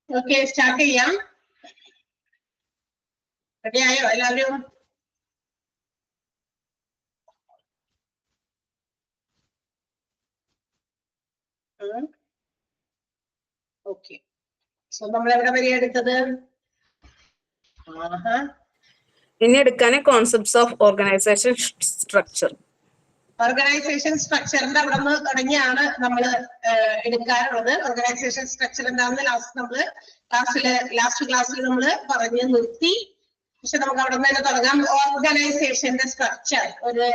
Okay, start ചെയ്യാം. Ready ആയോ എല്ലാവരും? ഓക്കെ, സോ നമ്മൾ എവിടെ വരെ എടുത്തത്? ഇനി എടുക്കാന് concepts of organisation structure. Organisation സ്ട്രക്ചറിന്റെ അവിടെ നിന്ന് തുടങ്ങിയാണ് നമ്മൾ എടുക്കാറുള്ളത്. ഓർഗനൈസേഷൻ സ്ട്രക്ചർ എന്താണെന്ന് ലാസ്റ്റ് ക്ലാസ്സിൽ നമ്മൾ പറഞ്ഞു നിർത്തി. പക്ഷെ നമുക്ക് അവിടെ നിന്ന് തന്നെ തുടങ്ങാം. ഓർഗനൈസേഷന്റെ സ്ട്രക്ചർ, ഒരു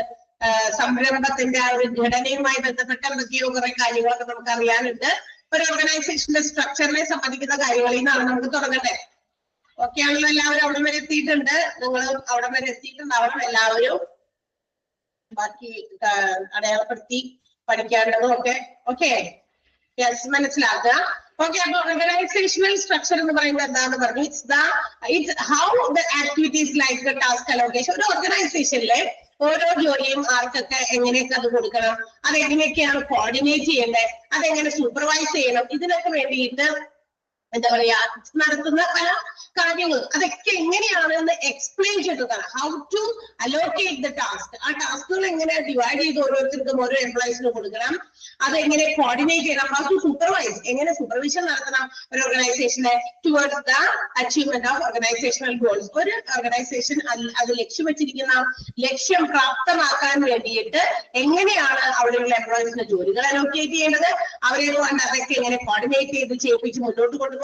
സംരംഭത്തിന്റെ ആ ഒരു ഘടനയുമായി ബന്ധപ്പെട്ട എന്തൊക്കെയോ കുറെ കാര്യങ്ങളൊക്കെ നമുക്ക് അറിയാനുണ്ട്. ഒരു ഓർഗനൈസേഷന്റെ സ്ട്രക്ചറിനെ സംബന്ധിക്കുന്ന കാര്യങ്ങളിൽ നിന്നാണ് നമുക്ക് തുടങ്ങണ്ടേ. ഓക്കെ ആണല്ലോ? എല്ലാവരും അവിടെ വരെ എത്തിയിട്ടുണ്ട്. നിങ്ങൾ അവിടെ വരെ എത്തിയിട്ടുണ്ടാവണം എല്ലാവരും. ബാക്കി അടയാളപ്പെടുത്തി പഠിക്കാനുള്ളതും ഒക്കെ. ഓക്കെ, യെസ്, മനസ്സിലാക്കുക. ഓക്കെ, അപ്പൊ ഓർഗനൈസേഷണൽ സ്ട്രക്ചർ എന്ന് പറയുന്നത് എന്താന്ന് പറഞ്ഞു? It's how the activities like the task allocation. ഒരു ഓർഗനൈസേഷനിലെ ഓരോ ജോലിയും ആർക്കൊക്കെ എങ്ങനെയൊക്കെ അത് കൊടുക്കണം, അതെങ്ങനെയൊക്കെയാണ് കോർഡിനേറ്റ് ചെയ്യേണ്ടത്, അതെങ്ങനെ സൂപ്പർവൈസ് ചെയ്യണം, ഇതിനൊക്കെ വേണ്ടിയിട്ട് എന്താ പറയാ നടത്തുന്ന പല കാര്യങ്ങൾ, അതൊക്കെ എങ്ങനെയാണെന്ന് എക്സ്പ്ലെയിൻ ചെയ്തതാണ്. How to allocate the task. ആ ടാസ്കുകൾ എങ്ങനെ ഡിവൈഡ് ചെയ്ത് ഓരോരുത്തർക്കും ഓരോ എംപ്ലോയീസിന് കൊടുക്കണം, അതെങ്ങനെ കോർഡിനേറ്റ് ചെയ്യണം, ഹൗ ടു സൂപ്പർവൈസ്, എങ്ങനെ സൂപ്പർവിഷൻ നടത്തണം ഒരു ഓർഗനൈസേഷനെ towards the achievement of organisational goals. ഒരു ഓർഗനൈസേഷൻ അത് ലക്ഷ്യം വെച്ചിരിക്കുന്ന ലക്ഷ്യം പ്രാപ്തമാക്കാൻ വേണ്ടിയിട്ട് എങ്ങനെയാണ് അവിടെയുള്ള എംപ്ലോയീസിന് ജോലികൾ അലോക്കേറ്റ് ചെയ്യേണ്ടത്, അവരെ കൊണ്ട് അതൊക്കെ എങ്ങനെ കോർഡിനേറ്റ് ചെയ്ത് ചെയ്യിപ്പിച്ച് മുന്നോട്ട് കൊണ്ടുപോകണം,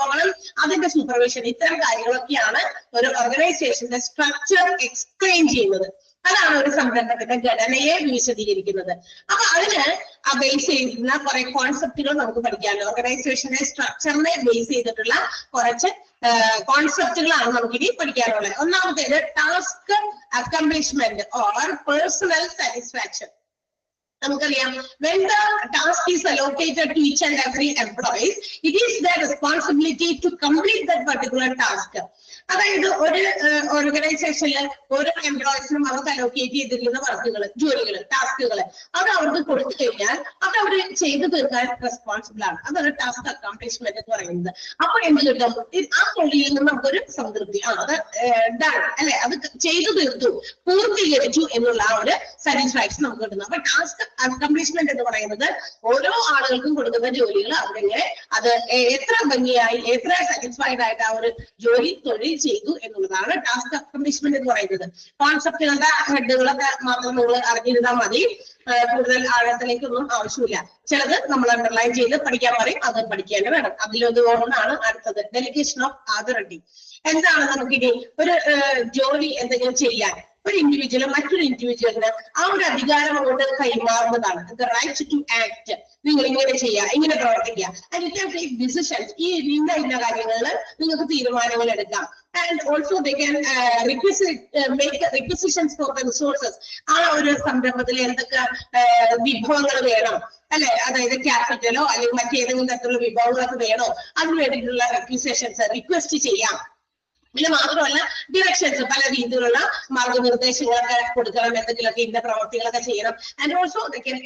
അതിന്റെ സൂപ്പർവിഷൻ, ഇത്തരം കാര്യങ്ങളൊക്കെയാണ് ഒരു ഓർഗനൈസേഷന്റെ സ്ട്രക്ചർ എക്സ്പ്ലെയിൻ ചെയ്യുന്നത്. അതാണ് ഒരു സംരംഭത്തിന്റെ ഘടനയെ വിശദീകരിക്കുന്നത്. അപ്പൊ അതിന് ബേസ് ചെയ്യുന്ന കുറെ കോൺസെപ്റ്റുകൾ നമുക്ക് പഠിക്കാനുണ്ട്. ഓർഗനൈസേഷന്റെ സ്ട്രക്ചറിനെ ബേസ് ചെയ്തിട്ടുള്ള കുറച്ച് കോൺസെപ്റ്റുകളാണ് നമുക്കിനി പഠിക്കാനുള്ളത്. ഒന്നാമത്തേത് task accomplishment or personal satisfaction. നമുക്കറിയാം, when the task is allocated to each and every employee, it is their responsibility to complete that particular task. അതായത് ഒരു ഓർഗനൈസേഷനിൽ ഓരോ എംപ്ലോയീസിനും അവർക്ക് അലോക്കേറ്റ് ചെയ്തിരിക്കുന്ന വർക്കുകൾ, ജോലികൾ, ടാസ്കുകൾ, അത് അവർക്ക് കൊടുത്തു കഴിഞ്ഞാൽ അത് അവർ ചെയ്തു തീർക്കാൻ റെസ്പോൺസിബിൾ ആണ്. അതാണ് ടാസ്ക് അക്കംപ്ലിഷ്മെന്റ് എന്ന് പറയുന്നത്. അപ്പൊ എന്ത് കിട്ടും? ആ ജോലിയിൽ നിന്ന് നമുക്കൊരു സംതൃപ്തി, അത് ഡൺ അല്ലെ, അത് ചെയ്തു തീർത്തു, പൂർത്തീകരിച്ചു എന്നുള്ള ആ ഒരു സാറ്റിസ്ഫാക്ഷൻ നമുക്ക് കിട്ടുന്നു. അപ്പൊ ടാസ്ക് അക്കംപ്ലിഷ്മെന്റ് എന്ന് പറയുന്നത് ഓരോ ആളുകൾക്കും കൊടുക്കുന്ന ജോലികൾ അവരെങ്ങനെ അത് എത്ര ഭംഗിയായി, എത്ര സാറ്റിസ്ഫൈഡ് ആയിട്ട് ആ ഒരു ജോലി തൊഴിൽ ചെയ്തു എന്നുള്ളതാണ് ടാസ്ക് അക്കംപ്ലിഷ്മെന്റ് എന്ന് പറയുന്നത്. കോൺസെപ്റ്റുകളുടെ ഹെഡുകളൊക്കെ മാത്രം നിങ്ങൾ അറിഞ്ഞിരുന്നാൽ മതി, കൂടുതൽ ആഴത്തിലേക്കൊന്നും ആവശ്യമില്ല. ചിലത് നമ്മൾ അണ്ടർലൈൻ ചെയ്ത് പഠിക്കാൻ പറയും, അത് പഠിക്കേണ്ടി വേണം. അതിലൊരു ഒന്നാണ് അടുത്തത് ഡെലിഗേഷൻ ഓഫ് അതോറിറ്റി. എന്താണ് നമുക്കിനി ഒരു ജോലി എന്തെങ്കിലും ചെയ്യാൻ ഒരു ഇൻഡിവിജ്വൽ മറ്റൊരു ഇൻഡിവിജ്വലിന് ആ ഒരു അധികാരം കൊണ്ട് കൈമാറുന്നതാണ്. Right to act. നിങ്ങൾ ഇങ്ങനെ ചെയ്യുക, ഇങ്ങനെ പ്രവർത്തിക്കുക, and you can take decisions. ഈ ഇന്ന കാര്യങ്ങളിൽ നിങ്ങൾക്ക് തീരുമാനങ്ങൾ എടുക്കാം. And also they can make requisitions for the resources. ആ ഒരു സംരംഭത്തിൽ എന്തൊക്കെ വിഭവങ്ങൾ വേണം അല്ലെ, അതായത് ക്യാപിറ്റലോ അല്ലെങ്കിൽ മറ്റേതെങ്കിലും തരത്തിലുള്ള വിഭവങ്ങളൊക്കെ വേണോ, അതിന് വേണ്ടിയിട്ടുള്ള റിക്വസിഷൻസ് റിക്വസ്റ്റ് ചെയ്യാം. ഇത് മാത്രമല്ല, ഡിറക്ഷൻസ്, പല രീതിയിലുള്ള മാർഗനിർദ്ദേശങ്ങളൊക്കെ കൊടുക്കണം, എന്തെങ്കിലുമൊക്കെ ഇന്ന പ്രവർത്തികളൊക്കെ ചെയ്യണം. And also they can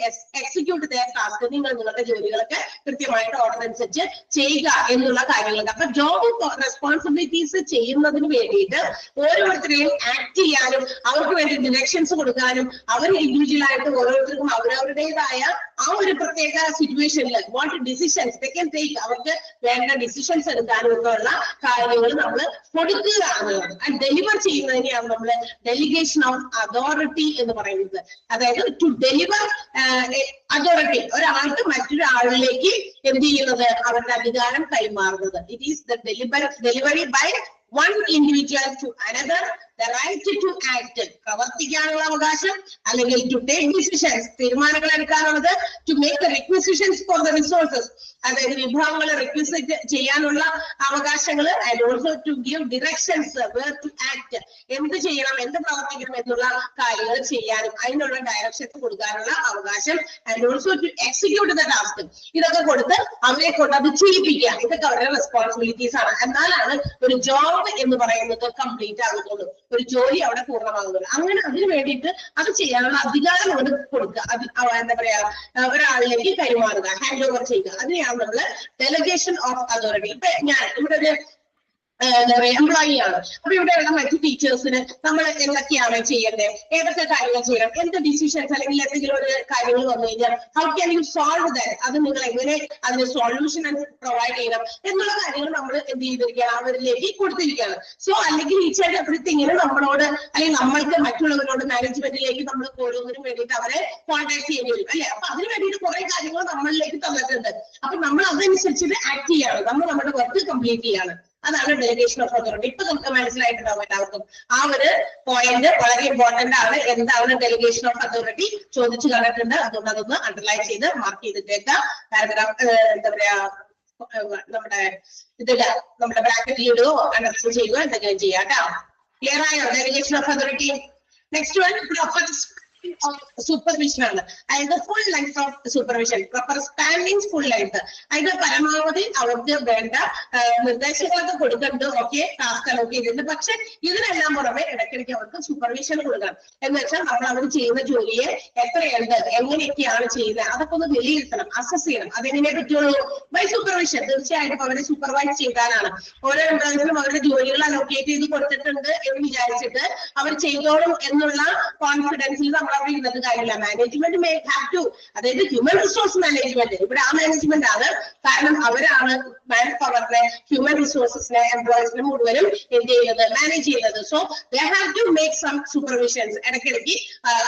execute their task. നിങ്ങൾ നിങ്ങളുടെ ജോലികളൊക്കെ കൃത്യമായിട്ട് ഓർഡർ അനുസരിച്ച് ചെയ്യുക എന്നുള്ള കാര്യങ്ങളൊക്കെ. അപ്പൊ ജോബ് റെസ്പോൺസിബിലിറ്റീസ് ചെയ്യുന്നതിന് വേണ്ടിയിട്ട് ഓരോരുത്തരെയും ആക്ട് ചെയ്യാനും അവർക്ക് വേണ്ടി ഡിറക്ഷൻസ് കൊടുക്കാനും അവർ ഇൻഡിവിജ്വൽ ആയിട്ട് ഓരോരുത്തർക്കും അവരവരുടേതായ ആ ഒരു പ്രത്യേക സിറ്റുവേഷനിൽ what decisions they can take, അവർക്ക് വേണ്ട ഡിസിഷൻസ് എടുക്കാനും ഒക്കെ ഉള്ള കാര്യങ്ങൾ നമ്മൾ കൊടുക്കുക എന്നുള്ളത്. ഡെലിവർ ചെയ്യുന്നതിനെയാണ് നമ്മൾ ഡെലിഗേഷൻ ഓഫ് അതോറിറ്റി എന്ന് പറയുന്നത്. അതായത് ടു ഡെലിവർ അതോറിറ്റി, ഒരാൾക്ക് മറ്റൊരാളിലേക്ക് എന്ത് ചെയ്യുന്നത്, അവരുടെ അധികാരം കൈമാറുന്നത്. It is the delivery by one individual to another the right to act, പ്രവർത്തിക്കാനുള്ള അവകാശം, അല്ലെങ്കിൽ to take decisions, തീരുമാനങ്ങൾ എടുക്കാനുള്ളത്, to make the requisitions for the resources, അതായത് വിഭവങ്ങൾ റിക്വസിറ്റ് ചെയ്യാനുള്ള അവകാശങ്ങൾ, and also to give directions where to act, എന്ത് ചെയ്യണം, എന്ത് പ്രവർത്തിക്കണം എന്നുള്ള കാര്യങ്ങൾ ചെയ്യാനും അതിനുള്ള ഡയറക്ഷൻസ് കൊടുക്കാനുള്ള അവകാശം, and also to execute the task, ഇതൊക്കെ കൊടുത്ത് അവരെ കൊണ്ട് അത് ചെയ്യിപ്പിക്കുക. ഇതൊക്കെ അവരുടെ റെസ്പോൺസിബിലിറ്റീസ് ആണ്. എന്നാലാണ് ഒരു ജോബ് എന്ന് പറയുന്നത് കംപ്ലീറ്റ് ആകുന്നുള്ളൂ, ഒരു ജോലി അവിടെ പൂർണ്ണമാകുന്നുള്ളൂ. അങ്ങനെ അതിന് വേണ്ടിയിട്ട് അത് ചെയ്യാനുള്ള അധികാരം അവിടെ കൊടുക്കുക, അത് എന്താ പറയാ ഒരാളിലേക്ക് കൈമാറുക, ഹാൻഡ് ഓവർ ചെയ്യുക. അതിനെയാണ് നമ്മള് ഡെലിഗേഷൻ ഓഫ് അതോറിറ്റി. ഇപ്പൊ ഞാൻ ഇവിടെ ഒരു എന്താ പറയാ എംപ്ലോയി ആണ്. അപ്പൊ ഇവിടെയുള്ള മറ്റു ടീച്ചേഴ്സിന് നമ്മൾ എന്തൊക്കെയാണ് ചെയ്യേണ്ടത്, ഏതൊക്കെ കാര്യങ്ങൾ ചെയ്യണം, എന്ത് ഡിസിഷൻസ് അല്ലെങ്കിൽ എന്തെങ്കിലും ഒരു കാര്യങ്ങൾ വന്നു കഴിഞ്ഞാൽ how can you solve that, അത് നിങ്ങൾ എങ്ങനെ അതിന് സൊല്യൂഷൻ പ്രൊവൈഡ് ചെയ്യണം എന്നുള്ള കാര്യങ്ങൾ നമ്മൾ എന്ത് ചെയ്തിരിക്കുകയാണ്, അവരിലേക്ക് കൊടുത്തിരിക്കുകയാണ്. സോ അല്ലെങ്കിൽ ഈച്ച് ആൻഡ് എവറിത്തിങ്ങിന് നമ്മളോട് അല്ലെങ്കിൽ നമ്മൾക്ക് മറ്റുള്ളവരോട് മാനേജ്മെന്റിലേക്ക് നമ്മൾ ഓരോന്നിനും വേണ്ടിയിട്ട് അവരെ കോൺടാക്ട് ചെയ്യേണ്ടി വരും അല്ലെ. അപ്പൊ അതിന് വേണ്ടിയിട്ട് കുറെ കാര്യങ്ങൾ നമ്മളിലേക്ക് തന്നിട്ടുണ്ട്. അപ്പൊ നമ്മൾ അതനുസരിച്ചിട്ട് ആക്ട് ചെയ്യാണ്, നമ്മൾ നമ്മുടെ വർക്ക് കംപ്ലീറ്റ് ചെയ്യാണ്. അതാണ് ഡെലിഗേഷൻ ഓഫ് അതോറിറ്റി. ഇപ്പൊ നമുക്ക് മനസ്സിലായിട്ടുണ്ടാവും എല്ലാവർക്കും. ആ ഒരു പോയിന്റ് വളരെ ഇമ്പോർട്ടന്റ് ആണ്. എന്താണ് ഡെലിഗേഷൻ ഓഫ് അതോറിറ്റി ചോദിച്ചു കണ്ടിട്ടുണ്ട്. അതുകൊണ്ട് അതൊന്ന് അണ്ടർലൈൻ ചെയ്ത് മാർക്ക് ചെയ്തിട്ടേക്കാം. പാരഗ്രാഫ് എന്താ പറയാ നമ്മുടെ ഇതില് നമ്മുടെ ബ്രാക്കറ്റിൽ ഇടുകയോ അണ്ടർലൈൻ ചെയ്യുകയോ എന്തെങ്കിലും ചെയ്യാം കേട്ടോ. ക്ലിയർ ആയോ delegation of authority? Next one proper supervision ആണ്. അതായത് full length of supervision, proper spanning full length. അതായത് പരമാവധി അവർക്ക് വേണ്ട നിർദ്ദേശങ്ങളൊക്കെ കൊടുക്കുന്നുണ്ട്. ഓക്കെ, ടാസ്ക് അലോട്ട് ചെയ്തിട്ടുണ്ട്. പക്ഷെ ഇതിനെല്ലാം പുറമെ ഇടയ്ക്കിടയ്ക്ക് അവർക്ക് സൂപ്പർവിഷൻ കൊടുക്കണം. എന്ന് വെച്ചാൽ നമ്മൾ അവർ ചെയ്യുന്ന ജോലിയെ എത്രയുണ്ട്, എങ്ങനെയൊക്കെയാണ് ചെയ്യുന്നത്, അതൊക്കെ ഒന്ന് വിലയിരുത്തണം, അസസ് ചെയ്യണം. അതെങ്ങനെ പറ്റുള്ളൂ? By supervision. തീർച്ചയായിട്ടും അവരെ സൂപ്പർവൈസ് ചെയ്താലാണ്. ഓരോ എംപ്ലോയീസിനും അവരുടെ ജോലികൾ അലോക്കേറ്റ് ചെയ്ത് കൊടുത്തിട്ടുണ്ട് എന്ന് വിചാരിച്ചിട്ട് അവർ ചെയ്തോളും എന്നുള്ള കോൺഫിഡൻസിൽ നമ്മൾ അവിടെ ഇരുന്നത് കാര്യമില്ല. മാനേജ്മെന്റ് മേ ഹാവ് ടു, അതായത് ഹ്യൂമൻ റിസോഴ്സ് മാനേജ്മെന്റ്, ഇവിടെ ആ മാനേജ്മെന്റ് ആണ്. കാരണം അവരാണ് മാൻ പവറിനെ, ഹ്യൂമൻ റിസോഴ്സസിനെ, എംപ്ലോയീസിനെ മുഴുവനും എന്ത് ചെയ്യുന്നത്, മാനേജ് ചെയ്യുന്നത്. So they have to make some supervisions. ഇടയ്ക്കിടയ്ക്ക്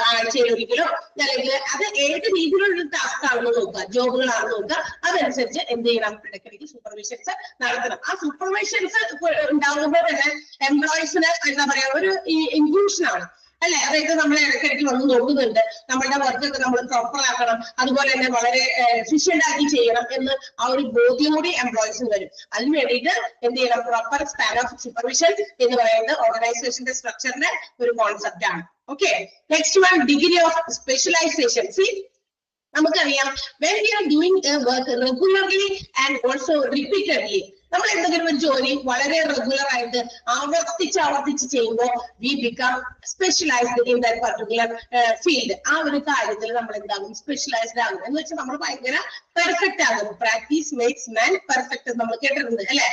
ആഴ്ചയിലൊരിക്കലും അല്ലെങ്കിൽ അത് ഏത് രീതിയിലുള്ള ടാസ്ക് ആണെന്ന് നോക്കുക, ജോബുകളാണെന്ന് നോക്കുക. അതനുസരിച്ച് എന്ത് ചെയ്യണം, ഇടയ്ക്കിടയ്ക്ക് സൂപ്പർവിഷൻസ് നടത്തണം. ആ സൂപ്പർവിഷൻസ് ഉണ്ടാകുമ്പോൾ തന്നെ എംപ്ലോയീസിന് എന്താ പറയാ ഒരു ഇൻക്ലൂഷൻ ആണ് അല്ലെ. അതായത് നമ്മളെ ഇടയ്ക്കിടയ്ക്ക് വന്ന് നോക്കുന്നുണ്ട്, നമ്മളുടെ വർക്കൊക്കെ നമ്മൾ പ്രോപ്പർ ആക്കണം, അതുപോലെ തന്നെ വളരെ എഫിഷ്യന്റ് ആക്കി ചെയ്യണം എന്ന് ആ ഒരു ബോധ്യം കൂടി എംപ്ലോയീസിന് വരും. അതിന് വേണ്ടിയിട്ട് എന്ത് ചെയ്യണം, പ്രോപ്പർ സ്പാൻ ഓഫ് സൂപ്പർവിഷൻ എന്ന് പറയുന്നത് ഓർഗനൈസേഷന്റെ സ്ട്രക്ചറിന്റെ ഒരു കോൺസെപ്റ്റ് ആണ്. Okay, next one degree of specialisation. See നമുക്കറിയാം when we are doing a work regularly and also repeatedly, നമ്മൾ എന്തെങ്കിലും ഒരു ജോലി വളരെ റെഗുലർ ആയിട്ട് ആവർത്തിച്ച് ചെയ്യുമ്പോൾ we become specialised in that particular field. ആ ഒരു കാര്യത്തിൽ നമ്മൾ എന്താകും, സ്പെഷ്യലൈസ്ഡ് ആകും. എന്ന് വെച്ചാൽ നമ്മൾ ഭയങ്കര പെർഫെക്റ്റ് ആകും. പ്രാക്ടീസ് മേക്സ് മാൻ പെർഫെക്റ്റ് നമ്മൾ കേട്ടിട്ടുണ്ട് അല്ലെ.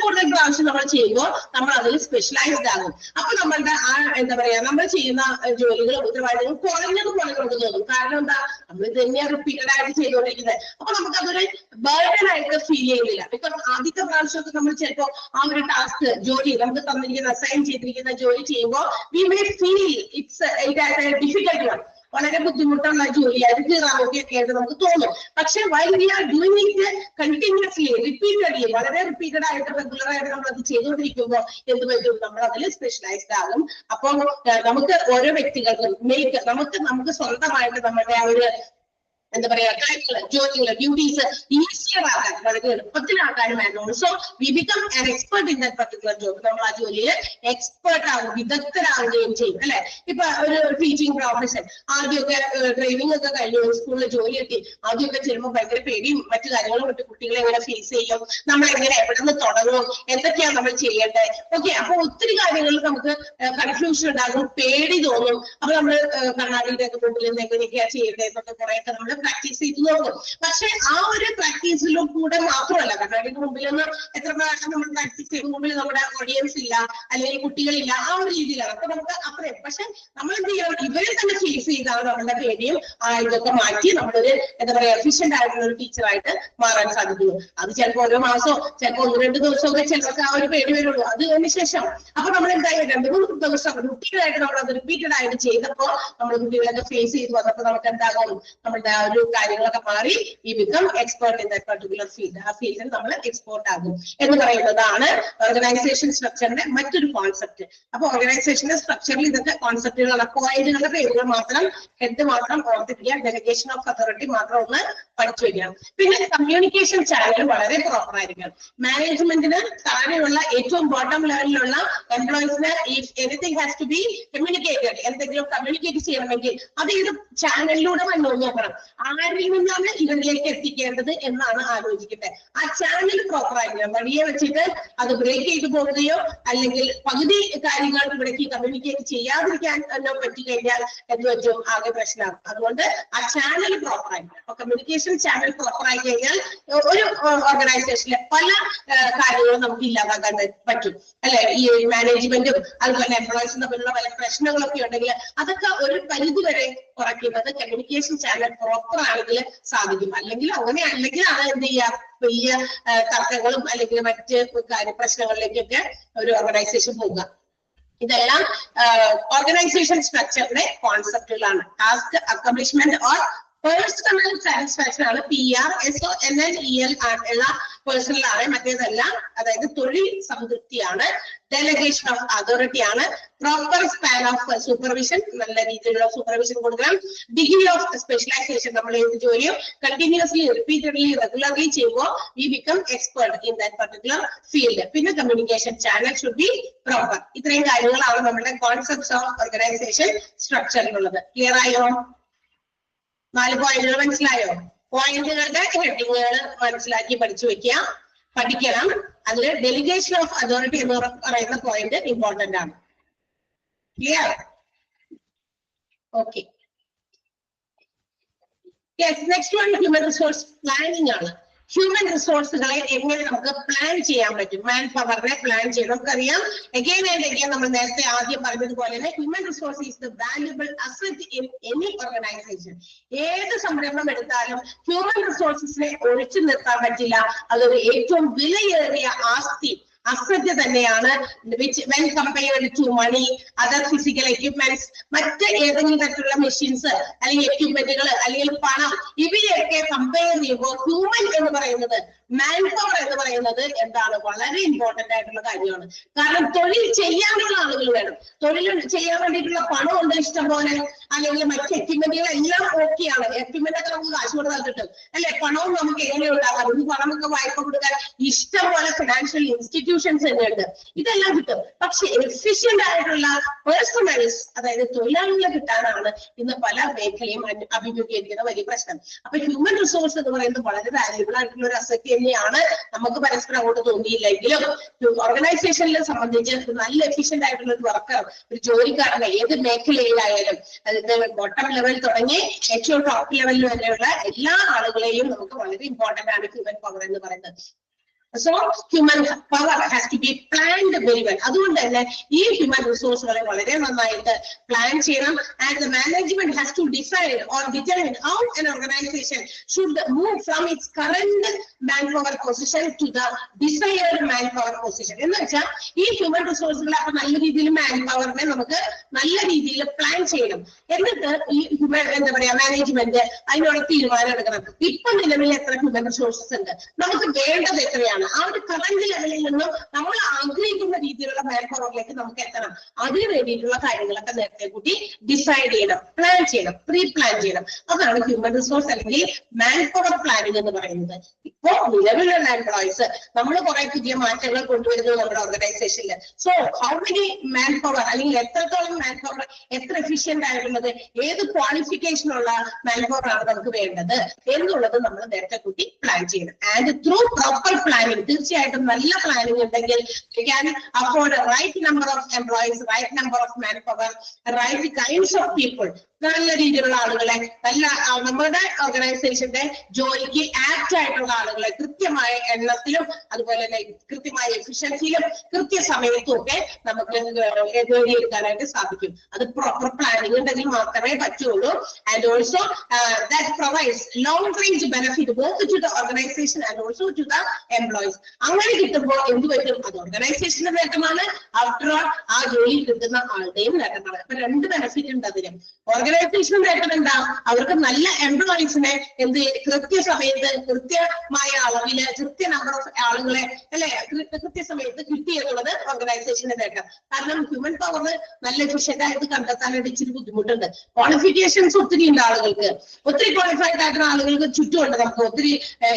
കൂടുതൽ പ്രാവശ്യം നമ്മൾ ചെയ്യുമ്പോൾ നമ്മൾ അതിൽ സ്പെഷ്യലൈസ്ഡ് ആകും. അപ്പൊ നമ്മളുടെ ആ എന്താ പറയാ നമ്മൾ ചെയ്യുന്ന ജോലികൾ ഉത്തരവാദിത്തങ്ങൾ കുറഞ്ഞതുപോലെ നമുക്ക് തോന്നും. കാരണം എന്താ, നമ്മൾ ഇത് തന്നെയാണ് റിപ്പീറ്റഡ് ആയിട്ട് ചെയ്തുകൊണ്ടിരിക്കുന്നത്. അപ്പൊ നമുക്കതൊരു ബർഡൻ ആയിട്ട് ഫീൽ ചെയ്യുന്നില്ല. ബിക്കോസ് ആദ്യത്തെ പ്രാവശ്യമൊക്കെ നമ്മൾ ചിലപ്പോ ആ ഒരു ടാസ്ക് ജോലി നമുക്ക് തന്നിരിക്കുന്ന അസൈൻ ചെയ്തിരിക്കുന്ന ജോലി ചെയ്യുമ്പോൾ we may feel it as A difficult one, വളരെ ബുദ്ധിമുട്ടുള്ള ജോലിയായിട്ട് കീറാമൊക്കെ ആയിട്ട് നമുക്ക് തോന്നും. പക്ഷെ while we are doing it continuously repeatedly, വളരെ റിപ്പീറ്റഡ് ആയിട്ട് റെഗുലർ ആയിട്ട് നമ്മൾ അത് ചെയ്തുകൊണ്ടിരിക്കുമ്പോൾ എന്ത് പറ്റും, നമ്മൾ അതിൽ സ്പെഷ്യലൈസ്ഡ് ആകും. അപ്പോൾ നമുക്ക് ഓരോ വ്യക്തികൾക്കും നമുക്ക് സ്വന്തമായിട്ട് നമ്മുടെ ആ ഒരു എന്താ പറയാ കാര്യങ്ങള്, ജോലികള്, ഡ്യൂട്ടീസ് ഈസിയർ ആകാൻ, വളരെ എളുപ്പത്തിലാക്കാനും and also we become an expert in that particular job. നമ്മൾ ആ ജോലിയിൽ എക്സ്പെർട്ട് ആകും, വിദഗ്ധരാകുകയും ചെയ്യും അല്ലെ. ഇപ്പൊ ഒരു ടീച്ചിങ് പ്രൊഫഷൻ, ആദ്യമൊക്കെ ട്രെയിനിങ് ഒക്കെ കഴിഞ്ഞു സ്കൂളിൽ ജോലി എത്തി, ആദ്യമൊക്കെ ചെല്ലുമ്പോൾ ഭയങ്കര പേടിയും മറ്റു കാര്യങ്ങളും മറ്റു കുട്ടികളെ എങ്ങനെ ഫേസ് ചെയ്യും, നമ്മൾ എങ്ങനെ എവിടെ നിന്ന് തുടങ്ങും, എന്തൊക്കെയാണ് നമ്മൾ ചെയ്യേണ്ടത്. ഓക്കെ, അപ്പൊ ഒത്തിരി കാര്യങ്ങളിൽ നമുക്ക് കൺഫ്യൂഷൻ ഉണ്ടാകും, പേടി തോന്നും. അപ്പൊ നമ്മൾ കണ്ണാടിയുടെ ഒക്കെ മുമ്പിൽ നിന്ന് എങ്ങനെയൊക്കെയാ ചെയ്യേണ്ടത് എന്നൊക്കെ കുറെയൊക്കെ നമ്മൾ പ്രാക്ടീസ് ചെയ്ത് നോക്കും. പക്ഷെ ആ ഒരു പ്രാക്ടീസിലും കൂടെ മാത്രമല്ല, കണ്ണാടിക്ക് മുമ്പിൽ നിന്ന് എത്ര പ്രാവശ്യം നമ്മൾ പ്രാക്ടീസ് ചെയ്ത് മുമ്പിൽ നമ്മുടെ ഓഡിയൻസ് ഇല്ല അല്ലെങ്കിൽ കുട്ടികളില്ല, ആ ഒരു രീതിയിലാണ്. അപ്പൊ നമുക്ക് അത്രയും പക്ഷെ നമ്മൾ എന്ത് ചെയ്യണം, ഇവരെ തന്നെ ഫേസ് ചെയ്താണ് നമ്മളുടെ പേടിയും ഇതൊക്കെ മാറ്റി നമ്മളൊരു എന്താ പറയാ എഫിഷ്യന്റ് ആയിട്ടുള്ള ഒരു ടീച്ചറായിട്ട് മാറാൻ സാധിക്കുന്നു. അത് ചിലപ്പോൾ ഓരോ മാസമോ ചിലപ്പോൾ 1-2 ദിവസമൊക്കെ ചിലർക്ക് ആ ഒരു പേടി വരുള്ളൂ. അതിന് ശേഷം അപ്പൊ നമ്മൾ എന്തായാലും 2-3 ദിവസം റിപ്പീറ്റഡ് ആയിട്ട് നമ്മൾ അത് റിപ്പീറ്റഡ് ആയിട്ട് ചെയ്തപ്പോൾ നമ്മൾ കുട്ടികളൊക്കെ ഫേസ് ചെയ്ത് വന്നപ്പോൾ നമുക്ക് എന്താകും, നമ്മളുടെ ഒരു കാര്യങ്ങളൊക്കെ മാറി ഈ become expert in that particular field. ആ ഫീൽഡിൽ നമ്മൾ എക്സ്പോർട്ട് ആകും എന്ന് പറയുന്നതാണ് ഓർഗനൈസേഷൻ സ്ട്രക്ചറിന്റെ മറ്റൊരു കോൺസെപ്റ്റ്. അപ്പൊ ഓർഗനൈസേഷന്റെ സ്ട്രക്ചറിൽ ഇതൊക്കെ കോൺസെപ്റ്റുകളാണ്, പോയിന്റുകളുടെ പേരുകൾ മാത്രം, ഹെഡ് മാത്രം ഓർത്തിരിക്കുക, ഡെലിഗേഷൻ ഓഫ് അതോറിറ്റി മാത്രം ഒന്ന് പഠിച്ചു വെക്കണം. പിന്നെ കമ്മ്യൂണിക്കേഷൻ ചാനൽ വളരെ പ്രോപ്പർ ആയിരിക്കണം. മാനേജ്മെന്റിന് താഴെയുള്ള ഏറ്റവും ബോട്ടം ലെവലിലുള്ള എംപ്ലോയീസിന് if anything has to be communicated, എന്തെങ്കിലും കമ്മ്യൂണിക്കേറ്റ് ചെയ്യണമെങ്കിൽ അത് ഏത് ചാനലിലൂടെ നോക്കണം, ആരിൽ നിന്നാണ് ഇവരിലേക്ക് എത്തിക്കേണ്ടത് എന്നാണ് ആലോചിക്കേണ്ടത്. ആ ചാനൽ പ്രോപ്പർ ആയിരിക്കണം. വഴിയെ വെച്ചിട്ട് അത് ബ്രേക്ക് ചെയ്തു പോവുകയോ അല്ലെങ്കിൽ പകുതി കാര്യങ്ങൾ ഇവിടേക്ക് കമ്മ്യൂണിക്കേറ്റ് ചെയ്യാതിരിക്കാൻ പറ്റിക്കഴിഞ്ഞാൽ എന്ത് പറ്റും, ആകെ പ്രശ്നമാകും. അതുകൊണ്ട് ആ ചാനൽ പ്രോപ്പർ ആയിരിക്കണം. അപ്പൊ കമ്മ്യൂണിക്കേഷൻ ചാനൽ പ്രോപ്പർ ആയി കഴിഞ്ഞാൽ ഒരു ഓർഗനൈസേഷനിലെ പല കാര്യങ്ങളും നമുക്ക് ഇല്ലാതാക്കാൻ പറ്റും, അല്ലെ? ഈ മാനേജ്മെന്റും അതുപോലെ എംപ്ലോയീസും തമ്മിലുള്ള പല പ്രശ്നങ്ങളൊക്കെ ഉണ്ടെങ്കിൽ അതൊക്കെ ഒരു പരിധി വരെ കുറയ്ക്കുന്നത് കമ്മ്യൂണിക്കേഷൻ ചാനൽ പ്രോപ്പർ ആണെങ്കിൽ സാധിക്കും. അല്ലെങ്കിൽ അങ്ങനെ അല്ലെങ്കിലാണ് എന്ത് ചെയ്യുക, വലിയ തർക്കങ്ങളും അല്ലെങ്കിൽ മറ്റ് പ്രശ്നങ്ങളിലേക്കൊക്കെ ഒരു ഓർഗനൈസേഷൻ പോകുക. ഇതെല്ലാം ഓർഗനൈസേഷൻ സ്ട്രക്ചറിന്റെ കോൺസെപ്റ്റുകളാണ്. Task accomplishment or personal satisfaction ആണ് PRSONNEL ഉള്ള പേഴ്സണൽ ആണ്. മറ്റേതെല്ലാം അതായത് തൊഴിൽ സംതൃപ്തിയാണ്. ഡെലിഗേഷൻ ഓഫ് അതോറിറ്റി ആണ്. പ്രോപ്പർ സ്പാൻ ഓഫ് സൂപ്പർവിഷൻ, നല്ല രീതിയിലുള്ള സൂപ്പർവിഷൻ കൊടുക്കണം. ഡിഗ്രി ഓഫ് സ്പെഷ്യലൈസേഷൻ, നമ്മൾ ഏത് ജോലിയും കണ്ടിന്യൂസ്ലി റിപ്പീറ്റഡ്ലി റെഗുലർലി ചെയ്യുമ്പോൾ we become expert in that particular field. പിന്നെ communication channel should be proper. ഇത്രയും കാര്യങ്ങളാണ് നമ്മുടെ കോൺസെപ്റ്റ്സ് ഓഫ് ഓർഗനൈസേഷൻ സ്ട്രക്ചറിലുള്ളത്. ക്ലിയർ ആയോ? 4 പോയിന്റുകൾ മനസ്സിലായോ? പോയിന്റുകളുടെ ഹെഡിങ്ങുകൾ മനസ്സിലാക്കി പഠിച്ചു വെക്കുക, പഠിക്കണം. അതിൽ ഡെലിഗേഷൻ ഓഫ് അതോറിറ്റി എന്ന് പറയുന്ന പോയിന്റ് ഇമ്പോർട്ടന്റ് ആണ്. Clear? Okay. Yes, next one human resource planning ആണ്. ഹ്യൂമൻ റിസോഴ്സുകളെ എങ്ങനെ നമുക്ക് പ്ലാൻ ചെയ്യാൻ പറ്റും, മാൻ പവറിനെ പ്ലാൻ ചെയ്യണം. നമുക്കറിയാം, അഗൈൻ ആൻഡ് അഗൈൻ നമ്മൾ നേരത്തെ ആദ്യം പറഞ്ഞതുപോലെ തന്നെ human resource is the valuable asset in any organisation. ഏത് സംരംഭം എടുത്താലും ഹ്യൂമൻ റിസോഴ്സസിനെ ഒഴിച്ചു നിർത്താൻ പറ്റില്ല. അതൊരു ഏറ്റവും വിലയേറിയ ആസ്തി, അസറ്റ് തന്നെയാണ്. When compared to money, other physical equipments, മറ്റ് ഏതെങ്കിലും തരത്തിലുള്ള മെഷീൻസ് അല്ലെങ്കിൽ എക്യുപ്മെന്റുകൾ അല്ലെങ്കിൽ പണം, ഇവയൊക്കെ കമ്പയർ ചെയ്യുമ്പോൾ ഹ്യൂമൻ എന്ന് പറയുന്നത്, മാൻ പവർ എന്ന് പറയുന്നത് എന്താണ്, വളരെ ഇമ്പോർട്ടന്റ് ആയിട്ടുള്ള കാര്യമാണ്. കാരണം തൊഴിൽ ചെയ്യാനുള്ള ആളുകൾ വേണം. തൊഴിൽ ചെയ്യാൻ വേണ്ടിയിട്ടുള്ള പണം ഉണ്ട് ഇഷ്ടം പോലെ, അല്ലെങ്കിൽ മറ്റ് എക്യുപ്മെന്റുകൾ എല്ലാം ഓക്കെയാണ്. എക്യുപ്മെന്റ് ഒക്കെ നമുക്ക് കാശ് കൊടുത്താൽ കിട്ടും, അല്ലെ? പണവും നമുക്ക് എങ്ങനെ ഉണ്ടാകാം, ഈ പണമൊക്കെ വായ്പ കൊടുക്കാൻ ഇഷ്ടം പോലെ ഫിനാൻഷ്യൽ ഇൻസ്റ്റിറ്റ്യൂഷൻസ് തന്നെയുണ്ട്, ഇതെല്ലാം കിട്ടും. പക്ഷെ എഫിഷ്യന്റ് ആയിട്ടുള്ള പേഴ്സണൽസ്, അതായത് തൊഴിലാളികളെ കിട്ടാനാണ് ഇന്ന് പല മേഖലയും അഭിമുഖീകരിക്കുന്ന വലിയ പ്രശ്നം. അപ്പൊ ഹ്യൂമൻ റിസോഴ്സ് എന്ന് പറയുന്നത് വളരെ വാല്യുബിൾ ആയിട്ടുള്ള ഒരു അസറ്റ് തന്നെയാണ്. നമുക്ക് പരസ്പരം അങ്ങോട്ട് തോന്നിയില്ലെങ്കിലും ഓർഗനൈസേഷനിൽ സംബന്ധിച്ച് നല്ല എഫിഷ്യന്റ് ആയിട്ടുള്ള ഒരു വർക്കർ, ഒരു ജോലിക്കാരനെ ഏത് മേഖലയിലായാലും, അതായത് ബോട്ടം ലെവൽ തുടങ്ങി ഏറ്റവും ടോപ്പ് ലെവലിൽ വരെയുള്ള എല്ലാ ആളുകളെയും നമുക്ക് വളരെ ഇമ്പോർട്ടന്റ് ആണ് ഹ്യൂമൻ പവർ എന്ന് പറയുന്നത്. So human power has to be planned very well. അതുകൊണ്ട് തന്നെ ഈ ഹ്യൂമൻ റിസോഴ്സുകളെ വളരെ നന്നായിട്ട് പ്ലാൻ ചെയ്യണം. And the management has to decide or determine how an organization should move from its current manpower position to the desired manpower position. എന്ന് വെച്ചാൽ ഈ human റിസോഴ്സുകളെ അപ്പൊ നല്ല രീതിയിൽ മാൻപവറിനെ നമുക്ക് നല്ല രീതിയിൽ പ്ലാൻ ചെയ്യണം. എന്നിട്ട് ഈ ഹ്യൂമൻ എന്താ പറയാ മാനേജ്മെന്റ് അതിനോട് തീരുമാനം എടുക്കണം. ഇപ്പൊ നിലവിൽ എത്ര ഹ്യൂമൻ റിസോഴ്സസ് ഉണ്ട്, നമുക്ക് വേണ്ടത് എത്രയാണ്, ആ ഒരു കറന്റ് ലെവലിൽ നിന്നും നമ്മൾ ആഗ്രഹിക്കുന്ന രീതിയിലുള്ള മാൻ പവറിലേക്ക് നമുക്ക് എത്തണം. അതിന് വേണ്ടിയിട്ടുള്ള കാര്യങ്ങളൊക്കെ നേരത്തെ കൂട്ടി ഡിസൈഡ് ചെയ്യണം, പ്ലാൻ ചെയ്യണം, പ്രീ പ്ലാൻ ചെയ്യണം. അതാണ് ഹ്യൂമൻ റിസോഴ്സ് അല്ലെങ്കിൽ മാൻ പവർ പ്ലാനിങ് എന്ന് പറയുന്നത്. ഇപ്പോ നിലവിലുള്ള എംപ്ലോയീസ് നമ്മൾ കുറെ പുതിയ മാറ്റങ്ങൾ കൊണ്ടുവരുന്നു നമ്മുടെ ഓർഗനൈസേഷനിൽ. So how many man power അല്ലെങ്കിൽ എത്രത്തോളം മാൻ പവർ, എത്ര എഫിഷ്യന്റ് ആയിട്ടുള്ളത്, ഏത് ക്വാളിഫിക്കേഷനുള്ള മാൻ പവർ ആണ് നമുക്ക് വേണ്ടത് എന്നുള്ളത് നമ്മൾ നേരത്തെ കൂട്ടി പ്ലാൻ ചെയ്യണം. ആൻഡ് ത്രൂ പ്രോപ്പർ പ്ലാനിങ്, തീർച്ചയായിട്ടും നല്ല പ്ലാനിങ് ഉണ്ടെങ്കിൽ we can afford a right number of employees, right number of manpower, right kinds of people, നല്ല രീതിയിലുള്ള ആളുകളെ, നല്ല നമ്മുടെ ഓർഗനൈസേഷന്റെ ജോലിക്ക് ആപ്റ്റ് ആയിട്ടുള്ള ആളുകളെ കൃത്യമായ എണ്ണത്തിലും അതുപോലെ തന്നെ കൃത്യമായ എഫിഷ്യൻസിയിലും കൃത്യസമയത്തും ഒക്കെ നമുക്ക് നേടിയെടുക്കാനായിട്ട് സാധിക്കും. അത് പ്രോപ്പർ പ്ലാനിങ് ഉണ്ടെങ്കിൽ മാത്രമേ പറ്റുള്ളൂ. And also that provides long range benefit both to the organisation and also to the employee. Employees. അങ്ങനെ കിട്ടുമ്പോൾ എന്ത് പറ്റും? അത് ഓർഗനൈസേഷന്റെ നേട്ടമാണ്, ആഫ്റ്റർ ഓൾ ആ ജോലി കിട്ടുന്ന ആളുടെയും നേട്ടമാണ്. അപ്പൊ രണ്ട് ബെനിഫിറ്റ് ഉണ്ട് അതിന്. ഓർഗനൈസേഷൻ നേട്ടം എന്താ? അവർക്ക് നല്ല എംപ്ലോയീസിനെ കൃത്യസമയത്ത് കൃത്യമായ അളവില് കൃത്യ നമ്പർ ഓഫ് ആളുകളെ കൃത്യസമയത്ത് കിട്ടി എന്നുള്ളത് ഓർഗനൈസേഷന്റെ നേട്ടം. കാരണം ഹ്യൂമൻ പവർ നല്ല എഫിഷ്യന്റ് ആയിട്ട് കണ്ടെത്താനായിട്ട് ഇച്ചിരി ബുദ്ധിമുട്ടുണ്ട്. ക്വാളിഫിക്കേഷൻസ് ഒത്തിരി ഉണ്ട് ആളുകൾക്ക്, ഒത്തിരി ക്വാളിഫൈഡ് ആയിട്ടുള്ള ആളുകൾക്ക് ചുറ്റുമുണ്ട്. നമുക്ക് ഒത്തിരി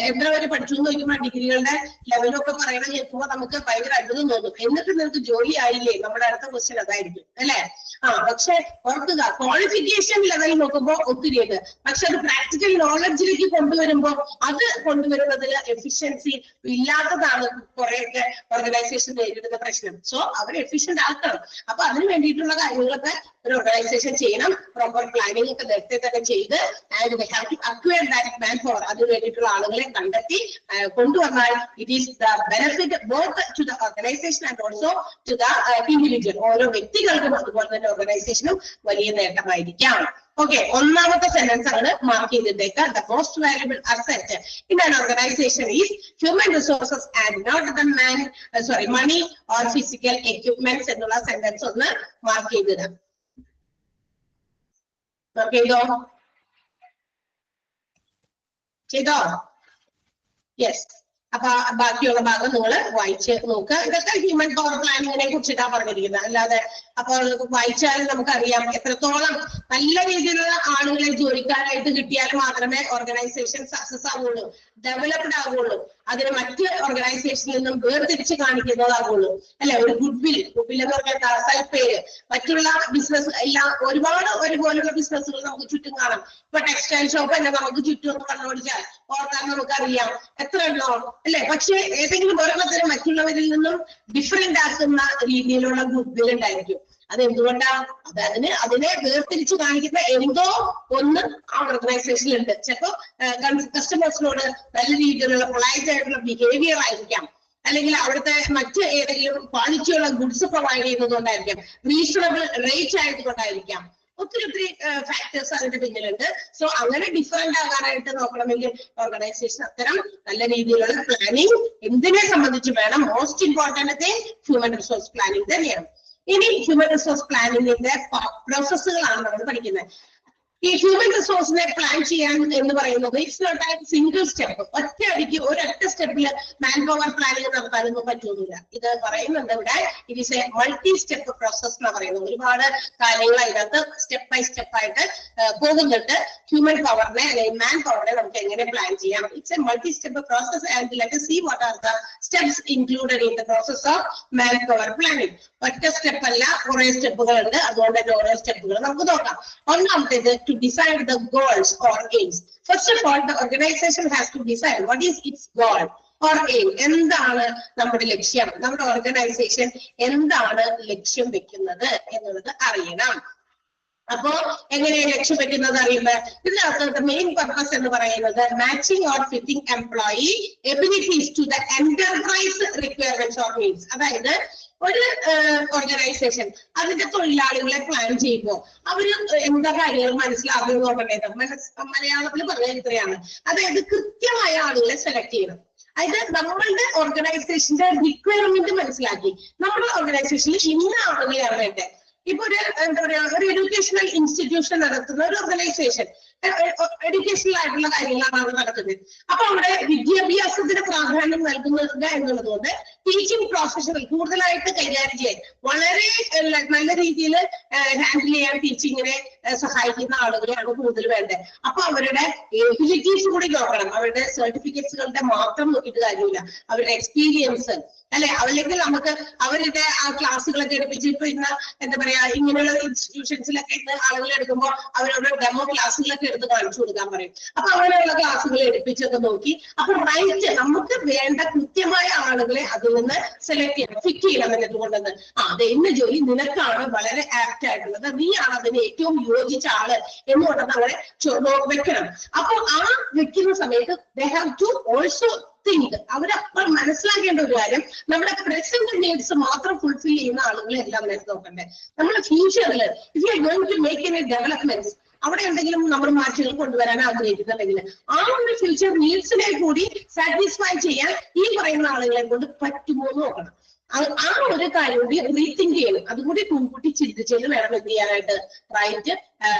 എത്ര വരെ പഠിച്ചു എന്ന് ചോദിക്കുമ്പോൾ ഡിഗ്രികളുടെ ലെവലൊക്കെ പറയണം കേൾക്കുമ്പോൾ നമുക്ക് ഭയങ്കര അത്ഭുതം തോന്നും. എന്നിട്ട് നിങ്ങൾക്ക് ജോലി ആയില്ലേ? നമ്മുടെ അടുത്ത ക്വസ്റ്റ്യൻ അതായിരിക്കും അല്ലെ? പക്ഷെ ഓർക്കുക, ക്വാളിഫിക്കേഷൻ ലെവൽ നോക്കുമ്പോൾ ഒത്തിരി ഉണ്ട്. പക്ഷെ അത് പ്രാക്ടിക്കൽ നോളജിലേക്ക് കൊണ്ടുവരുമ്പോൾ അത് കൊണ്ടുവരുന്നതിൽ എഫിഷ്യൻസി ഇല്ലാത്തതാണ് കുറെയൊക്കെ ഓർഗനൈസേഷൻ നേരിടുന്ന പ്രശ്നം. സോ അവർ എഫിഷ്യന്റ് ആക്കണം. അപ്പൊ അതിന് വേണ്ടിയിട്ടുള്ള കാര്യങ്ങളൊക്കെ ഒരു ഓർഗനൈസേഷൻ ചെയ്യണം. പ്രോപ്പർ പ്ലാനിംഗ് ഒക്കെ നേരത്തെ തന്നെ ചെയ്ത് and we have to acquire that man power. അതിന് വേണ്ടിയിട്ടുള്ള ആളുകളെ കണ്ടെത്തി കൊണ്ടുവന്നാൽ it is the benefit both to the organisation and also to the individual. ഓരോ വ്യക്തികൾക്കും അതുപോലെ തന്നെ ഓർഗനൈസേഷനും വലിയ നേട്ടമായിരിക്കാം. ഓക്കെ, ഒന്നാമത്തെ സെന്റൻസ് ആണ് മാർക്ക് ചെയ്തിട്ടേക്ക്. The most valuable asset in an organisation is human resources and not the money or physical equipments എന്നുള്ള സെന്റൻസ് ഒന്ന് മാർക്ക് ചെയ്തിടാം. മാർക്ക് ചെയ്തോ? യെസ്. അപ്പൊ ബാക്കിയുള്ള ഭാഗം നിങ്ങൾ വായിച്ച് നോക്കുക. ഇതൊക്കെ ഹ്യൂമൻ പവർ പ്ലാനിങ്ങിനെ കുറിച്ചിട്ടാണ് പറഞ്ഞിരിക്കുന്നത്. അല്ലാതെ അപ്പോൾ വായിച്ചാൽ നമുക്കറിയാം എത്രത്തോളം നല്ല രീതിയിലുള്ള ആളുകളെ ജോലിക്കാരായിട്ട് കിട്ടിയാൽ മാത്രമേ ഓർഗനൈസേഷൻ സക്സസ് ആവുള്ളൂ, ഡെവലപ്ഡ് ആവുള്ളൂ, അതിന് മറ്റ് ഓർഗനൈസേഷനിൽ നിന്നും വേർതിരിച്ച് കാണിക്കുന്നതാകുള്ളൂ അല്ലെ? ഒരു ഗുഡ്വിൽ എന്ന് പറഞ്ഞാൽ സൽപ്പേര്. മറ്റുള്ള ബിസിനസ് എല്ലാം ഒരുപാട് ഒരുപോലുള്ള ബിസിനസ്സുകൾ നമുക്ക് ചുറ്റും കാണാം. ഇപ്പൊ ടെക്സ്റ്റൈൽ ഷോപ്പ് തന്നെ നമുക്ക് ചുറ്റും ഒന്ന് കണ്ണോടിച്ചാൽ ഓർക്കാൻ നമുക്കറിയാം എത്ര ഉണ്ടോ അല്ലെ? പക്ഷെ ഏതെങ്കിലും ഒരെണ്ണത്തിന് മറ്റുള്ളവരിൽ നിന്നും ഡിഫറെന്റ് ആക്കുന്ന രീതിയിലുള്ള ഗുഡ്വിൽ ഉണ്ടായിരിക്കും. അത് എന്തുകൊണ്ടാ? അതിനെ വേർതിരിച്ച് കാണിക്കുന്ന എന്തോ ഒന്ന് ആ ഓർഗനൈസേഷനിലുണ്ട്. ചിലപ്പോ കസ്റ്റമേഴ്സിനോട് നല്ല രീതിയിലുള്ള പൊളൈറ്റ് ആയിട്ടുള്ള ബിഹേവിയർ ആയിരിക്കാം, അല്ലെങ്കിൽ അവിടുത്തെ മറ്റ് ഏതെങ്കിലും ക്വാളിറ്റിയുള്ള ഗുഡ്സ് പ്രൊവൈഡ് ചെയ്യുന്നതുകൊണ്ടായിരിക്കാം, റീസണബിൾ റേറ്റ് ആയതുകൊണ്ടായിരിക്കാം. ഒത്തിരി ഫാക്ടേഴ്സ് അതിന്റെ പിന്നിലുണ്ട്. സോ അങ്ങനെ ഡിഫറെന്റ് ആകാനായിട്ട് നോക്കണമെങ്കിൽ ഓർഗനൈസേഷൻ അത്തരം നല്ല രീതിയിലുള്ള പ്ലാനിങ് എന്തിനെ സംബന്ധിച്ച് വേണം? Most important thing human resource planning തന്നെയാണ്. ഇനി ഹ്യൂമൻ റിസോഴ്സ് പ്ലാനിങ്ങിന്റെ പ്രോസസ്സുകളാണ് നമ്മൾ പഠിക്കുന്നത്. ഈ ഹ്യൂമൻ റിസോഴ്സിനെ പ്ലാൻ ചെയ്യാൻ എന്ന് പറയുന്നത് it's not a single step. ഒരൊറ്റ സ്റ്റെപ്പിൽ മാൻ പവർ പ്ലാനിങ് നടത്താനൊന്നും പറ്റുന്നില്ല. ഇത് പറയുന്നുണ്ട് ഇവിടെ it is A multi step process എന്ന് പറയുന്നത്. ഒരുപാട് കാര്യങ്ങൾ അതിനകത്ത് സ്റ്റെപ്പ് ബൈ സ്റ്റെപ്പ് ആയിട്ട് പോകുന്നുണ്ട്. ഹ്യൂമൻ പവറിനെ അല്ലെങ്കിൽ മാൻ പവറിനെ നമുക്ക് എങ്ങനെ പ്ലാൻ ചെയ്യാം? It's A multi step process and let us see what are the steps included in the process of man power planning. ഒറ്റ സ്റ്റെപ്പ് അല്ല, കുറെ സ്റ്റെപ്പുകൾ ഉണ്ട്. അതുകൊണ്ട് തന്നെ ഓരോ സ്റ്റെപ്പുകൾ നമുക്ക് നോക്കാം. ഒന്നാമത്തേത് to decide the goals or aims. First of all, the organization has to decide what is its goal or aim. എന്താണ് നമ്മുടെ ലക്ഷ്യം? നമ്മുടെ ഓർഗനൈസേഷൻ എന്താണ് ലക്ഷ്യം വെക്കുന്നത് എന്നുള്ളത് അറിയണം. അപ്പോ എങ്ങനെയാണ് ലക്ഷ്യം വെക്കുന്നത് അറിയുമ്പോൾ ഇതിനകത്ത് മെയിൻ പർപ്പസ് എന്ന് പറയുന്നത് matching or fitting employee abilities to the enterprise requirements or needs. അതായത് ഒരു ഓർഗനൈസേഷൻ അതിന്റെ തൊഴിലാളികളെ പ്ലാൻ ചെയ്യുമ്പോൾ അവര് എന്താ കാര്യങ്ങൾ മനസ്സിലാകുന്നത് നോക്കണ്ടേത് മലയാളത്തിൽ പറഞ്ഞാൽ ഇത്രയാണ്. അതായത് കൃത്യമായ ആളുകളെ സെലക്ട് ചെയ്യണം. അതായത് നമ്മളുടെ ഓർഗനൈസേഷന്റെ റിക്വയർമെന്റ് മനസ്സിലാക്കി നമ്മുടെ ഓർഗനൈസേഷനിൽ ഇന്ന ആളുകളെയാണ് വേണ്ടത്. ഇപ്പൊ എന്താ പറയാ, ഒരു എഡ്യൂക്കേഷണൽ ഇൻസ്റ്റിറ്റ്യൂഷൻ നടത്തുന്ന ഒരു ഓർഗനൈസേഷൻ എഡ്യൂക്കേഷണൽ ആയിട്ടുള്ള കാര്യങ്ങളാണ് അവിടെ നടക്കുന്നത്. അപ്പൊ അവിടെ വിദ്യാഭ്യാസത്തിന് പ്രാധാന്യം നൽകുന്നത് എന്നുള്ളത് കൊണ്ട് ടീച്ചിങ് പ്രൊഫഷണൽ കൂടുതലായിട്ട് കൈകാര്യം ചെയ്യാൻ വളരെ നല്ല രീതിയിൽ ഹാൻഡിൽ ചെയ്യാൻ ടീച്ചിങ്ങിനെ സഹായിക്കുന്ന ആളുകളെയാണ് കൂടുതൽ വേണ്ടത്. അപ്പൊ അവരുടെ എബിലിറ്റീസ് കൂടി നോക്കണം. അവരുടെ സർട്ടിഫിക്കറ്റ്സുകളുടെ മാത്രം നോക്കിയിട്ട് കാര്യമില്ല, അവരുടെ എക്സ്പീരിയൻസ് അല്ലെ? അല്ലെങ്കിൽ നമുക്ക് അവരുടെ ആ ക്ലാസ്സുകളൊക്കെ എടുപ്പിച്ച് ഇപ്പൊ ഇന്ന് എന്താ പറയാ ഇങ്ങനെയുള്ള ഇൻസ്റ്റിറ്റ്യൂഷൻസിലൊക്കെ ഇന്ന് ആളുകൾ എടുക്കുമ്പോൾ അവരുടെ ഡെമോ ക്ലാസ്സുകളൊക്കെ എടുത്ത് കാണിച്ചു കൊടുക്കാൻ പറയും. അപ്പൊ അങ്ങനെയുള്ള ക്ലാസ്സുകൾ എടുപ്പിച്ചൊക്കെ നോക്കി അപ്പൊ റൈറ്റ് നമുക്ക് വേണ്ട കൃത്യമായ ആളുകളെ അതിൽ നിന്ന് സെലക്ട് ചെയ്യണം, ഫിറ്റ് ചെയ്യണം. എന്നിട്ട് കൊണ്ടുവന്ന് അതെ ഇന്ന ജോലി നിനക്കാണ് വളരെ ആപ്റ്റ് ആയിട്ടുള്ളത്, നീയാണ് അതിന് ഏറ്റവും യോജിച്ച ആള് എന്നുകൊണ്ടെന്ന് അങ്ങനെ വെക്കണം. അപ്പൊ ആ വെക്കുന്ന സമയത്ത് they have to also think. അവരപ്പോൾ മനസ്സിലാക്കേണ്ട ഒരു കാര്യം നമ്മുടെ പ്രസന്റ് നീഡ്സ് മാത്രം ഫുൾഫിൽ ചെയ്യുന്ന ആളുകളെ എല്ലാം നേരത്തെ നോക്കണ്ടേ. നമ്മുടെ ഫ്യൂച്ചറിൽ if you are going to make any developments അവിടെ എന്തെങ്കിലും നമ്മൾ മാറ്റങ്ങൾ കൊണ്ടുവരാൻ ആഗ്രഹിക്കുന്നുണ്ടെങ്കിൽ ആ ഒരു ഫ്യൂച്ചർ നീഡ്സിനെ കൂടി സാറ്റിസ്ഫൈ ചെയ്യാൻ ഈ പറയുന്ന ആളുകളെ കൊണ്ട് പറ്റുമോ എന്ന് നോക്കണം. ആ ഒരു കാര്യം കൂടി റീതിങ്ക് ചെയ്യണം. അതുകൂടി മുൻകൂട്ടി ചിന്തിച്ചിട്ട് വേണം എന്ത് ചെയ്യാനായിട്ട്, റൈറ്റ്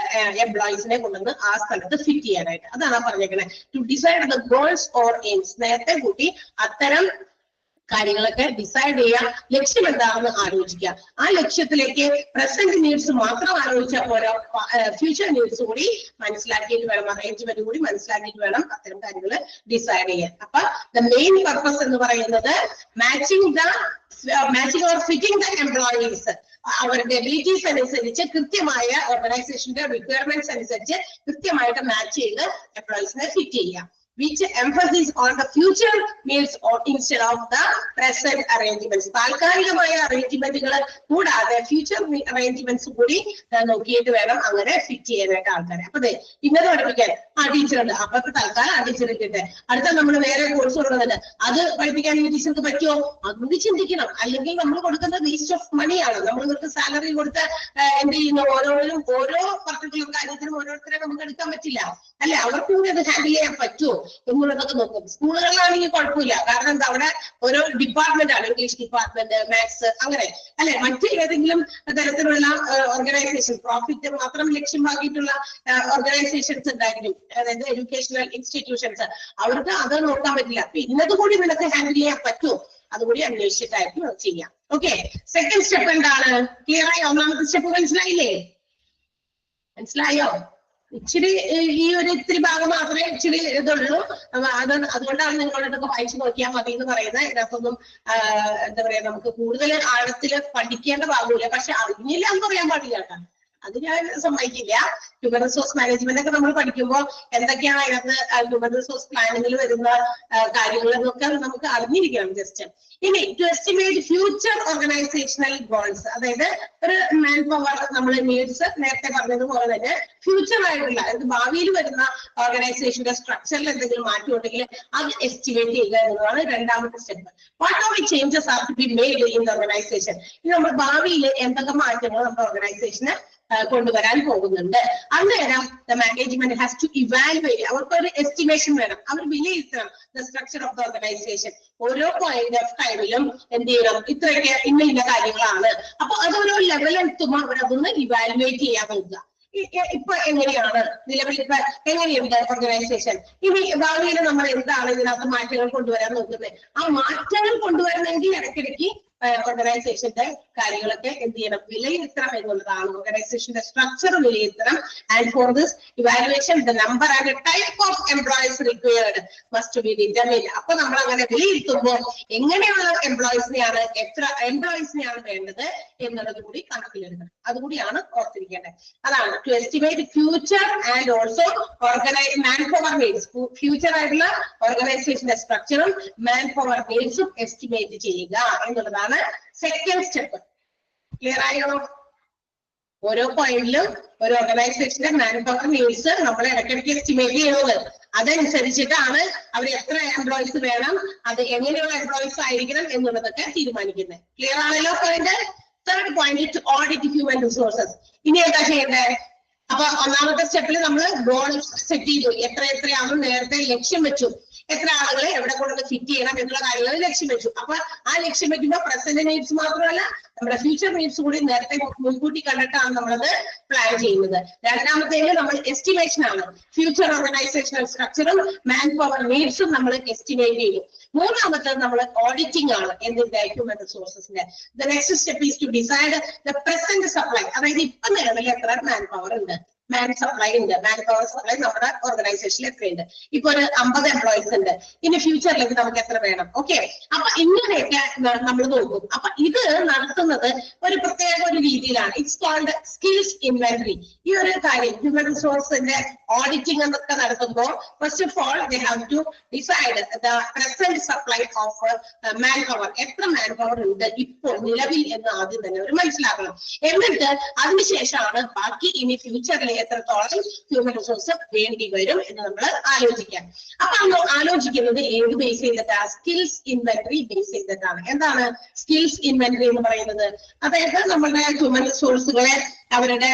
എംപ്ലോയീസിനെ കൊണ്ടുവന്ന് ആ സ്ഥലത്ത് ഫിറ്റ് ചെയ്യാനായിട്ട്. അതാണ് പറഞ്ഞേക്കണേ, to decide the goals or aims. നേരത്തെ കൂട്ടി അത്തരം കാര്യങ്ങളൊക്കെ ഡിസൈഡ് ചെയ്യുക, ലക്ഷ്യം എന്താണെന്ന് ആലോചിക്കുക. ആ ലക്ഷ്യത്തിലേക്ക് പ്രസന്റ് നീഡ്സ് മാത്രം ആലോചിച്ചാൽ പോരാ, ഫ്യൂച്ചർ നീഡ്സ് കൂടി മനസ്സിലാക്കിയിട്ട് വേണം, അറേഞ്ച്മെന്റ് കൂടി മനസ്സിലാക്കിയിട്ട് വേണം അത്തരം കാര്യങ്ങൾ ഡിസൈഡ് ചെയ്യാൻ. അപ്പൊ ദ മെയിൻ പർപ്പസ് എന്ന് പറയുന്നത് matching or fitting the employees, അവരുടെ എബിലിറ്റീസ് അനുസരിച്ച് കൃത്യമായ ഓർഗനൈസേഷന്റെ റിക്വയർമെന്റ്സ് അനുസരിച്ച് കൃത്യമായിട്ട് മാച്ച് ചെയ്ത് എംപ്ലോയീസിനെ ഫിറ്റ് ചെയ്യുക. which emphasis on the future needs or instead of the present arrangements. താൽക്കാലികമായ അറേഞ്ച്മെന്റുകൾ കൂടാതെ ഫ്യൂച്ചർ അറേഞ്ച്മെന്റ്സ് കൂടി നോക്കിയിട്ട് വേണം അങ്ങനെ ഫിറ്റ് ചെയ്യാനായിട്ട് ആൾക്കാരെ. അപ്പൊ ഇന്നത് പഠിപ്പിക്കാൻ ആ ടീച്ചർ ഉണ്ട്, അപ്പൊ തൽക്കാലം ആ ടീച്ചർ ഇട്ടിട്ട് അടുത്ത നമ്മൾ വേറെ കോഴ്സ് കൊടുക്കുന്നുണ്ട്, അത് പഠിപ്പിക്കാൻ ഈ ടീച്ചർക്ക് പറ്റുമോ അതുകൂടി ചിന്തിക്കണം. അല്ലെങ്കിൽ നമ്മൾ കൊടുക്കുന്ന വേസ്റ്റ് ഓഫ് മണിയാണ്. നമ്മൾ ഇവർക്ക് സാലറി കൊടുത്ത് എന്ത് ചെയ്യുന്നു, ഓരോന്നിനും ഓരോ പർട്ടിക്കുലർ കാര്യത്തിനും ഓരോരുത്തരെ നമുക്ക് എടുക്കാൻ പറ്റില്ല അല്ലെ, അവർക്കും കൂടി അത് ഹാൻഡിൽ ചെയ്യാൻ പറ്റുമോ എന്നുള്ളതൊക്കെ നോക്കും. സ്കൂളുകളിലാണെങ്കിൽ കുഴപ്പമില്ല, കാരണം എന്താ അവിടെ ഓരോ ഡിപ്പാർട്ട്മെന്റ് ആണ്, ഇംഗ്ലീഷ് ഡിപ്പാർട്ട്മെന്റ്, മാത്സ്, അങ്ങനെ അല്ലെ. മറ്റ് ഏതെങ്കിലും തരത്തിലുള്ള ഓർഗനൈസേഷൻ, പ്രോഫിറ്റ് മാത്രം ലക്ഷ്യമാക്കിയിട്ടുള്ള ഓർഗനൈസേഷൻസ് ഉണ്ടായിരിക്കും, അതായത് എഡ്യൂക്കേഷണൽ ഇൻസ്റ്റിറ്റ്യൂഷൻസ്, അവർക്ക് അത് നോക്കാൻ പറ്റില്ല. അപ്പൊ ഇന്നത് കൂടി നിനക്ക് ഹാൻഡിൽ ചെയ്യാൻ പറ്റുമോ അതുകൂടി അന്വേഷിച്ചിട്ടായിരിക്കും അത് ചെയ്യാം. ഓക്കെ, സെക്കൻഡ് സ്റ്റെപ്പ് എന്താണ്? ക്ലിയർ ആയോ? ഒന്നാമത്തെ സ്റ്റെപ്പ് മനസ്സിലായില്ലേ? മനസ്സിലായോ? ഇച്ചിരി ഈ ഒരു ഇത്തിരി ഭാഗം മാത്രമേ ഇച്ചിരി ഇതുള്ളൂ. അതുകൊണ്ടാണ് നിങ്ങളോടൊക്കെ വായിച്ചു നോക്കിയാൽ മതി എന്ന് പറയുന്നത്. ഇതിനകത്തൊന്നും എന്താ പറയാ, നമുക്ക് കൂടുതൽ ആഴത്തില് പഠിക്കേണ്ട ഭാഗമില്ല. പക്ഷെ അറിഞ്ഞില്ല എന്ന് പറയാൻ പാടില്ല കേട്ടോ, അത് ഞാൻ സമ്മതിക്കില്ല. ഹ്യൂമൻ റിസോഴ്സ് മാനേജ്മെന്റ് ഒക്കെ നമ്മൾ പഠിക്കുമ്പോൾ എന്തൊക്കെയാണ് അതിനകത്ത് ഹ്യൂമൻ റിസോഴ്സ് പ്ലാനിങ്ങിൽ വരുന്ന കാര്യങ്ങൾ എന്നൊക്കെ നമുക്ക് അറിഞ്ഞിരിക്കണം ജസ്റ്റ്. ഇനി to estimate future organisational goals, അതായത് ഒരു മാൻ പവർ നമ്മൾ നീഡ്സ് നേരത്തെ പറഞ്ഞതുപോലെ തന്നെ ഫ്യൂച്ചർ ആയിട്ടുള്ള ഭാവിയിൽ വരുന്ന ഓർഗനൈസേഷന്റെ സ്ട്രക്ചറിൽ എന്തെങ്കിലും മാറ്റം ഉണ്ടെങ്കിൽ അത് എസ്റ്റിമേറ്റ് ചെയ്യുക എന്നതാണ് രണ്ടാമത്തെ step. What are the changes are to be made in the organisation. ഇത് നമ്മൾ ഭാവിയിൽ എന്തൊക്കെ മാറ്റങ്ങൾ നമ്മുടെ ഓർഗനൈസേഷന് കൊണ്ടുവരാൻ പോകുന്നുണ്ട്. അന്നേരം the management has to evaluate, അവർക്കൊരു എസ്റ്റിമേഷൻ വേണം, അവർ വിലയിരുത്തണം the structure of the organisation. ഓരോ പോയിന്റ് ഓഫ് ടൈമിലും എന്ത് ചെയ്യണം, ഇത്രയൊക്കെ ഇന്ന കാര്യങ്ങളാണ്. അപ്പൊ അതൊരു ലെവൽ എത്തുമ്പോൾ അവരതൊന്ന് ഇവാലുവേറ്റ് ചെയ്യാൻ നോക്കുക. ഇപ്പൊ എങ്ങനെയാണ്, നിലവിൽ ഇപ്പൊ എങ്ങനെയുണ്ട് ഓർഗനൈസേഷൻ, ഇനി ഭാവിയിൽ നമ്മൾ എന്താണ് ഇതിനകത്ത് മാറ്റങ്ങൾ കൊണ്ടുവരാൻ നോക്കുന്നത്. ആ മാറ്റങ്ങൾ കൊണ്ടുവരണമെങ്കിൽ ഇടയ്ക്കിടയ്ക്ക് ഓർഗനൈസേഷന്റെ കാര്യങ്ങളൊക്കെ എന്ത് ചെയ്യണം, വിലയിരുത്തണം എന്നുള്ളതാണ്. ഓർഗനൈസേഷന്റെ സ്ട്രക്ചർ വിലയിരുത്തണം. And for this evaluation the number and type of employees required must be determined. അപ്പൊ നമ്മൾ അങ്ങനെ വിലയിരുത്തുമ്പോൾ എങ്ങനെയുള്ള എംപ്ലോയീസിനെയാണ്, എത്ര എംപ്ലോയീസിനെയാണ് വേണ്ടത് എന്നുള്ളത് കൂടി കണക്കിലെടുക്കണം. അതുകൂടിയാണ് ഓർത്തിരിക്കേണ്ടത്. അതാണ് to estimate future and also man power needs. Future ആയിട്ടുള്ള ഓർഗനൈസേഷന്റെ സ്ട്രക്ചറും മാൻ പവർ നീഡ്സും എസ്റ്റിമേറ്റ് ചെയ്യുക എന്നുള്ളതാണ് സെക്കൻഡ് സ്റ്റെപ്പ്. ക്ലിയർ ആയോ? ഓരോ പോയിന്റിലും ഒരു ഓർഗനൈസേഷന്റെ മാൻ പവർ നീഡ്സ് നമ്മൾ ഇടയ്ക്കിടയ്ക്ക് എസ്റ്റിമേറ്റ് ചെയ്യുന്നത്. അതനുസരിച്ചിട്ടാണ് അവർ എത്ര എംപ്ലോയീസ് വേണം, അത് എങ്ങനെയുള്ള എംപ്ലോയീസ് ആയിരിക്കണം എന്നുള്ളതൊക്കെ തീരുമാനിക്കുന്നത്. ക്ലിയർ ആണല്ലോ point? Third point, to audit human resources. ഇനി എന്താ ചെയ്യേണ്ടത്? അപ്പൊ ഒന്നാമത്തെ സ്റ്റെപ്പിൽ നമ്മൾ ഗോൾ സെറ്റ് ചെയ്തു, എത്രയാണെന്ന് നേരത്തെ ലക്ഷ്യം വെച്ചു, എത്ര ആളുകളെ എവിടെ കൊണ്ടു ഫിറ്റ് ചെയ്യണം എന്നുള്ള കാര്യങ്ങൾ ലക്ഷ്യം വെച്ചു. അപ്പൊ ആ ലക്ഷ്യം വെക്കുമ്പോൾ പ്രസന്റ് നീഡ്സ് മാത്രമല്ല നമ്മുടെ ഫ്യൂച്ചർ നീഡ്സ് കൂടി നേരത്തെ മുൻകൂട്ടി കണ്ടിട്ടാണ് നമ്മളത് പ്ലാൻ ചെയ്യുന്നത്. രണ്ടാമത്തേല് നമ്മൾ എസ്റ്റിമേഷൻ ആണ്, ഫ്യൂച്ചർ ഓർഗനൈസേഷണൽ സ്ട്രക്ചറും മാൻ പവർ നീഡ്സും നമ്മൾ എസ്റ്റിമേറ്റ് ചെയ്യും. മൂന്നാമത്തേത് നമ്മൾ ഓഡിറ്റിംഗ് ആണ്, എന്തിന്റെ ഹ്യൂമൻ റിസോഴ്സസിന്റെ. The next step is to decide the present supply, അതായത് ഇപ്പൊ നിലവിൽ എത്ര മാൻ പവർ ഉണ്ട്, മാൻ സപ്ലൈ ഉണ്ട്, മാൻ പവർ സപ്ലൈ നമ്മുടെ ഓർഗനൈസേഷനിൽ എത്രയുണ്ട്. ഇപ്പൊ ഒരു 50 എംപ്ലോയീസ് ഉണ്ട്, ഇനി ഫ്യൂച്ചറിലേക്ക് നമുക്ക് എത്ര വേണം. ഓക്കെ, അപ്പൊ ഇങ്ങനെയൊക്കെ നമ്മൾ നോക്കും. അപ്പൊ ഇത് നടത്തുന്നത് ഒരു പ്രത്യേക ഒരു രീതിയിലാണ്. It's called skills inventory. ഈ ഒരു കാര്യം ഹ്യൂമൻ റിസോഴ്സിന്റെ ഓഡിറ്റിംഗ് എന്നൊക്കെ നടത്തുമ്പോൾ first of all they have to decide the present supply of man power. എത്ര മാൻ പവർ ഉണ്ട് ഇപ്പോൾ നിലവിൽ എന്ന് ആദ്യം തന്നെ അവർ മനസ്സിലാക്കണം. എന്നിട്ട് അതിനുശേഷമാണ് ബാക്കി ഇനി ഫ്യൂച്ചറിലേക്ക് എത്രത്തോളം ഹ്യൂമൻ റിസോഴ്സ് വേണ്ടി വരും എന്ന് നമ്മൾ ആലോചിക്കാം. അപ്പൊ നമ്മൾ ആലോചിക്കുന്നത് ഏത് ബേസ് ചെയ്തിട്ടാണ്? സ്കിൽസ് ഇൻവെന്ററി ബേസ് ചെയ്തിട്ടാണ്. എന്താണ് സ്കിൽസ് ഇൻവെന്ററി എന്ന് പറയുന്നത്? അതായത് നമ്മുടെ ഹ്യൂമൻ റിസോഴ്സുകളെ അവരുടെ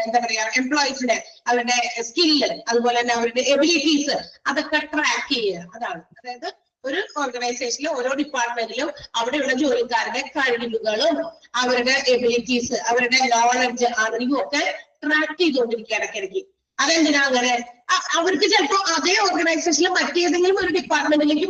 എന്താ പറയാ എംപ്ലോയീസിനെ അവരുടെ സ്കില്ല് അതുപോലെ തന്നെ അവരുടെ എബിലിറ്റീസ് അതൊക്കെ ട്രാക്ക് ചെയ്യുക. അതാണ് അതായത് ഒരു ഓർഗനൈസേഷനിലെ ഓരോ ഡിപ്പാർട്ട്മെന്റിലും അവിടെയുള്ള ജോലിക്കാരുടെ കഴിവുകളും അവരുടെ എബിലിറ്റീസ് അവരുടെ നോളജ് അറിവും ഒക്കെ ട്രാക്ക് ചെയ്തുകൊണ്ടിരിക്കുക ഇടയ്ക്കിടയ്ക്ക്. അതെന്തിനാ അങ്ങനെ? അവർക്ക് ചിലപ്പോൾ അതേ ഓർഗനൈസേഷനിൽ മറ്റേതെങ്കിലും ഒരു ഡിപ്പാർട്ട്മെന്റിലേക്ക്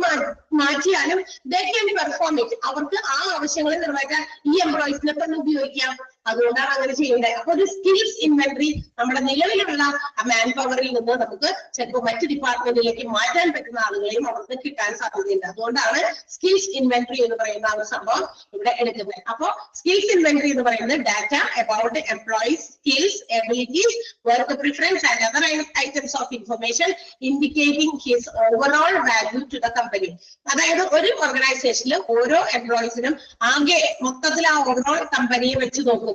മാറ്റിയാലും ദേ ക്യാൻ പെർഫോം ഇറ്റ്. അവർക്ക് ആ ആവശ്യങ്ങൾ നിർവഹിക്കാൻ ഈ എംപ്ലോയീസിനെ തന്നെ ഉപയോഗിക്കാം. അതുകൊണ്ടാണ് അങ്ങനെ ചെയ്യേണ്ടത്. അപ്പൊ ഒരു സ്കിൽസ് ഇൻവെന്ററി നമ്മുടെ നിലവിലുള്ള മാൻ പവറിൽ നിന്ന് നമുക്ക് ചിലപ്പോൾ മറ്റു ഡിപ്പാർട്ട്മെന്റിലേക്ക് മാറ്റാൻ പറ്റുന്ന ആളുകളെയും അവർക്ക് കിട്ടാൻ സാധ്യതയുണ്ട്. അതുകൊണ്ടാണ് സ്കിൽസ് ഇൻവെന്ററി എന്ന് പറയുന്ന ആ ഒരു സംഭവം ഇവിടെ എടുക്കുന്നത്. അപ്പോ സ്കിൽസ് ഇൻവെന്ററി എന്ന് പറയുന്നത് data about employees skills abilities work preference and other items of information indicating his overall value to the company. അതായത് ഒരു ഓർഗനൈസേഷനിൽ ഓരോ എംപ്ലോയീസിനും ആകെ മൊത്തത്തിൽ ആ ഓവറോൾ കമ്പനിയെ വെച്ച് നോക്കും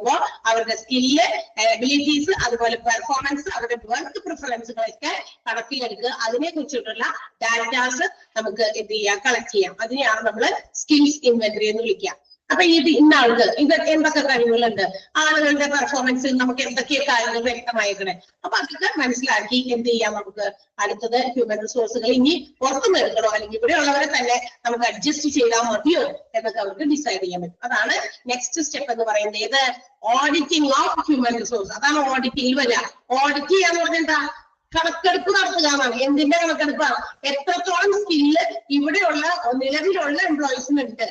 അവരുടെ സ്കില്ല് എബിലിറ്റീസ് അതുപോലെ പെർഫോമൻസ് അവരുടെ വർക്ക് പ്രിഫറൻസുകളൊക്കെ കണക്കിലെടുക്കുക. അതിനെ കുറിച്ചിട്ടുള്ള ഡാറ്റാസ് നമുക്ക് എന്ത് ചെയ്യാം? കളക്ട് ചെയ്യാം. അതിനെയാണ് നമ്മൾ സ്കിൽസ് ഇൻവെന്ററി എന്ന് വിളിക്കുക. അപ്പൊ ഇന്ന ആൾക്ക് എന്തൊക്കെ കഴിവുകളുണ്ട്, ആളുകളുടെ പെർഫോമൻസിൽ നമുക്ക് എന്തൊക്കെ കാര്യങ്ങൾ വ്യക്തമായിക്കണേ. അപ്പൊ അതൊക്കെ മനസ്സിലാക്കി എന്ത് ചെയ്യാം? നമുക്ക് അടുത്തത് ഹ്യൂമൻ റിസോഴ്സുകൾ ഇനി പുറത്തുനിന്ന് എടുക്കണോ അല്ലെങ്കിൽ ഇവിടെ ഉള്ളവരെ തന്നെ നമുക്ക് അഡ്ജസ്റ്റ് ചെയ്താൽ മതിയോ എന്നൊക്കെ അവർക്ക് ഡിസൈഡ് ചെയ്യാൻ പറ്റും. അതാണ് നെക്സ്റ്റ് സ്റ്റെപ്പ് എന്ന് പറയുന്നത്. ഏത്? Auditing of human resource. അതാണ് ഓഡിറ്റിംഗിൽ വരിക. ഓഡിറ്റ് ചെയ്യാന്ന് പറഞ്ഞാൽ എന്താ? കണക്കെടുപ്പ് നടത്തുക എന്നാണ്. എന്തിന്റെ കണക്കെടുപ്പാണ്? എത്രത്തോളം സ്കില്ല് ഇവിടെയുള്ള നിലവിലുള്ള എംപ്ലോയീസിനുണ്ട്,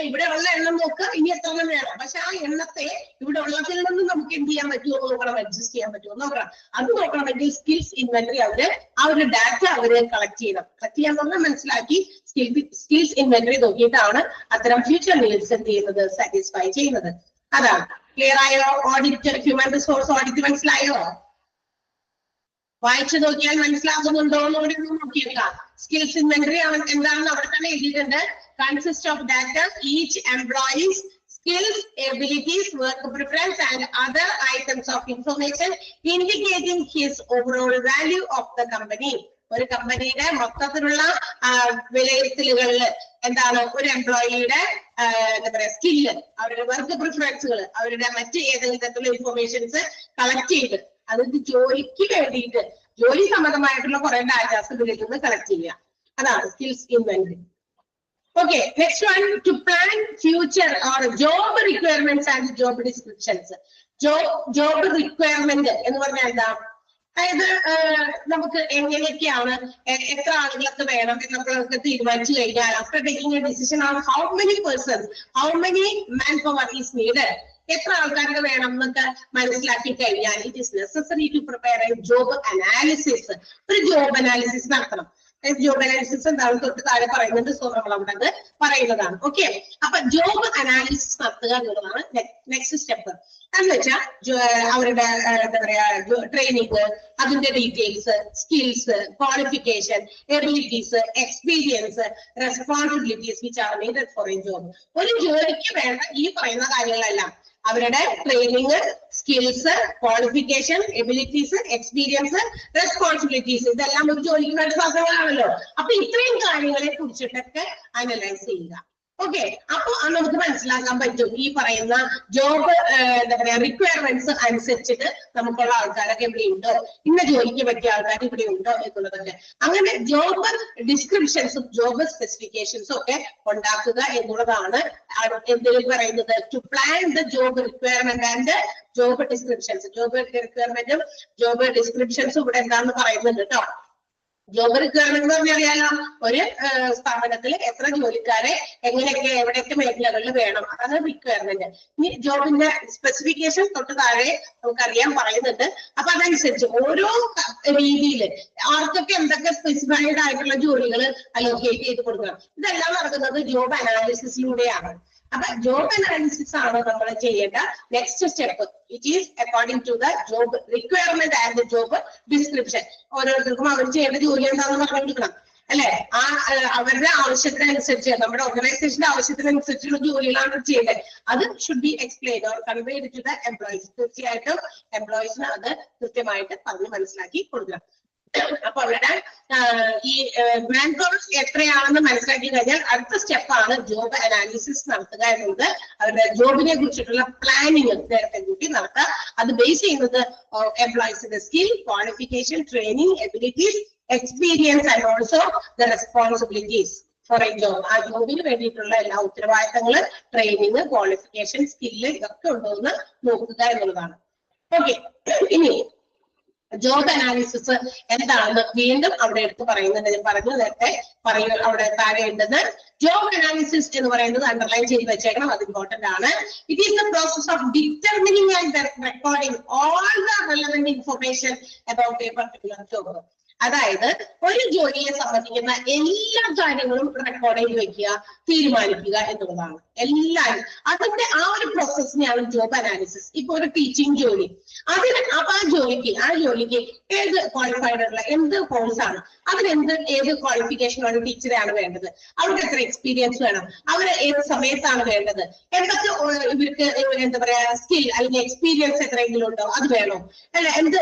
ഇവിടെ ഉള്ള എണ്ണം നോക്കുക, ഇനി എത്ര എണ്ണം വേണം. പക്ഷെ ആ എണ്ണത്തെ ഇവിടെ ഉള്ളതിൽ നിന്ന് നമുക്ക് എന്ത് ചെയ്യാൻ പറ്റുമോ നോക്കണം, അഡ്ജസ്റ്റ് ചെയ്യാൻ പറ്റുമോ നോക്കണം. അത് നോക്കണമെങ്കിൽ സ്കിൽസ് ഇൻവെന്ററി ആ ഒരു ഡാറ്റ അവര് കളക്ട് ചെയ്യണം. കളക്ട് ചെയ്യാൻ പറഞ്ഞാൽ മനസ്സിലാക്കി സ്കിൽസ് ഇൻവെന്ററി നോക്കിയിട്ടാണ് അത്തരം ഫ്യൂച്ചർ നീഡ്സ് എന്ത് ചെയ്യുന്നത്? സാറ്റിസ്ഫൈ ചെയ്യുന്നത്. അതാണ്. ക്ലിയർ ആയോ? ഓഡിറ്റ് ഹ്യൂമൻ റിസോഴ്സ് ഓഡിറ്റ് മനസ്സിലായോ? വായിച്ചു നോക്കിയാൽ മനസ്സിലാകുന്നുണ്ടോ എന്നുകൂടി ഒന്ന് നോക്കിയേക്കാം. സ്കിൽസ് ഇൻവെന്ററി എന്താണെന്ന് അവിടെ തന്നെ എഴുതിയിട്ടുണ്ട്. Consist of data each employees skills, abilities, work preference and other items of information indicating his overall value of the company. ഒരു കമ്പനിയുടെ മൊത്തത്തിലുള്ള വിലയിരുത്തലുകളിൽ എന്താണ്? ഒരു എംപ്ലോയിയുടെ എന്താ പറയാ സ്കില്ല്, അവരുടെ വർക്ക് പ്രിഫറൻസുകൾ, അവരുടെ മറ്റ് ഏതെങ്കിലും തരത്തിലുള്ള ഇൻഫർമേഷൻസ് കളക്ട് ചെയ്ത് അതായത് ജോലിക്ക് വേണ്ടിയിട്ട് ജോലി സംബന്ധമായിട്ടുള്ള കുറെ ഡാറ്റാസ് ഇതിൽ നിന്ന് കളക്ട് ചെയ്യുക. അതാണ് skills inventory. Okay, next one, to plan future or job requirements and job descriptions. Job requirement എന്ന് പറഞ്ഞാൽ എന്താ? അതായത് നമുക്ക് എങ്ങനെയൊക്കെയാണ് എത്ര ആളുകളൊക്കെ വേണം എന്നൊക്കെ നമുക്ക് തീരുമാനിച്ചു കഴിഞ്ഞാൽ after taking a decision on how many persons how many man power is needed, എത്ര ആൾക്കാർക്ക് വേണം എന്നൊക്കെ മനസ്സിലാക്കി കഴിഞ്ഞാൽ it is necessary to prepare a job analysis. ഒരു ജോബ് അനാലിസിസ് നടത്തണം. ജോബ് അനാലിസിസ് എന്താണ് തൊട്ട് താഴെ പറയുന്നുണ്ട്. സോ നമ്മൾ അവിടെ അത് പറയുന്നതാണ്. ഓക്കെ, അപ്പൊ ജോബ് അനാലിസിസ് നടത്തുക എന്നുള്ളതാണ് നെക്സ്റ്റ് സ്റ്റെപ്പ്. എന്ന് വെച്ചാൽ അവരുടെ എന്താ പറയാ ട്രെയിനിങ്, അതിന്റെ details, skills, qualification, abilities, experience, responsibilities which are needed for a job. ഒരു ജോലിക്ക് വേണ്ട ഈ പറയുന്ന കാര്യങ്ങളെല്ലാം അവരുടെ training, skills, qualification, abilities, experience, responsibilities, ഇതെല്ലാം ഒരു ജോലിക്ക് വേണ്ട സാധനങ്ങളാണല്ലോ. അപ്പൊ ഇത്രയും കാര്യങ്ങളെ കുറിച്ചിട്ടൊക്കെ അനലൈസ് ചെയ്യുക. ഓക്കെ, അപ്പൊ നമുക്ക് മനസ്സിലാക്കാൻ പറ്റും ഈ പറയുന്ന ജോബ് എന്താ പറയാ റിക്വയർമെന്റ്സ് അനുസരിച്ചിട്ട് നമുക്കുള്ള ആൾക്കാരൊക്കെ ഇവിടെ ഉണ്ടോ, ഇന്ന ജോലിക്ക് പറ്റിയ ആൾക്കാർ ഇവിടെ ഉണ്ടോ എന്നുള്ളതൊക്കെ. അങ്ങനെ ജോബ് ഡിസ്ക്രിപ്ഷൻസും ജോബ് സ്പെസിഫിക്കേഷൻസും ഒക്കെ ഉണ്ടാക്കുക എന്നുള്ളതാണ് എന്തിൽ പറയുന്നത്. To plan the job requirement and job descriptions. Job റിക്വയർമെന്റും ജോബ് ഡിസ്ക്രിപ്ഷൻസും ഇവിടെ എന്താണെന്ന് പറയുന്നുണ്ട് കേട്ടോ. ജോബ് റിക്വയർമെന്റ് എന്ന് പറഞ്ഞാൽ അറിയാലോ, ഒരു സ്ഥാപനത്തിൽ എത്ര ജോലിക്കാരെ എങ്ങനെയൊക്കെ എവിടെയൊക്കെ മേഖലകളിൽ വേണം, അതാണ് റിക്വയർമെന്റ്. ഇനി ജോബിന്റെ സ്പെസിഫിക്കേഷൻ തൊട്ട് താഴെ നമുക്കറിയാൻ പറയുന്നുണ്ട്. അപ്പൊ അതനുസരിച്ച് ഓരോ രീതിയിൽ ആർക്കൊക്കെ എന്തൊക്കെ സ്പെസിഫൈഡ് ആയിട്ടുള്ള ജോലികൾ അലോക്കേറ്റ് ചെയ്ത് കൊടുക്കണം. ഇതെല്ലാം നടക്കുന്നത് ജോബ് അനാലിസിസിലൂടെയാണ്. അപ്പൊ ജോബ് അനാലിസിസ് ആണ് നമ്മൾ ചെയ്യേണ്ട next step. It is according to the job requirement and job description. ഓരോരുത്തർക്കും അവർ ചെയ്യേണ്ട ജോലി എന്താണെന്ന് പറഞ്ഞു കൊടുക്കണം. അല്ലെ? ആ അവരുടെ ആവശ്യത്തിനനുസരിച്ച് നമ്മുടെ ഓർഗനൈസേഷന്റെ ആവശ്യത്തിനനുസരിച്ചുള്ള ജോലികളാണ് ചെയ്യുന്നത്. അത് should be explain or conveyed to the employees. തീർച്ചയായിട്ടും എംപ്ലോയീസിന് അത് കൃത്യമായിട്ട് പറഞ്ഞ് മനസ്സിലാക്കി കൊടുക്കണം. അപ്പൊ അവരുടെ ഈ മാൻ പവർ എത്രയാണെന്ന് മനസ്സിലാക്കി കഴിഞ്ഞാൽ അടുത്ത സ്റ്റെപ്പാണ് ജോബ് അനാലിസിസ് നടത്തുക എന്നുള്ളത്. അവരുടെ ജോബിനെ കുറിച്ചിട്ടുള്ള പ്ലാനിങ് നേരത്തെ കൂട്ടി നടത്തുക. അത് ബേസ് ചെയ്യുന്നത് എംപ്ലോയീസിന്റെ skill, qualification, training, abilities, experience and also the responsibilities for a job. ആ ജോബിന് വേണ്ടിയിട്ടുള്ള എല്ലാ ഉത്തരവാദിത്തങ്ങള്, ട്രെയിനിങ്, ക്വാളിഫിക്കേഷൻ, സ്കില്ല് ഇതൊക്കെ ഉണ്ടോ എന്ന് നോക്കുക എന്നുള്ളതാണ്. ഓക്കെ, ഇനി ജോബ് അനാലിസിസ് എന്താണെന്ന് വീണ്ടും അവിടെ എടുത്ത് പറയുന്നുണ്ട്. ഞാൻ പറഞ്ഞു നേരത്തെ അവിടെ താഴെ ഉണ്ടെന്ന്. ജോബ് അനാലിസിസ് എന്ന് പറയുന്നത് അണ്ടർലൈൻ ചെയ്ത് വെച്ചേക്കണം, അത് ഇമ്പോർട്ടന്റ് ആണ്. It is the process of determining and recording all the relevant information about A particular job. അതായത് ഒരു ജോലിയെ സംബന്ധിക്കുന്ന എല്ലാ കാര്യങ്ങളും റെക്കോർഡ് ചെയ്ത് വെക്കുക, തീരുമാനിക്കുക എന്നുള്ളതാണ്. എല്ലാവരും അതിന്റെ ആ ഒരു പ്രോസസ്സിനെയാണ് ജോബ് അനാലിസിസ്. ഇപ്പൊ ഒരു ടീച്ചിങ് ജോലി, അതിന് അപ്പൊ ആ ജോലിക്ക് ഏത് ക്വാളിഫൈഡ് ഉള്ള എന്ത് കോഴ്സാണ്, ഏത് ക്വാളിഫിക്കേഷനാണ് ടീച്ചറാണ് വേണ്ടത്, അവർക്ക് എത്ര എക്സ്പീരിയൻസ് വേണം, അവര് ഏത് സമയത്താണ് വേണ്ടത്, എന്തൊക്കെ ഇവർക്ക് എന്താ പറയാ സ്കിൽ അല്ലെങ്കിൽ എക്സ്പീരിയൻസ് എത്രയെങ്കിലും ഉണ്ടോ അത് വേണോ, അല്ല എന്ത്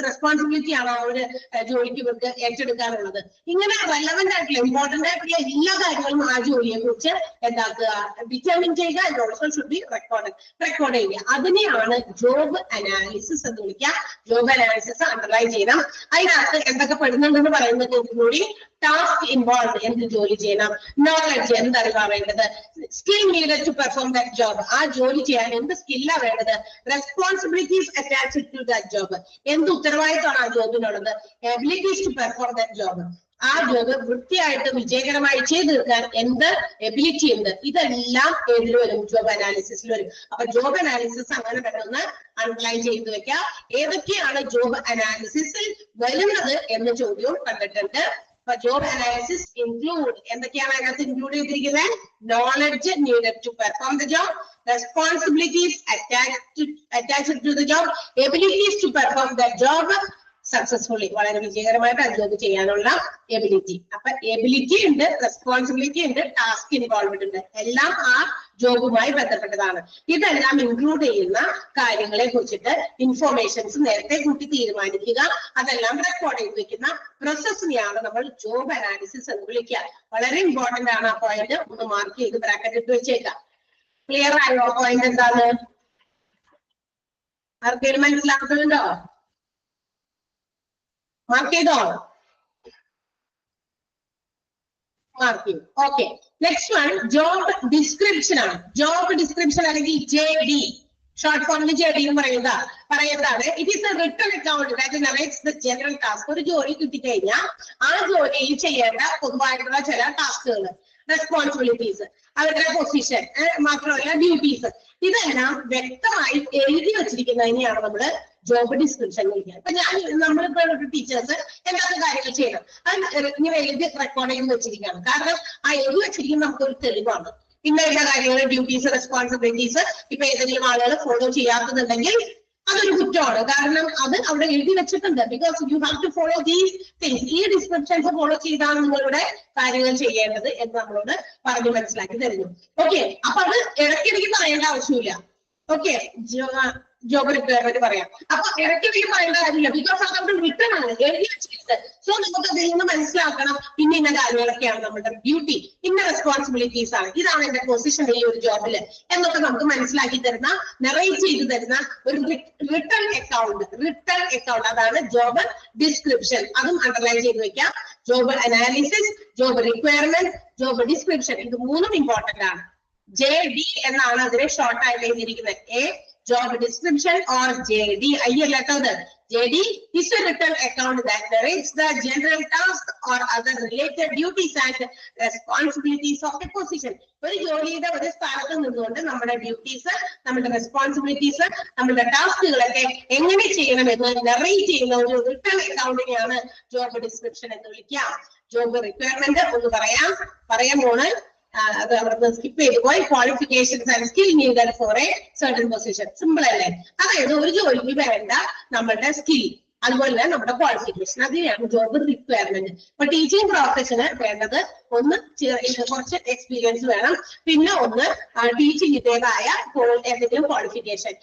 റെസ്പോൺസിബിലിറ്റി ആണോ അവര് ജോലിക്ക് ഇവർക്ക് ഏറ്റെടുക്കാനുള്ളത്. ഇങ്ങനെ റെലവെന്റ് ആയിട്ടുള്ള ഇമ്പോർട്ടന്റ് ആയിട്ടുള്ള എല്ലാ കാര്യങ്ങളും ആ ജോലിയെ കുറിച്ച് എന്താക്കുക, ഡിറ്റർമിൻ ചെയ്യുക. And also should be record ചെയ്യുക. അതിനെയാണ് ജോബ് അനാലിസിസ് എന്ന് വിളിക്കുക. ജോബ് അനാലിസിസ് അണ്ടർലൈൻ ചെയ്യണം. അതിനകത്ത് എന്തൊക്കെ പെടുന്നുണ്ടെന്ന് പറയുന്നത് കൂടി ടാസ്ക് ഇൻവോൾവ്, എന്ത് ജോലി ചെയ്യണം, നോളജ് എന്തറിവാ വേണ്ടത്, skill needed to perform that job, ആ ജോലി ചെയ്യാൻ എന്ത് സ്കില്ലാ വേണ്ടത്, responsibilities attached to that job, എന്ത് ഉത്തരവാദിത്തമാണ് ആ ജോബിനുള്ളത്, abilities to perform that job, ആ ജോബ് വൃത്തിയായിട്ട് വിജയകരമായി ചെയ്തു തീർക്കാൻ എന്ത് എബിലിറ്റി ഉണ്ട്, ഇതെല്ലാം ഏതിൽ വരും, ജോബ് അനാലിസിസിൽ വരും. അപ്പൊ ജോബ് അനാലിസിസ് അങ്ങനെ പെട്ടെന്ന് അണ്ടർലൈൻ ചെയ്ത് വെക്കാം. ഏതൊക്കെയാണ് ജോബ് അനാലിസിസിൽ വരുന്നത് എന്ന ചോദ്യവും കണ്ടിട്ടുണ്ട്. അപ്പൊ ജോബ് അനാലിസിസ് ഇൻക്ലൂഡ് എന്തൊക്കെയാണ് അതിനകത്ത് ഇൻക്ലൂഡ് ചെയ്തിരിക്കുന്നത്? Knowledge needed to perform the job, responsibilities attached to the job, abilities to perform the job successfully, വളരെ വിജയകരമായിട്ട് ആ ജോബ് ചെയ്യാനുള്ള എബിലിറ്റി. അപ്പൊ എബിലിറ്റി ഉണ്ട്, റെസ്പോൺസിബിലിറ്റി ഉണ്ട്, ടാസ്ക് ഇൻവോൾവ്ഡ് ഉണ്ട്, എല്ലാം ആ ജോബുമായി ബന്ധപ്പെട്ടതാണ്. ഇതെല്ലാം ഇൻക്ലൂഡ് ചെയ്യുന്ന കാര്യങ്ങളെ കുറിച്ചിട്ട് ഇൻഫോർമേഷൻസ് നേരത്തെ കൂട്ടി തീരുമാനിക്കുക, അതെല്ലാം റെക്കോർഡ് ചെയ്ത് വെക്കുന്ന പ്രോസസ്സിനെയാണ് നമ്മൾ ജോബ് അനാലിസിസ് എന്ന് വിളിക്കുക. വളരെ ഇമ്പോർട്ടന്റ് ആണ്. ആ പോയിന്റ് ഒന്ന് മാർക്ക് ചെയ്ത് ബ്രാക്കറ്റ് ഇട്ട് വെച്ചേക്കാം. ക്ലിയർ ആയോ? പോയിന്റ് എന്താണ്? ആർക്കെങ്കിലും മനസ്സിലാക്കുന്നുണ്ടോ? മാർക്ക് ചെയ്തോ? മാർക്ക് ചെയ്തു. Okay, next one job description ആണ്. ജോബ് ഡിസ്ക്രിപ്ഷൻ അല്ലെങ്കിൽ JD, ഷോർട്ട് ഫോമിൽ JD എന്ന് പറയുന്നതാണ്. It is A written account that narrates the general task. ഒരു ജോലി കിട്ടിക്കഴിഞ്ഞാൽ ആ ജോലിയിൽ ചെയ്യേണ്ട പൊതുവായിട്ടുള്ള ചില ടാസ്കുകൾ, റെസ്പോൺസിബിലിറ്റീസ്, അവരുടെ പൊസിഷൻ, മാത്രമല്ല ഡ്യൂട്ടീസ്, ഇതെല്ലാം വ്യക്തമായി എഴുതി വെച്ചിരിക്കുന്നതിനെയാണ് നമ്മള് ജോബ് ഡിസ്ക്രിപ്ഷൻ വിളിക്കുക. ഇപ്പൊ നമ്മളിപ്പോ ടീച്ചേഴ്സ് എന്തൊക്കെ കാര്യങ്ങൾ ചെയ്യണം അത് ഇങ്ങനെ എഴുതി റെക്കോർഡ് ചെയ്ത് വെച്ചിരിക്കുകയാണ്. കാരണം ആ എഴുതി വെച്ചിരിക്കുന്ന നമുക്കൊരു തെളിവാണ്. ഇന്ന എല്ലാ കാര്യങ്ങൾ, ഡ്യൂട്ടീസ്, റെസ്പോൺസിബിലിറ്റീസ് ഇപ്പൊ ഏതെങ്കിലും ആളുകൾ ഫോളോ ചെയ്യാത്തതുണ്ടെങ്കിൽ അതൊരു കുറ്റമാണ്. കാരണം അത് അവിടെ എഴുതി വെച്ചിട്ടുണ്ട്. Because you have to follow these things. ഈ ഡിസ്ക്രിപ്ഷൻസ് ഫോളോ ചെയ്താണ് നിങ്ങളുടെ കാര്യങ്ങൾ ചെയ്യേണ്ടത് എന്ന് നമ്മളോട് പറഞ്ഞ് മനസ്സിലാക്കി തരുന്നു. ഓക്കെ, അപ്പൊ അത് ഇടയ്ക്കിടയ്ക്ക് പറയേണ്ട ആവശ്യമില്ല. ഓക്കെ, ജോബ് റിക്വയർമെന്റ് പറയാം. അപ്പൊ ഇടയ്ക്കിടയ്ക്ക് പറയേണ്ട കാര്യമില്ല. ബിക്കോസ് അത് റിട്ടേൺ ആണ്, എഴുതി വെച്ചിട്ടുണ്ട്. സോ നമുക്ക് അതിൽ നിന്ന് മനസ്സിലാക്കണം പിന്നെ ഇന്ന കാര്യങ്ങളൊക്കെയാണ് നമ്മുടെ ഡ്യൂട്ടി, ഇന്ന റെസ്പോൺസിബിലിറ്റീസ് ആണ്, ഇതാണ് എന്റെ പൊസിഷൻ ഈ ഒരു ജോബില് എന്നൊക്കെ നമുക്ക് മനസ്സിലാക്കി തരുന്ന, നെറേറ്റ് ചെയ്ത് തരുന്ന ഒരു റിട്ടേൺ അക്കൗണ്ട്, അതാണ് ജോബ് ഡിസ്ക്രിപ്ഷൻ. അതും അണ്ടർലൈൻ ചെയ്ത് വെക്കാം. Job analysis, job requirement, job description, ഇത് മൂന്നും ഇമ്പോർട്ടന്റ് ആണ്. JD എന്നാണ് അതിനെ ഷോർട്ട് ആയിട്ട് എഴുതിയിരിക്കുന്നത്. Job description or JD. JD is a written account that narrates the general task or other related duties and responsibilities of the position. ഒരു ജോലിയുടെ ഒരു സ്ഥാനത്ത് നിന്നുകൊണ്ട് നമ്മുടെ ഡ്യൂട്ടീസ്, നമ്മുടെ റെസ്പോൺസിബിലിറ്റീസ്, നമ്മുടെ ടാസ്കുകളൊക്കെ എങ്ങനെ ചെയ്യണമെന്ന് നെറേറ്റ് ചെയ്യുന്ന ഒരു റിട്ടൺ അക്കൗണ്ടിനെയാണ് ജോബ് ഡിസ്ക്രിപ്ഷൻ എന്ന് വിളിക്കുക. ജോബ് റിക്വയർമെന്റ് ഒന്ന് പറയാമോണ്, അത് അവിടെ സ്കിപ്പ് ചെയ്ത് പോയി. Qualifications and skill needed for A certain position. Simple അല്ലേ? അതായത് ഒരു ജോലിക്ക് വേണ്ട നമ്മളുടെ സ്കിൽ, അതുപോലെ തന്നെ നമ്മുടെ ക്വാളിഫിക്കേഷൻ, അതിനെയാണ് ജോബ് റിക്വയർമെന്റ്. ഇപ്പൊ ടീച്ചിങ് പ്രൊഫഷന് വേണ്ടത് ഒന്ന് കുറച്ച് എക്സ്പീരിയൻസ് വേണം, പിന്നെ ഒന്ന് ടീച്ചിങ്ങിന്റേതായ എന്തെങ്കിലും ക്വാളിഫിക്കേഷൻ,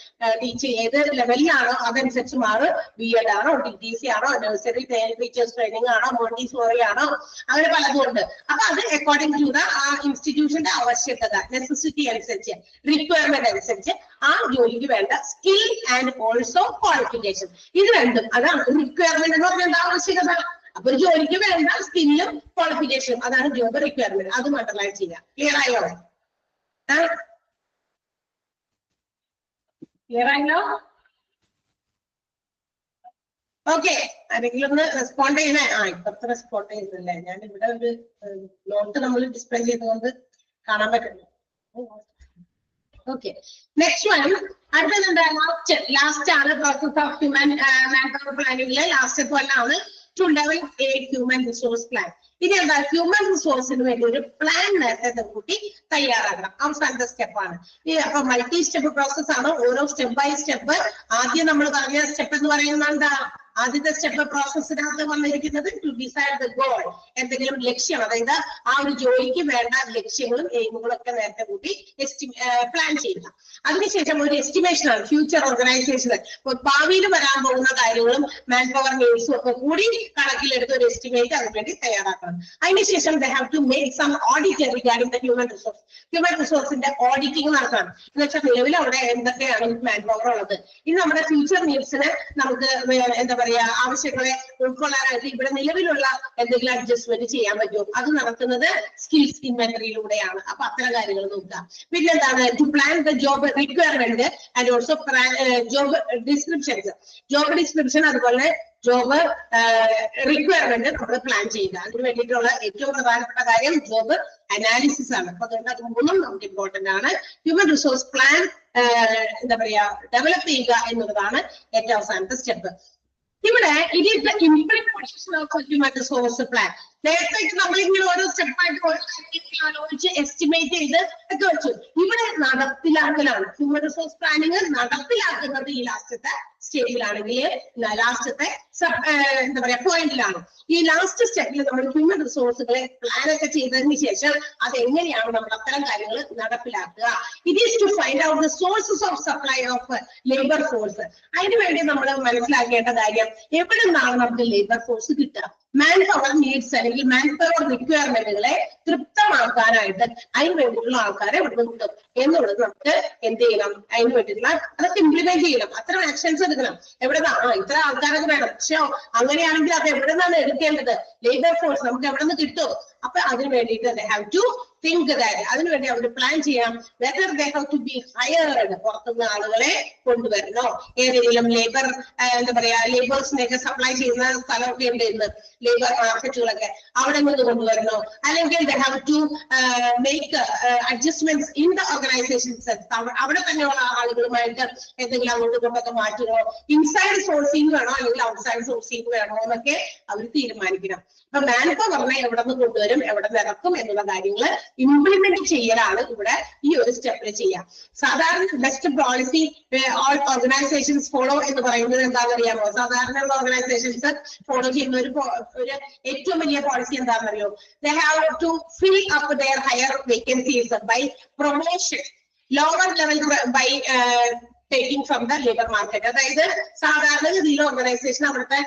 ടീച്ചിങ് ഏത് ലെവലിലാണോ അതനുസരിച്ച് മാറും. BEd ആണോ, TTC ആണോ, നഴ്സറി ടീച്ചേഴ്സ് ട്രെയിനിങ് ആണോ, മോണ്ടിസോറി ആണോ, അങ്ങനെ പലതും ഉണ്ട്. അപ്പൊ അത് അക്കോർഡിംഗ് ടു ദ ആ ഇൻസ്റ്റിറ്റ്യൂഷന്റെ ആവശ്യകത, നെസസിറ്റി അനുസരിച്ച്, റിക്വയർമെന്റ് അനുസരിച്ച് ആ ജോലിക്ക് വേണ്ട സ്കിൽ ആൻഡ് ഓൾസോ ക്വാളിഫിക്കേഷൻ, ഇത് രണ്ടും അതാണ് റിക്വയർമെന്റ് എന്ന് പറഞ്ഞാൽ ആവശ്യകത. അപ്പൊ ഒരു ജോലിക്ക് വേണ്ട സ്കില്ലും ക്വാളിഫിക്കേഷനും, അതാണ് ജോബ് റിക്വയർമെന്റ്. അത് അണ്ടർലൈൻ ചെയ്യാം. ക്ലിയർ ആയോ? ക്ലിയർ ആയല്ലോ? ഓക്കെ, ആരെങ്കിലും ഒന്ന് റെസ്പോണ്ട് ചെയ്യണേ. ഇപ്പത്തെ റെസ്പോണ്ട് ചെയ്യുന്നില്ലേ? ഞാൻ ഇവിടെ ഒരു നോട്ട് നമ്മൾ ഡിസ്പ്ലേ ചെയ്തുകൊണ്ട് കാണാൻ പറ്റുന്നു. Okay, next one. അടുത്തത് എന്താ? ലാസ്റ്റ് ആണ് process of human man power പ്ലാനിങ്ങിലെ ലാസ്റ്റ് കൊല്ലാണ് to develop a human resource plan. ഇനി എന്താ? ഹ്യൂമൻ റിസോഴ്സിന് വേണ്ടി ഒരു പ്ലാൻ നേരത്തെ കൂട്ടി തയ്യാറാക്കണം. അവസാനത്തെ സ്റ്റെപ്പാണ്. അപ്പൊ മൾട്ടി സ്റ്റെപ്പ് പ്രോസസ് ആണ്. ഓരോ സ്റ്റെപ്പ് ബൈ സ്റ്റെപ്പ്. ആദ്യം നമ്മൾ പറഞ്ഞ സ്റ്റെപ്പ് എന്ന് പറയുന്നത് എന്താ? ആദ്യത്തെ സ്റ്റെപ്പ് പ്രോസസ്സിനകത്ത് വന്നിരിക്കുന്നത് ടു ഡിസൈഡ് ദ ഗോൾ, എന്തെങ്കിലും ലക്ഷ്യം, അതായത് ആ ഒരു ജോലിക്ക് വേണ്ട ലക്ഷ്യങ്ങളും എയിമുകളും ഒക്കെ നേരത്തെ കൂട്ടി പ്ലാൻ ചെയ്യുക. അതിനുശേഷം ഒരു എസ്റ്റിമേഷൻ ആണ് ഫ്യൂച്ചർ ഓർഗനൈസേഷൻ. ഭാവിയിൽ വരാൻ പോകുന്ന കാര്യങ്ങളും മാൻ പവർ നീഡ്സും ഒക്കെ കൂടി കണക്കിലെടുത്ത് ഒരു എസ്റ്റിമേറ്റ് അതിനുവേണ്ടി തയ്യാറാക്കണം. അതിനുശേഷം they have to make some audit regarding the human resource. Human റിസോഴ്സിന്റെ ഓഡിറ്റിംഗ് നടത്തണം. എന്ന് വെച്ചാൽ നിലവിൽ അവിടെ എന്തൊക്കെയാണ് മാൻ പവർ ഉള്ളത്, ഇനി നമ്മുടെ ഫ്യൂച്ചർ നീഡ്സിന് നമുക്ക് എന്താ പറയാ ആവശ്യങ്ങളെ ഉൾക്കൊള്ളാനായിട്ട് ഇവിടെ നിലവിലുള്ള എന്തെങ്കിലും അഡ്ജസ്റ്റ്മെന്റ് ചെയ്യാൻ പറ്റുമോ, അത് നടത്തുന്നത് സ്കിൽസ് ഇൻവെന്ററിയിലൂടെയാണ്. അപ്പൊ അത്തരം കാര്യങ്ങൾ നോക്കുക. പിന്നെന്താണ്? To plan the job requirement and also job descriptions. Job description അതുപോലെ ജോബ് റിക്വയർമെന്റ് നമ്മൾ പ്ലാൻ ചെയ്യുക. അതിന് വേണ്ടിയിട്ടുള്ള ഏറ്റവും പ്രധാനപ്പെട്ട കാര്യം ജോബ് അനാലിസിസ് ആണ്. അപ്പൊ അതുകൊണ്ട് അത് മൂന്നും നമുക്ക് ഇമ്പോർട്ടന്റ് ആണ്. ഹ്യൂമൻ റിസോഴ്സ് പ്ലാൻ എന്താ പറയാ ഡെവലപ്പ് ചെയ്യുക എന്നുള്ളതാണ് ഏറ്റവും അവസാനത്തെ സ്റ്റെപ്പ്. ഇവിടെ it is the implementation of human resource plan. നേരത്തെ നമ്മളിങ്ങനെ ഓരോ സ്റ്റെപ്പായിട്ട് ഓരോ കാര്യങ്ങൾ ആലോചിച്ച് എസ്റ്റിമേറ്റ് ചെയ്ത് ഒക്കെ വെച്ചു. ഇവിടെ നടപ്പിലാക്കലാണ്. ഹ്യൂമൻ റിസോഴ്സ് പ്ലാനിങ് നടപ്പിലാക്കുന്നത് ഈ ലാസ്റ്റത്തെ സ്റ്റേജിലാണെങ്കിൽ, ലാസ്റ്റത്തെ എന്താ പറയാ പോയിന്റിലാണ്. ഈ ലാസ്റ്റ് സ്റ്റെപ്പിൽ നമ്മൾ ഹ്യൂമൻ റിസോഴ്സുകളെ പ്ലാൻ ഒക്കെ ചെയ്തതിന് ശേഷം അത് എങ്ങനെയാണ് നമ്മൾ അത്തരം കാര്യങ്ങൾ നടപ്പിലാക്കുക. It is to find out the sources of supply of labour force. അതിനുവേണ്ടി നമ്മൾ മനസ്സിലാക്കേണ്ട കാര്യം, എവിടെ നിന്നാണ് നമുക്ക് ലേബർ ഫോഴ്സ് കിട്ടുക. മാൻ പവർ നീഡ്സ് അല്ലെങ്കിൽ മാൻ പവർ റിക്വയർമെന്റുകളെ തൃപ്തമാക്കാനായിട്ട് അതിന് വേണ്ടിയിട്ടുള്ള ആൾക്കാരെ ഇവിടെ കിട്ടും എന്നുള്ളത് നമുക്ക് എന്ത് ചെയ്യണം, അതിന് വേണ്ടിയിട്ടുള്ള അതൊക്കെ ഇംപ്ലിമെന്റ് ചെയ്യണം. അത്തരം ആക്ഷൻസ് എടുക്കണം. എവിടെന്നാ ഇത്ര ആൾക്കാരൊക്കെ വേണം, പക്ഷെ അങ്ങനെയാണെങ്കിൽ അത് എവിടെ നിന്നാണ് എടുക്കേണ്ടത്? ലേബർ ഫോഴ്സ് നമുക്ക് എവിടെ നിന്ന് കിട്ടും? അപ്പൊ അതിന് വേണ്ടിയിട്ട് they have to think that, അതിനുവേണ്ടി അവർ പ്ലാൻ ചെയ്യാം. whether they have to be hired, പുറത്തുനിന്ന് ആളുകളെ കൊണ്ടുവരണോ, ഏതെങ്കിലും ലേബർ എന്താ പറയാ ലേബേഴ്സിനെയൊക്കെ സപ്ലൈ ചെയ്യുന്ന സ്ഥലമൊക്കെ ഉണ്ട് ഇന്ന്, ലേബർ മാർക്കറ്റുകളൊക്കെ, അവിടെ നിന്ന് കൊണ്ടുവരണോ, അല്ലെങ്കിൽ they have to make adjustments in the organization. അവിടെ തന്നെയുള്ള ആളുകളുമായിട്ട് എന്തെങ്കിലും അങ്ങോട്ട് കൊണ്ടൊക്കെ മാറ്റുകയോ, ഇൻസൈഡ് സോഴ്സിംഗ് വേണോ അല്ലെങ്കിൽ ഔട്ട്സൈഡ് സോഴ്സിംഗ് വേണോ എന്നൊക്കെ അവർ തീരുമാനിക്കണം. അപ്പൊ മാൻ പവറിനെ എവിടെ നിന്ന് കൊണ്ടുവരും, എവിടെ നിന്ന് ഇറക്കും എന്നുള്ള കാര്യങ്ങൾ ഇംപ്ലിമെന്റ് ചെയ്യലാണ് ഇവിടെ ഈ ഒരു സ്റ്റെപ്പിൽ ചെയ്യാം. സാധാരണ best policy all organisations follow എന്ന് പറയുന്നത് എന്താണെന്ന് അറിയാമോ? സാധാരണ ഓർഗനൈസേഷൻസ് ഫോളോ ചെയ്യുന്ന ഒരു ഏറ്റവും വലിയ പോളിസി എന്താണെന്നറിയോ? They have to fill up their higher vacancies by promotion, lower level by taking from the labour market. അതായത് സാധാരണ ഗതിയിൽ ഓർഗനൈസേഷൻ അവിടുത്തെ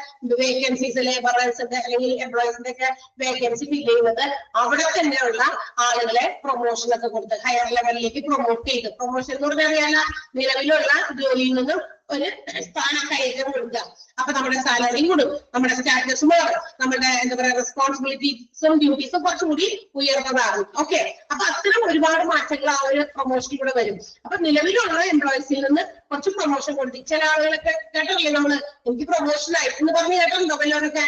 വേക്കൻസീസ്, ലേബറേഴ്സിന്റെ അല്ലെങ്കിൽ എംപ്ലോയീസിന്റെ ഒക്കെ വേക്കൻസി ഫിൽ ചെയ്യുന്നത് അവിടെ തന്നെയുള്ള ആളുകളെ പ്രൊമോഷൻ ഒക്കെ കൊടുത്ത് ഹയർ ലെവലിലേക്ക് പ്രൊമോട്ട് ചെയ്ത്, പ്രൊമോഷൻ എന്ന് പറഞ്ഞാൽ നിലവിലുള്ള ജോലിയിൽ നിന്നും ഒരു സ്ഥാനക്കയറ്റം കൊടുക്കുക. അപ്പൊ നമ്മുടെ സാലറി കൂടും, നമ്മുടെ സ്റ്റാറ്റസ് മാറും, നമ്മുടെ എന്താ പറയാ റെസ്പോൺസിബിലിറ്റീസും ഡ്യൂട്ടീസും കുറച്ചുകൂടി ഉയർന്നതാകും. ഓക്കെ, അപ്പൊ അത്തരം ഒരുപാട് മാറ്റങ്ങൾ ആ ഒരു പ്രൊമോഷനിലൂടെ വരും. അപ്പൊ നിലവിലുള്ള എംപ്ലോയീസിൽ നിന്ന് കുറച്ച് പ്രൊമോഷൻ കൊടുത്തു. ചില ആളുകളൊക്കെ കേട്ടില്ലേ നമ്മള്, എനിക്ക് പ്രൊമോഷൻ ആയി എന്ന് പറഞ്ഞ് കേട്ടോ വല്ലവരൊക്കെ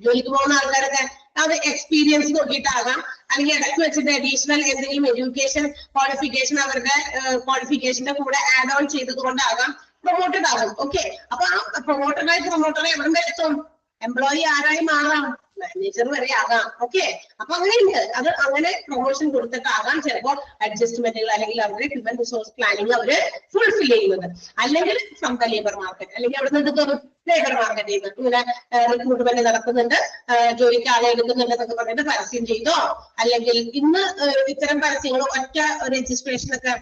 ജോലിക്ക് പോകുന്ന ആൾക്കാരൊക്കെ അത് എക്സ്പീരിയൻസ് നോക്കിയിട്ടാകാം, അല്ലെങ്കിൽ ഇടയ്ക്ക് വെച്ചിട്ട് അഡീഷണൽ എന്തെങ്കിലും എഡ്യൂക്കേഷൻ ക്വാളിഫിക്കേഷൻ അവരുടെ ക്വാളിഫിക്കേഷന്റെ കൂടെ ആഡ് ഓൺ ചെയ്തത് കൊണ്ടാകാം പ്രൊമോട്ടഡ് ആകും. ഓക്കെ, അപ്പൊ ആ പ്രൊമോട്ടറെ എവിടെ എത്തും? എംപ്ലോയി ആരായി മാറാം? മാനേജർ വരെ ആകാം. ഓക്കെ, അപ്പൊ അങ്ങനെയുണ്ട്. അത് അങ്ങനെ പ്രൊമോഷൻ കൊടുത്തിട്ടാകാം ചിലപ്പോൾ അഡ്ജസ്റ്റ്മെന്റുകൾ അല്ലെങ്കിൽ അവരുടെ ഹ്യൂമൻ റിസോഴ്സ് പ്ലാനിങ് അവര് ഫുൾഫിൽ ചെയ്യുന്നത്. അല്ലെങ്കിൽ ഫ്രം ദ ലേബർ മാർക്കറ്റ്, അല്ലെങ്കിൽ അവിടെ നിന്ന് ലേബർ മാർക്കറ്റിൽ നിന്ന് ഇങ്ങനെ റിക്രൂട്ട്മെന്റ് നടക്കുന്നുണ്ട്, ജോലിക്ക് ആളെ എടുക്കുന്നുണ്ട് എന്നൊക്കെ പറഞ്ഞിട്ട് പരസ്യം ചെയ്തോ, അല്ലെങ്കിൽ ഇന്ന് ഇത്തരം പരസ്യങ്ങൾ ഒറ്റ രജിസ്ട്രേഷൻ ഒക്കെ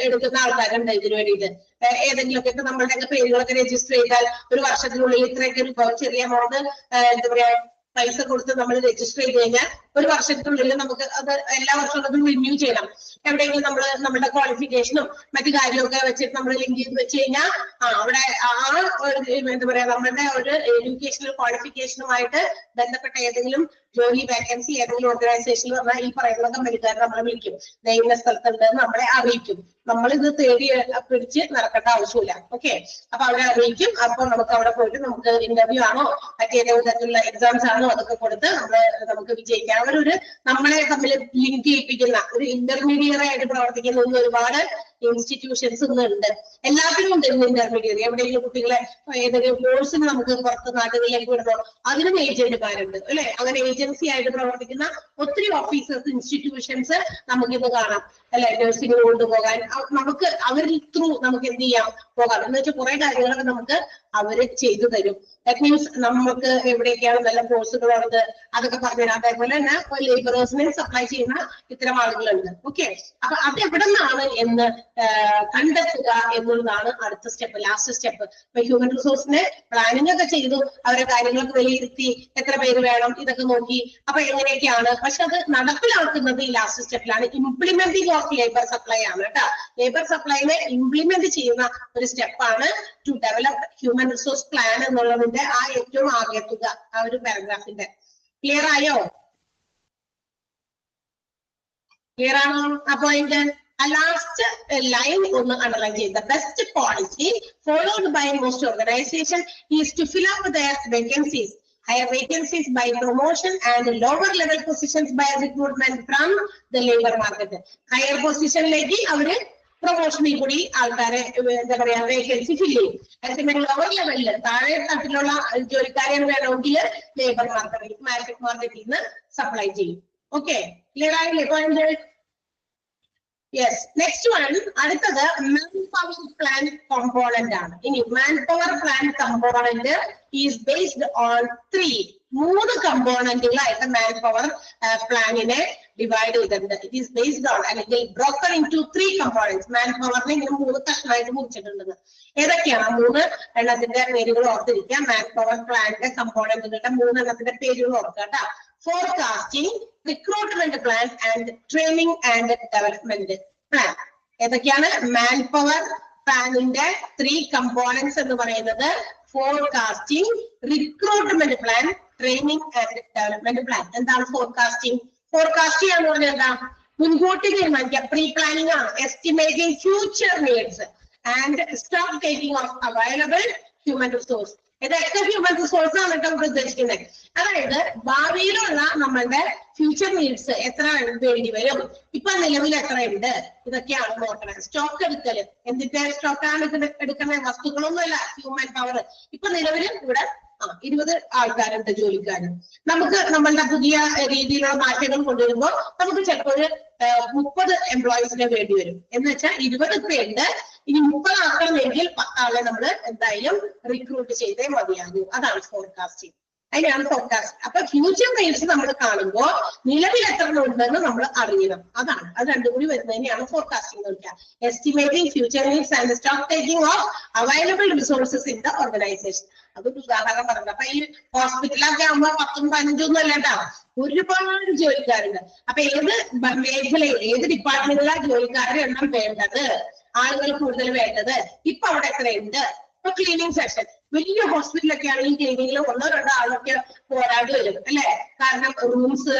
എടുക്കുന്ന ആൾക്കാരുണ്ട് ഇതിനു വേണ്ടിയിട്ട്. ഏതെങ്കിലുമൊക്കെ ഇപ്പൊ നമ്മളുടെ പേരുകളൊക്കെ രജിസ്റ്റർ ചെയ്താൽ ഒരു വർഷത്തിനുള്ളിൽ ഇത്രയൊക്കെ ഒരു ചെറിയ എമൗണ്ട് എന്താ പറയാ പൈസ കൊടുത്ത് നമ്മൾ രജിസ്റ്റർ ചെയ്ത് കഴിഞ്ഞാൽ ഒരു വർഷത്തിനുള്ളിൽ നമുക്ക് അത് എല്ലാ വർഷവും അത് റിന്യൂ ചെയ്യണം. എവിടെയെങ്കിലും നമ്മുടെ ക്വാളിഫിക്കേഷനും മറ്റു കാര്യമൊക്കെ വെച്ചിട്ട് നമ്മൾ ലിങ്ക് ചെയ്ത് വെച്ച് കഴിഞ്ഞാൽ അവിടെ എന്താ പറയാ നമ്മളുടെ ഒരു എഡ്യൂക്കേഷണൽ ക്വാളിഫിക്കേഷനുമായിട്ട് ബന്ധപ്പെട്ട ഏതെങ്കിലും ജോലി വേക്കൻസി ഏതെങ്കിലും ഓർഗനൈസേഷനിൽ പറഞ്ഞാൽ ഈ പറയുന്ന കമ്പനിക്കാർ നമ്മളെ വിളിക്കും, ഇന്ന സ്ഥലത്തുണ്ട് നമ്മളെ അറിയിക്കും. നമ്മൾ ഇത് തേടി പിടിച്ച് നടക്കേണ്ട ആവശ്യമില്ല. ഓക്കെ, അപ്പൊ അവരെ അറിയിക്കും. അപ്പൊ നമുക്ക് അവിടെ പോയിട്ട് നമുക്ക് ഇന്റർവ്യൂ ആണോ മറ്റേതെങ്കിലും തരത്തിലുള്ള എക്സാംസ് ആണോ അതൊക്കെ കൊടുത്ത് നമുക്ക് വിജയിക്കാം. അവരൊരു നമ്മളെ തമ്മിൽ ലിങ്ക് ചെയ്യിപ്പിക്കുന്ന ഒരു ഇന്റർമീഡിയറി ആയിട്ട് പ്രവർത്തിക്കുന്ന ഒരുപാട് ഇൻസ്റ്റിറ്റ്യൂഷൻസ് ഇന്നുണ്ട്. എല്ലാത്തിനും ഉണ്ട് ഇന്റർമീഡിയറി. എവിടെയെങ്കിലും കുട്ടികളെ ഏതെങ്കിലും കോഴ്സിന് നമുക്ക് പുറത്ത് നാട്ടുകളിലേക്ക് വിടണോ അതിനും ഏജന്റുമാരുണ്ട് അല്ലെ. അങ്ങനെ ഏജൻസി ആയിട്ട് പ്രവർത്തിക്കുന്ന ഒത്തിരി ഓഫീസേഴ്സ് ഇൻസ്റ്റിറ്റ്യൂഷൻസ് നമുക്കിന്ന് കാണാം അല്ലെ. നഴ്സിംഗ് കൊണ്ടുപോകാൻ നമുക്ക് അവരിൽ ത്രൂ നമുക്ക് എന്ത് ചെയ്യാം പോകാം എന്ന് വെച്ചാൽ കുറെ കാര്യങ്ങളൊക്കെ നമുക്ക് അവര് ചെയ്തു തരും. ദാറ്റ് മീൻസ് നമുക്ക് എവിടെയൊക്കെയാണ് നല്ല കോഴ്സുകളുള്ളത് അതൊക്കെ പറഞ്ഞുതരാം. അതേപോലെ തന്നെ ലേബറേഴ്സിനെ സപ്ലൈ ചെയ്യുന്ന ഇത്തരം ആളുകളുണ്ട്. ഓക്കെ, അപ്പൊ അത് എവിടെ നിന്നാണ് എന്ന് കണ്ടെത്തുക എന്നുള്ളതാണ് അടുത്ത സ്റ്റെപ്പ്, ലാസ്റ്റ് സ്റ്റെപ്പ്. ഇപ്പൊ ഹ്യൂമൻ റിസോഴ്സിനെ പ്ലാനിംഗ് ഒക്കെ ചെയ്തു, അവരെ കാര്യങ്ങളൊക്കെ വിലയിരുത്തി, എത്ര പേര് വേണം ഇതൊക്കെ നോക്കി, അപ്പൊ എങ്ങനെയൊക്കെയാണ്. പക്ഷെ അത് നടപ്പിലാക്കുന്നത് ഈ ലാസ്റ്റ് സ്റ്റെപ്പിലാണ്. ഇംപ്ലിമെന്റിംഗ് ഓഫ് ലേബർ സപ്ലൈ ആണ് കേട്ടോ. ലേബർ സപ്ലൈനെ ഇംപ്ലിമെന്റ് ചെയ്യുന്ന ഒരു സ്റ്റെപ്പാണ് to develop human resource plan എന്നുള്ളതിന്റെ ആ ഏറ്റവും ആകെ തുക ആ ഒരു പാരഗ്രാഫിന്റെ. ക്ലിയർ ആയോ? ക്ലിയർ ആണോ ആ പോയിന്റ്? last line ഒന്ന് underline ചെയ്ത. The best policy followed by most organization is to fill up their vacancies, higher vacancies by promotion and lower level positions by recruitment from the labor market. Higher position ലേക്ക് അവര് പ്രൊമോഷനിൽ കൂടി ആൾക്കാരെ എന്താ പറയാ vacancy fill ചെയ്യും. അതേസമയം lower ലെവലില് താഴെ തട്ടിലുള്ള ജോലിക്കാരെ വേണമെങ്കിൽ ലേബർ മാർക്കറ്റിൽ നിന്ന് സപ്ലൈ ചെയ്യും. ഓക്കെ, ക്ലിയർ ആയില്ലേ പോയിന്റ്? യെസ്. നെക്സ്റ്റ് വൺ അടുത്തത് മാൻ പവർ പ്ലാൻ കോമ്പോണന്റ് ആണ്. ഇനി man power plan component is based on 3 കമ്പോണന്റുകളായിട്ട് മാൻ പവർ പ്ലാനിനെ ഡിവൈഡ് ചെയ്തിട്ടുണ്ട്. ഇറ്റ് ഈസ് ബേസ്ഡ് ഓൺ അല്ലെങ്കിൽ broken into 3 components. Man പവറിനെ ഇങ്ങനെ 3 കഷ്ണമായിട്ട് മുറിച്ചിട്ടുള്ളത്. ഏതൊക്കെയാണ് 3 എണ്ണത്തിന്റെ പേരുകൾ ഓർത്തിരിക്കുക. മാൻ പവർ പ്ലാനിന്റെ കമ്പോണന്റുകളുടെ 3 എണ്ണത്തിന്റെ പേരുകൾ ഓർക്കുക കേട്ടോ. Forecasting, recruitment plan and training and development plan. ഏതൊക്കെയാണ് മാൻ പവർ പ്ലാനിന്റെ 3 കമ്പോണന്റ്സ് എന്ന് പറയുന്നത്? Forecasting, recruitment plan, training and development plan. എന്താണ് ഫോർകാസ്റ്റിംഗ്? ഫോർകാസ്റ്റ് ചെയ്യാന്ന് പറഞ്ഞാൽ എന്താ? മുൻകൂട്ടി തീരുമാനിക്കുക. പ്രീ പ്ലാനിങ് ആണ്. Estimating future needs and stock taking of available human resource. ഇതൊക്കെ ഹ്യൂമൻ റിസോഴ്സ് ആണ് കേട്ടോ ഇവിടെ ഉദ്ദേശിക്കുന്നത്. അതായത് ഭാവിയിലുള്ള നമ്മളുടെ ഫ്യൂച്ചർ നീഡ്സ് എത്ര വേണ്ടി വരും, ഇപ്പൊ നിലവിൽ എത്ര ഉണ്ട്, ഇതൊക്കെയാണ് നോക്കണം. സ്റ്റോക്ക് എടുക്കല്, എന്തിന്റെ സ്റ്റോക്കാണ് എടുക്കുന്ന? വസ്തുക്കളൊന്നുമല്ല, ഹ്യൂമൻ പവർ. ഇപ്പൊ നിലവിൽ ഇവിടെ 20 ആൾക്കാരുണ്ട് ജോലിക്കാര്. നമുക്ക് നമ്മളുടെ പുതിയ രീതിയിലുള്ള മാറ്റങ്ങൾ കൊണ്ടുവരുമ്പോൾ നമുക്ക് ചിലപ്പോൾ 30 എംപ്ലോയീസിനെ വേണ്ടി വരും. എന്ന് വെച്ചാൽ 20 പേരുണ്ട്, ഇനി 30 ആക്കണമെങ്കിൽ 10 ആളെ നമ്മൾ എന്തായാലും റിക്രൂട്ട് ചെയ്തേ മതിയാകൂ. അതാണ് ഫോർകാസ്റ്റിംഗ്. അതിനാണ് ഫോർകാസ്റ്റ്. അപ്പൊ ഫ്യൂച്ചർ നീഡ്സ് നമ്മൾ കാണുമ്പോൾ നിലവിൽ എത്ര ഉണ്ടെന്ന് നമ്മൾ അറിയണം. അതാണ് അത് രണ്ടും കൂടി വരുന്നതിനെയാണ് ഫോർകാസ്റ്റിംഗ് എന്ന് വിളിക്കുക. Estimating future needs and stock taking of available resources in the organisation. അതൊരു ഉദാഹരണം പറഞ്ഞത്. അപ്പൊ ഈ ഹോസ്പിറ്റലൊക്കെ ആകുമ്പോൾ 10ഉം 15ഉം അല്ല കേട്ടോ, ഒരുപാട് ജോലിക്കാരുണ്ട്. അപ്പൊ ഏത് മേഖലയിൽ ഏത് ഡിപ്പാർട്ട്മെന്റിലാണ് ജോലിക്കാരുടെ എണ്ണം വേണ്ടത്, ആളുകൾ കൂടുതൽ വേണ്ടത്, ഇപ്പൊ അവിടെ എത്രയുണ്ട്? ഇപ്പൊ ക്ലീനിങ് സെക്ഷൻ, വലിയ ഹോസ്പിറ്റലൊക്കെ ആണെങ്കിൽ ക്ലീനിങ്ങിൽ 1-2 ആളൊക്കെ പോരാടി വരും അല്ലെ. കാരണം റൂംസ്,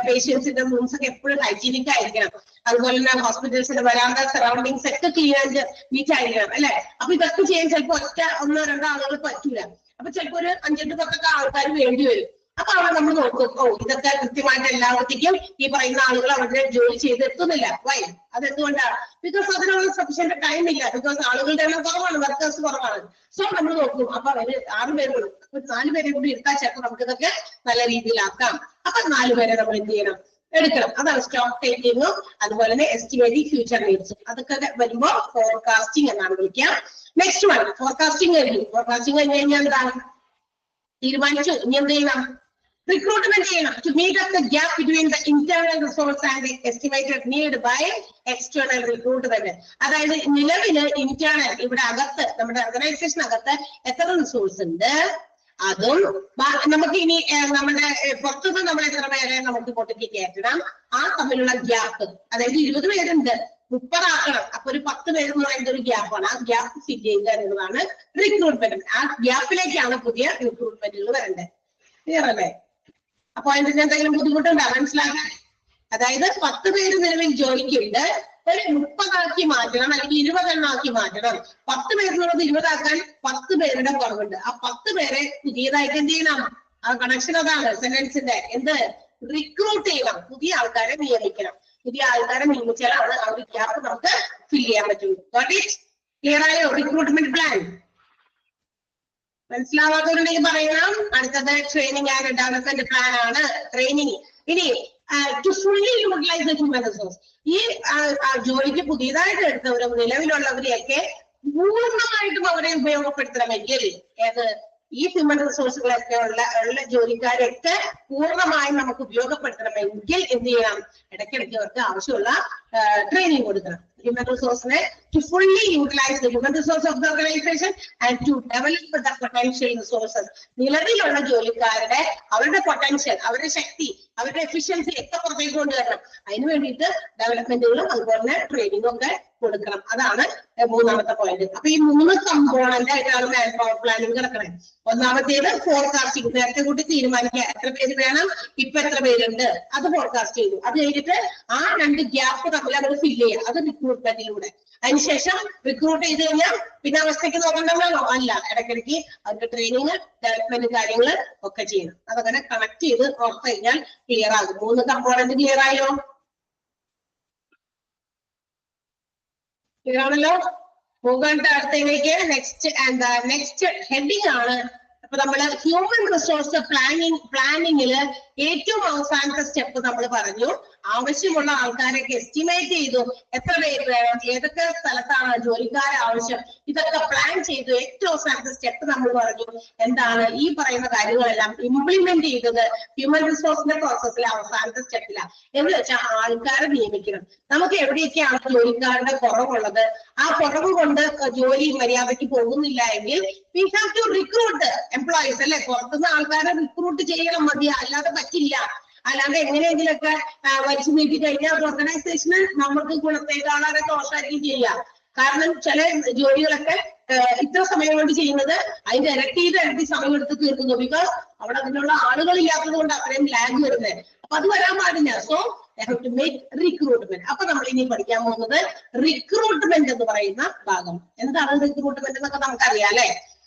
പേഷ്യൻസിന്റെ റൂംസ് ഒക്കെ എപ്പോഴും ഹൈജീനിക് ആയിരിക്കണം. അതുപോലെ തന്നെ ഹോസ്പിറ്റൽസിന്റെ വരാണ്ട സറൗണ്ടിങ്സ് ഒക്കെ ക്ലീൻ ആൻഡ് നീറ്റ് ആയിരിക്കണം അല്ലെ. അപ്പൊ ഇതൊക്കെ ചെയ്യാൻ ചിലപ്പോൾ 1-2 ആളുകൾ പറ്റൂല. അപ്പൊ ചിലപ്പോൾ ഒരു 5-10 ആൾക്കാർ വേണ്ടി വരും. അപ്പൊ അവിടെ നമ്മൾ നോക്കും, ഇതൊക്കെ കൃത്യമായിട്ട് എല്ലാവർക്കും ഈ പറയുന്ന ആളുകൾ അവരുടെ ജോലി ചെയ്തെത്തുന്നില്ല. വൈ? അതെന്തുകൊണ്ടാണ്? ബിക്കോസ് അതിനുള്ള സഫീഷ്യന്റ് ടൈം ഇല്ല. ബിക്കോസ് ആളുകളുടെ എണ്ണം കുറവാണ്, വർക്കേഴ്സ് കുറവാണ്. സോ നമ്മൾ നോക്കും, അപ്പൊ അവര് 6 പേരുള്ളൂ, ഒരു 4 പേരെ കൂടി എടുത്താൽ ചിലപ്പോൾ നമുക്ക് ഇതൊക്കെ നല്ല രീതിയിലാക്കാം. അപ്പൊ 4 പേരെ നമ്മൾ എന്ത് ചെയ്യണം, എടുക്കണം. അതാണ് സ്റ്റോക്ക് ടേക്കിങ്ങും അതുപോലെ തന്നെ എസ്റ്റിമേറ്റിംഗ് ഫ്യൂച്ചർ നീഡ്സും. അതൊക്കെ വരുമ്പോ ഫോർകാസ്റ്റിംഗ് എന്നാണ് വിളിക്കുക. നെക്സ്റ്റ് വൺ ഫോർകാസ്റ്റിംഗ് കഴിഞ്ഞു. ഫോർകാസ്റ്റിംഗ് കഴിഞ്ഞ് കഴിഞ്ഞാൽ എന്താണ്, തീരുമാനിച്ചു ഇനി എന്ത് ചെയ്യണം, റിക്രൂട്ട്മെന്റ് ചെയ്യണം. To meet up the gap between the internal resource and estimated need by external recruitment. അതായത് നിലവില് ഇന്റേണൽ ഇവിടെ അകത്ത് നമ്മുടെ ഓർഗനൈസേഷൻ അകത്ത് എത്ര റിസോഴ്സ് ഉണ്ട് അതും നമുക്ക് ഇനി നമ്മുടെ പുറത്തുനിന്ന് നമ്മൾ എത്ര പേരെ നമുക്ക് ഇങ്ങോട്ടേക്ക് കയറ്റണം, ആ തമ്മിലുള്ള ഗ്യാപ്പ്. അതായത് 20 പേരുണ്ട് 30 ആക്കണം, അപ്പൊ ഒരു 10 പേര് എന്ന് പറയുന്നത് ഒരു ഗ്യാപ്പാണ്. ആ ഗ്യാപ്പ് ഫില്ല് ചെയ്യുക എന്നുള്ളതാണ് റിക്രൂട്ട്മെന്റ്. ആ ഗ്യാപ്പിലേക്കാണ് പുതിയ റിക്രൂട്ട്മെന്റുകൾ വരേണ്ടത്. ക്ലിയർ അല്ലേ? അപ്പൊ അതിന്റെ എന്തെങ്കിലും ബുദ്ധിമുട്ടുണ്ടോ മനസ്സിലാക്കാൻ? അതായത് 10 പേര് നിലവിൽ ജോലിക്കുണ്ട്, ഒരു 30 ആക്കി മാറ്റണം, അല്ലെങ്കിൽ 20 എണ്ണം ആക്കി മാറ്റണം. 10 പേരിനുള്ളത് 20 ആക്കാൻ 10 പേരുടെ കുറവുണ്ട്. ആ 10 പേരെ പുതിയതായിട്ട് എന്ത് ചെയ്യണം, ആ കണക്ഷൻ അതാണ് സെന്റൻസിന്റെ എന്ത്, റിക്രൂട്ട് ചെയ്യണം, പുതിയ ആൾക്കാരെ നിയമിക്കണം. പുതിയ ആൾക്കാരെ നിയമിച്ചാലാണ് ആ ഒരു ഗ്യാപ്പ് നമുക്ക് ഫില്ല് ചെയ്യാൻ പറ്റുള്ളൂ. ക്ലിയർ ആയോ റിക്രൂട്ട്മെന്റ് പ്ലാൻ? മനസ്സിലാവാത്തവരുണ്ടെങ്കിൽ പറയണം. അടുത്തത് ട്രെയിനിങ് ആൻഡ് ഡെവലപ്മെന്റ് പ്ലാൻ ആണ്. ട്രെയിനിങ്. ഇനി to fully utilise human resource, ഈ ജോലിക്ക് പുതിയതായിട്ട് എടുത്തവരും നിലവിലുള്ളവരെയൊക്കെ പൂർണ്ണമായിട്ടും അവരെ ഉപയോഗപ്പെടുത്തണമെങ്കിൽ ഈ ഹ്യൂമൻ റിസോഴ്സുകളൊക്കെ ഉള്ള ജോലിക്കാരൊക്കെ പൂർണ്ണമായും നമുക്ക് ഉപയോഗപ്പെടുത്തണമെങ്കിൽ എന്ത് ചെയ്യണം, ഇടയ്ക്കിടയ്ക്ക് അവർക്ക് ആവശ്യമുള്ള ട്രെയിനിങ് കൊടുക്കണം. ഹ്യൂമൻ റിസോഴ്സിനെ to fully utilise the human resource of the organisation and to develop the potential resources. നിലവിലുള്ള ജോലിക്കാരുടെ അവരുടെ പൊട്ടൻഷ്യൽ, അവരുടെ ശക്തി, അവരുടെ എഫിഷ്യൻസി ഒക്കെ പുറത്തേക്ക് കൊണ്ടുവരണം. അതിന് വേണ്ടിയിട്ട് ഡെവലപ്മെന്റുകളും അതുപോലെ തന്നെ ട്രെയിനിങ്ങും ഒക്കെ കൊടുക്കണം. അതാണ് 3ാമത്തെ പോയിന്റ്. അപ്പൊ ഈ 3 കമ്പോണന്റ് ആയിട്ടാണ് മാൻ പവർ പ്ലാനിങ് കിടക്കണേ. ഒന്നാമത്തേത് ഫോർകാസ്റ്റിംഗ്, നേരത്തെ കൂട്ടി തീരുമാനിക്കുക എത്ര പേര് വേണം, ഇപ്പൊ എത്ര പേരുണ്ട്, അത് ഫോർകാസ്റ്റ് ചെയ്തു. അത് കഴിഞ്ഞിട്ട് ആ 2 ഗ്യാപ്പ് തമ്മിൽ അത് ഫില്ല് ചെയ്യുക, അത് റിക്രൂട്ട്മെന്റിലൂടെ. അതിനുശേഷം റിക്രൂട്ട് ചെയ്ത് കഴിഞ്ഞാൽ പിന്നെ അവസ്ഥയ്ക്ക് നോക്കണ്ടല്ലോ, അല്ല, ഇടയ്ക്കിടയ്ക്ക് അവർക്ക് ട്രെയിനിങ് ഡെവലപ്മെന്റ് കാര്യങ്ങൾ ഒക്കെ ചെയ്യണം. അതങ്ങനെ കണക്ട് ചെയ്ത് ഓർത്ത് കഴിഞ്ഞാൽ ക്ലിയർ ആകും. 3 കമ്പോണന്റ് ക്ലിയർ ആയോ? ക്ലിയർ ആണല്ലോ? പോകേണ്ട അടുത്തതിലേക്ക് നെക്സ്റ്റ് ഹെഡിങ് ആണ്. അപ്പൊ നമ്മള് ഹ്യൂമൻ റിസോഴ്സ് പ്ലാനിങ്ങില് ഏറ്റവും അവസാനത്തെ സ്റ്റെപ്പ് നമ്മൾ പറഞ്ഞു, ആവശ്യമുള്ള ആൾക്കാരൊക്കെ എസ്റ്റിമേറ്റ് ചെയ്തു, എത്ര പേര് വേണം, ഏതൊക്കെ സ്ഥലത്താണ് ജോലിക്കാരെ ആവശ്യം, ഇതൊക്കെ പ്ലാൻ ചെയ്തു. ഏറ്റവും അവസാനത്തെ സ്റ്റെപ്പ് നമ്മൾ പറഞ്ഞു എന്താണ്, ഈ പറയുന്ന കാര്യങ്ങളെല്ലാം ഇംപ്ലിമെന്റ് ചെയ്തത് ഹ്യൂമൻ റിസോഴ്സിന്റെ പ്രോസസ്സിലെ അവസാനത്തെ സ്റ്റെപ്പിലാണ്. എന്ന് വെച്ചാൽ ആൾക്കാരെ നിയമിക്കണം. നമുക്ക് എവിടെയൊക്കെയാണ് ജോലിക്കാരുടെ കുറവുള്ളത്, ആ കുറവ് കൊണ്ട് ജോലി മര്യാദയ്ക്ക് പോകുന്നില്ല എങ്കിൽ we have to recruit employees അല്ലെ, പുറത്തുനിന്ന് ആൾക്കാരെ റിക്രൂട്ട് ചെയ്യണം, മതി, അല്ലാതെ പറ്റില്ല. അല്ലാതെ എങ്ങനെയെങ്കിലൊക്കെ വലിച്ചു നീട്ടി കഴിഞ്ഞാൽ ഓർഗനൈസേഷന് നമുക്ക് ഗുണത്തേക്കാളെ ദോഷമായിരിക്കും ചെയ്യുക. കാരണം ചില ജോലികളൊക്കെ ഇത്ര സമയം കൊണ്ട് ചെയ്യുന്നത് അതിന്റെ ഇരട്ടി സമയം എടുത്ത് തീർക്കുന്നു. ബിക്കോസ് അവിടെ അതിനുള്ള ആളുകളില്ലാത്തത് കൊണ്ട് അത്രയും ലാഗ് വരുന്നത്. അപ്പൊ അത് വരാൻ പാടില്ല. So have to make recruitment. അപ്പൊ നമ്മൾ ഇനി പഠിക്കാൻ പോകുന്നത് റിക്രൂട്ട്മെന്റ് എന്ന് പറയുന്ന ഭാഗം. എന്താണ് റിക്രൂട്ട്മെന്റ് എന്നൊക്കെ നമുക്കറിയാം അല്ലെ.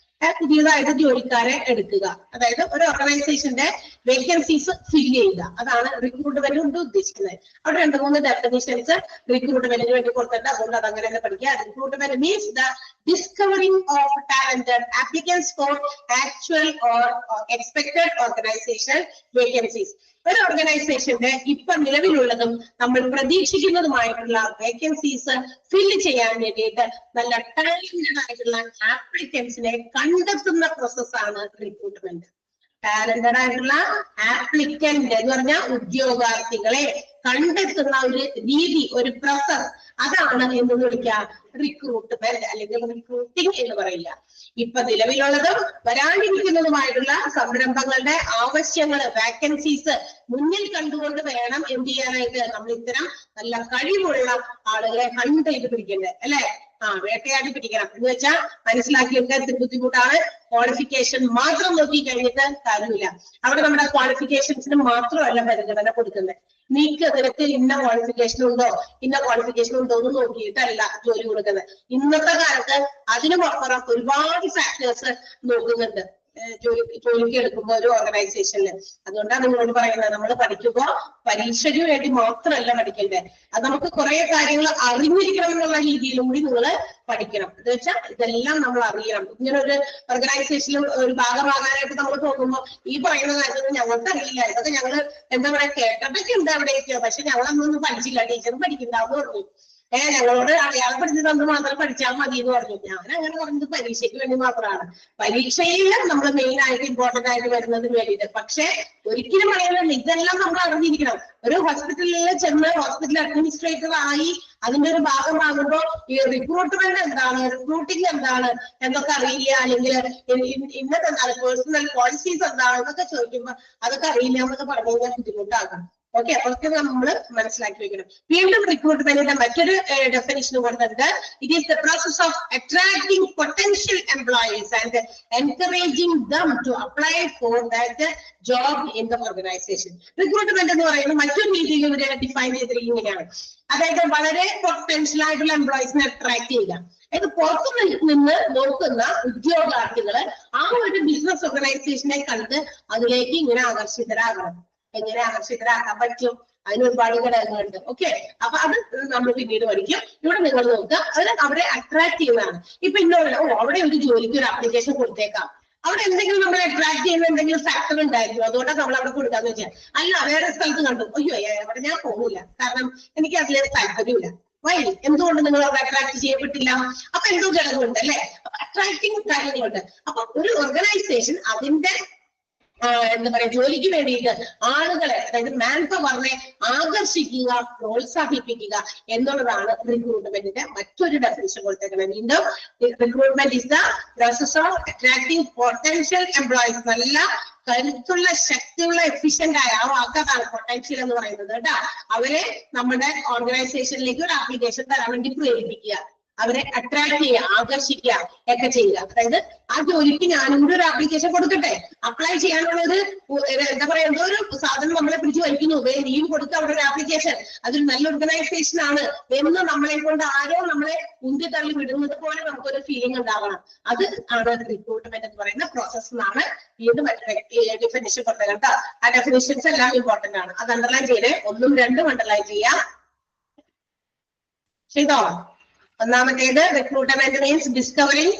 പുതിയതായിട്ട് ജോലിക്കാരെ എടുക്കുക, അതായത് ഒരു ഓർഗനൈസേഷന്റെ വേക്കൻസീസ് ഫില്ല് ചെയ്യുക, അതാണ് റിക്രൂട്ട്മെന്റ് കൊണ്ട് ഉദ്ദേശിക്കുന്നത്. അവിടെ 2-3 ഡെഫിനിഷൻസ് റിക്രൂട്ട്മെന്റിന് വേണ്ടി കൊടുത്തിട്ടുണ്ട്, അതുകൊണ്ട് അത് അങ്ങനെ തന്നെ പഠിക്കുക. Recruitment means the discovering of talented applicants for actual or expected organisation vacancies. ഒരു ഓർഗനൈസേഷന്റെ ഇപ്പൊ നിലവിലുള്ളതും നമ്മൾ പ്രതീക്ഷിക്കുന്നതുമായിട്ടുള്ള വേക്കൻസീസ് ഫില്ല് ചെയ്യാൻ വേണ്ടിയിട്ട് നല്ല ടാലന്റഡ് ആയിട്ടുള്ള ആപ്ലിക്കൻസിനെ കണ്ടെത്തുന്ന പ്രോസസ്സാണ് റിക്രൂട്ട്മെന്റ്. ടാലന്റഡ് ആയിട്ടുള്ള ആപ്ലിക്കന്റ് എന്ന് പറഞ്ഞാൽ ഉദ്യോഗാർത്ഥികളെ കണ്ടെത്തുന്ന ഒരു രീതി, ഒരു പ്രോസസ്, അതാണ് എന്ന് വിളിക്കുക റിക്രൂട്ട്മെന്റ് അല്ലെങ്കിൽ റിക്രൂട്ടിംഗ് എന്ന് പറയുക. ഇപ്പൊ നിലവിലുള്ളതും വരാനിരിക്കുന്നതുമായിട്ടുള്ള സംരംഭങ്ങളുടെ ആവശ്യങ്ങൾ, വാക്കൻസീസ് മുന്നിൽ കണ്ടുകൊണ്ട് വേണം എന്ത് ചെയ്യാനായിട്ട് നമ്മൾ ഇത്തരം നല്ല കഴിവുള്ള ആളുകളെ ഹണ്ട് ചെയ്ത് പിടിക്കേണ്ടത് അല്ലെ. വേട്ടയാടി പിടിക്കണം എന്ന് വെച്ചാൽ മനസ്സിലാക്കിയെടുക്കാൻ ബുദ്ധിമുട്ടാണ്. ക്വാളിഫിക്കേഷൻ മാത്രം നോക്കി കഴിഞ്ഞിട്ട് കാര്യമില്ല. അവിടെ നമ്മുടെ ക്വാളിഫിക്കേഷൻസിന് മാത്രമല്ല പരിഗണന കൊടുക്കുന്നത്. നിനക്ക് ഇന്ന ക്വാളിഫിക്കേഷൻ ഉണ്ടോ, ഇന്ന ക്വാളിഫിക്കേഷൻ ഉണ്ടോ എന്ന് നോക്കിയിട്ടല്ല ജോലി കൊടുക്കുന്നത്. ഇന്നത്തെ കാലത്ത് അതിനു പുറം ഒരുപാട് ഫാക്ടേഴ്സ് നോക്കുന്നുണ്ട്. ജോലിക്ക് എടുക്കുമ്പോൾ ഒരു ഓർഗനൈസേഷനിൽ. അതുകൊണ്ടാണ് നിങ്ങളോട് പറയുന്നത്, നമ്മൾ പഠിക്കുമ്പോൾ പരീക്ഷയ്ക്ക് വേണ്ടി മാത്രമല്ല പഠിക്കേണ്ടത്, അത് നമുക്ക് കുറെ കാര്യങ്ങൾ അറിഞ്ഞിരിക്കണം എന്നുള്ള രീതിയിലും കൂടി നിങ്ങൾ പഠിക്കണം. എന്ന് വെച്ചാൽ ഇതെല്ലാം നമ്മൾ അറിയണം. ഇങ്ങനെ ഒരു ഓർഗനൈസേഷനിൽ ഒരു ഭാഗമാകാനായിട്ട് നമ്മൾ പോകുമ്പോൾ ഈ പറയുന്ന കാര്യങ്ങൾ ഞങ്ങൾക്ക് അറിയില്ല, ഇതൊക്കെ ഞങ്ങൾ എന്താ പറയാ കേട്ടതൊക്കെ ഉണ്ട് അവിടെയൊക്കെയോ, പക്ഷെ ഞങ്ങളൊന്നും പഠിച്ചില്ല, ടീച്ചർ പഠിക്കണ്ടാന്ന് പറഞ്ഞു. ഞങ്ങളോട് അടയാളം പഠിച്ചു തന്നു മാത്രം പഠിച്ചാൽ മതി എന്ന് പറഞ്ഞു. ഞാൻ അങ്ങനെ പറഞ്ഞത് പരീക്ഷയ്ക്ക് വേണ്ടി മാത്രമാണ്. പരീക്ഷയിൽ നമ്മൾ മെയിൻ ആയിട്ട് ഇമ്പോർട്ടന്റ് ആയിട്ട് വരുന്നതിന് വേണ്ടിയിട്ട്. പക്ഷെ ഒരിക്കലും പറയുന്നത് ഇതെല്ലാം നമ്മൾ അറിഞ്ഞിരിക്കണം. ഒരു ഹോസ്പിറ്റലിൽ ചെന്ന് ഹോസ്പിറ്റൽ അഡ്മിനിസ്ട്രേറ്റർ ആയി അതിന്റെ ഒരു ഭാഗമാകുമ്പോൾ ഈ റിക്രൂട്ട്മെന്റ് എന്താണ്, റിക്രൂട്ടിംഗ് എന്താണ് എന്നൊക്കെ അറിയില്ല, അല്ലെങ്കിൽ ഇന്നത്തെ എന്താണ് പേഴ്സണൽ പോളിസീസ് എന്താണ് എന്നൊക്കെ ചോദിക്കുമ്പോൾ അതൊക്കെ അറിയില്ല എന്നൊക്കെ പറഞ്ഞു കഴിഞ്ഞാൽ ബുദ്ധിമുട്ടാകാം. ഓക്കെ, അതൊക്കെ നമ്മൾ മനസ്സിലാക്കി വെക്കണം. വീണ്ടും റിക്രൂട്ട്മെന്റിന്റെ മറ്റൊരു ഡെഫിനിഷൻ കൊടുത്തിട്ടുണ്ട്. It is the process of attracting potential employees and encouraging them to apply for that job in the organisation. Recruitment എന്ന് പറയുന്നത് മറ്റൊരു രീതിയിൽ ഇവരെ ഡിഫൈൻ ചെയ്തിരിക്കുന്നതാണ്. അതായത് വളരെ പൊട്ടൻഷ്യൽ ആയിട്ടുള്ള എംപ്ലോയീസിനെ അട്രാക്ട് ചെയ്യുക. അതായത് പുറത്തു നിന്ന് നോക്കുന്ന ഉദ്യോഗാർത്ഥികള് ആ ഒരു ബിസിനസ് ഓർഗനൈസേഷനെ കണ്ട് അതിലേക്ക് ഇങ്ങനെ ആകർഷിതരാകണം. എങ്ങനെ ആകർഷിതരാക്കാൻ പറ്റും? അതിന് ഒരുപാട് ഘടകങ്ങളുണ്ട്. ഓക്കെ, അപ്പൊ അത് നമ്മൾ പിന്നീട് പഠിക്കും. ഇവിടെ നിങ്ങൾ നോക്കുക, അവരെ അട്രാക്ട് ചെയ്യുന്നതാണ്. ഇപ്പൊ ഇന്നോട് അവിടെ ഒരു ജോലിക്ക് ഒരു ആപ്ലിക്കേഷൻ കൊടുത്തേക്കാം, അവിടെ എന്തെങ്കിലും നമ്മളെ അട്രാക്ട് ചെയ്യുന്ന എന്തെങ്കിലും ഫാക്ടർ ഉണ്ടായിരിക്കും, അതുകൊണ്ടാണ് നമ്മൾ അവിടെ കൊടുക്കാന്ന് വെച്ചാൽ. അല്ല, വേറെ സ്ഥലത്ത് കണ്ടു, അയ്യോ അവിടെ ഞാൻ പോകില്ല, കാരണം എനിക്ക് അതിലേക്ക് താല്പര്യമില്ല. വൈ? എന്തുകൊണ്ട് നിങ്ങൾ അവിടെ അട്രാക്ട് ചെയ്യപ്പെട്ടില്ല? അപ്പൊ എന്തോ ഘടകമുണ്ട് അല്ലെ? അപ്പൊ അട്രാക്ടിങ് കാര്യങ്ങളുണ്ട്. അപ്പൊ ഒരു ഓർഗനൈസേഷൻ അതിന്റെ എന്താ പറയാ ജോലിക്ക് വേണ്ടിയിട്ട് ആളുകളെ, അതായത് മാൻ പവറിനെ ആകർഷിക്കുക, പ്രോത്സാഹിപ്പിക്കുക എന്നുള്ളതാണ് റിക്രൂട്ട്മെന്റിന്റെ മറ്റൊരു ഡെഫിനിഷൻ കൊടുത്തേക്കുന്നത്. വീണ്ടും recruitment is the process of attracting potential employees. നല്ല കരുത്തുള്ള, ശക്തിയുള്ള, എഫിഷ്യന്റ് ആയ, ആ വാക്കാണ് പൊട്ടൻഷ്യൽ എന്ന് പറയുന്നത് കേട്ടോ. അവരെ നമ്മുടെ ഓർഗനൈസേഷനിലേക്ക് ഒരു ആപ്ലിക്കേഷൻ തരാൻ വേണ്ടി പ്രേരിപ്പിക്കുക, അവരെ അട്രാക്ട് ചെയ്യുക, ആകർഷിക്കുക ഒക്കെ ചെയ്യുക. അതായത് ആ ജോലിക്ക് ഞാനും കൂടി ഒരു ആപ്ലിക്കേഷൻ കൊടുക്കട്ടെ, അപ്ലൈ ചെയ്യാനുള്ളത് എന്താ പറയാ, എന്തോ ഒരു സാധനം നമ്മളെ പിടിച്ച് വലിക്കുന്നു, ലീവ് കൊടുക്കുക, അവിടെ ഒരു ആപ്ലിക്കേഷൻ, അതൊരു നല്ല ഓർഗനൈസേഷൻ ആണ് എന്ന് നമ്മളെ കൊണ്ട് ആരോ നമ്മളെ ഉന്തി തള്ളി വിടുന്നത് പോലെ നമുക്കൊരു ഫീലിംഗ് ഉണ്ടാവണം. അത് ആണ് റിക്രൂട്ട്മെന്റ് എന്ന് പറയുന്ന പ്രോസസ് എന്നാണ് വീണ്ടും ഡെഫിനിഷൻ പറഞ്ഞത് കേട്ടോ. ആ ഡെഫിനിഷൻസ് എല്ലാം ഇമ്പോർട്ടന്റ് ആണ്. അത് അണ്ടർലൈൻ ചെയ്തേ, 1ഉം 2ഉം അണ്ടർലൈൻ ചെയ്യാം. ചെയ്തോ? ഒന്നാമത്തേത് recruitment means discovering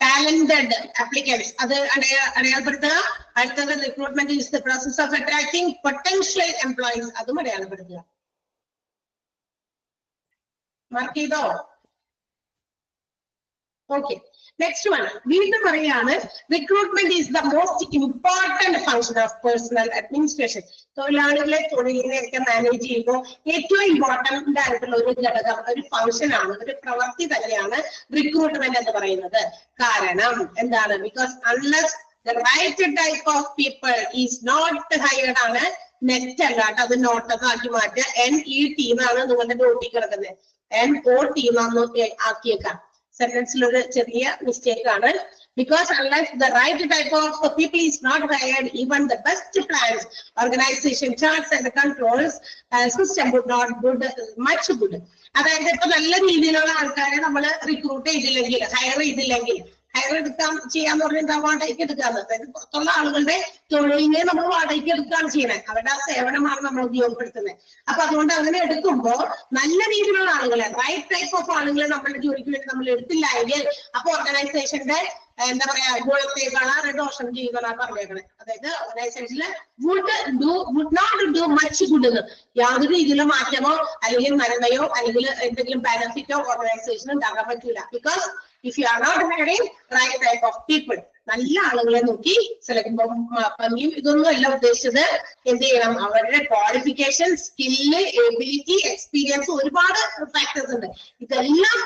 talented applicants, അത് അടയാളപ്പെടുത്തുക. അടുത്തത് recruitment is the process of attracting potential employees, അതും അടയാളപ്പെടുത്തുക. മാർക്ക് ചെയ്തോ? ഓക്കെ, നെക്സ്റ്റ് വൺ വീണ്ടും പറയാണ്, recruitment is the most important function of personal administration. തൊഴിലാളികളെ, തൊഴിലിനെയൊക്കെ മാനേജ് ചെയ്യുമ്പോൾ ഏറ്റവും ഇമ്പോർട്ടന്റ് ആയിട്ടുള്ള ഒരു ഘടകം, ഒരു ഫംഗ്ഷൻ ആണ്, ഒരു പ്രവൃത്തി തന്നെയാണ് റിക്രൂട്ട്മെന്റ് എന്ന് പറയുന്നത്. കാരണം എന്താണ്? Because unless the right type of people is not hired ആണ്. നെറ്റ് അല്ലാട്ട് അത് നോട്ടൊക്കെ ആക്കി മാറ്റുക. NET എന്നാണ് നിങ്ങളുടെ നോട്ടി കിടക്കുന്നത്, NOT എന്നാണ് ആക്കിയേക്കാം. സെന്റൻസിൽ ഒരു ചെറിയ മിസ്റ്റേക്ക് ആണ്. Because unless the right type of people is not hired, even the best plans, organization charts and controls system would not much good. അതായത് ഇപ്പൊ നല്ല രീതിയിലുള്ള ആൾക്കാരെ നമ്മൾ റിക്രൂട്ട് ചെയ്തില്ലെങ്കിൽ, ഹയർ ചെയ്തില്ലെങ്കിൽ, ഹയർ ചെയ്യാന്ന് പറഞ്ഞാൽ വാടകയ്ക്ക് എടുക്കാന്ന്, അതായത് പുറത്തുള്ള ആളുകളുടെ തൊഴിലിനെ നമ്മൾ വാടകയ്ക്ക് എടുക്കുകയാണ് ചെയ്യുന്നത്. അവരുടെ ആ സേവനമാണ് നമ്മൾ ഉപയോഗപ്പെടുത്തുന്നത്. അപ്പൊ അതുകൊണ്ട് അങ്ങനെ എടുക്കുമ്പോൾ നല്ല രീതിയിലുള്ള ആളുകളെ, റൈറ്റ് ടൈപ്പ് ഓഫ് ആളുകളെ നമ്മളുടെ ജോലിക്ക് വേണ്ടി നമ്മൾ എടുത്തില്ല എങ്കിൽ അപ്പൊ ഓർഗനൈസേഷന്റെ എന്താ പറയാ ഗുണത്തേക്കാണ് ദോഷം ചെയ്യുന്നതാണ് പറഞ്ഞേക്കണേ. അതായത് ഓർഗനൈസേഷനിൽ would not do much good എന്ന് യാതൊരു രീതിയിലും മാറ്റമോ അല്ലെങ്കിൽ നന്മയോ അല്ലെങ്കിൽ എന്തെങ്കിലും ബെനിഫിറ്റോ ഓർഗനൈസേഷൻ ഉണ്ടാക്കാൻ പറ്റൂല. Because if you are not hiring right type of people, നല്ല ആളുകളെ നോക്കി സെലക്ട് ചെയ്യുമ്പോൾ ഇതൊന്നും അല്ല ഉദ്ദേശിച്ചത്. എന്ത് ചെയ്യണം? അവരുടെ ക്വാളിഫിക്കേഷൻ, സ്കില്ല്, എബിലിറ്റി, എക്സ്പീരിയൻസ്, ഒരുപാട് ഫാക്ടേഴ്സ് ഉണ്ട്. ഇതെല്ലാം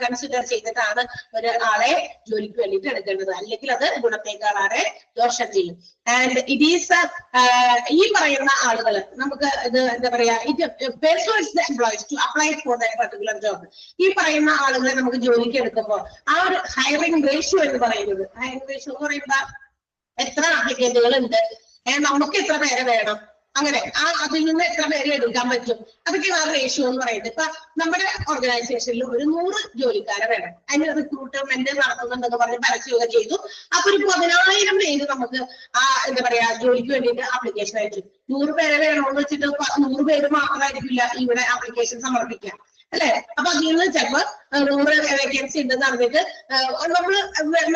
കൺസിഡർ ചെയ്തിട്ടാണ് ഒരാളെ ജോലിക്ക് വേണ്ടിയിട്ട് എടുക്കേണ്ടത്. അല്ലെങ്കിൽ അത് ഗുണത്തേക്കാളെ ദോഷം ചെയ്യും. ആൻഡ് ഇറ്റ് ഈസ് ഈ പറയുന്ന ആളുകൾ നമുക്ക് ഇത് എന്താ പറയാ, it പെർsuades the employees to apply for that particular job. ഈ പറയുന്ന ആളുകളെ നമുക്ക് ജോലിക്ക് എടുക്കുമ്പോൾ ആ ഒരു ഹയറിംഗ് റേഷ്യോ എന്ന് പറയുന്നത്, ഹയറിംഗ് റേഷ്യോ എന്ന് പറയുമ്പോൾ എത്ര ആപ്ലിക്കന്റുകൾ ഉണ്ട്, നമുക്ക് എത്ര പേരെ വേണം, അങ്ങനെ അതിൽ നിന്ന് എത്ര പേര് എടുക്കാൻ പറ്റും, അതൊക്കെയാണ് റേഷ്യോ എന്ന് പറയുന്നത്. ഇപ്പൊ നമ്മുടെ ഓർഗനൈസേഷനിൽ ഒരു 100 ജോലിക്കാരെ വേണം, അതിന് റിക്രൂട്ട്മെന്റ് നടത്തുന്നുണ്ടെന്ന് പറഞ്ഞ് പരസ്യമൊക്കെ ചെയ്തു. അപ്പൊ ഒരു 10,000 പേര് നമുക്ക് എന്താ പറയാ ജോലിക്ക് വേണ്ടിയിട്ട് ആപ്ലിക്കേഷൻ അയച്ചു. 100 പേരെ വേണമെന്ന് വെച്ചിട്ട് 100 പേര് മാത്രമായിരിക്കില്ല ഇവിടെ ആപ്ലിക്കേഷൻ സമർപ്പിക്കുക, അല്ലെ? അപ്പൊ അതിൽ നിന്ന് ചിലപ്പോ 100 വേക്കൻസി ഉണ്ടെന്ന് അറിഞ്ഞിട്ട്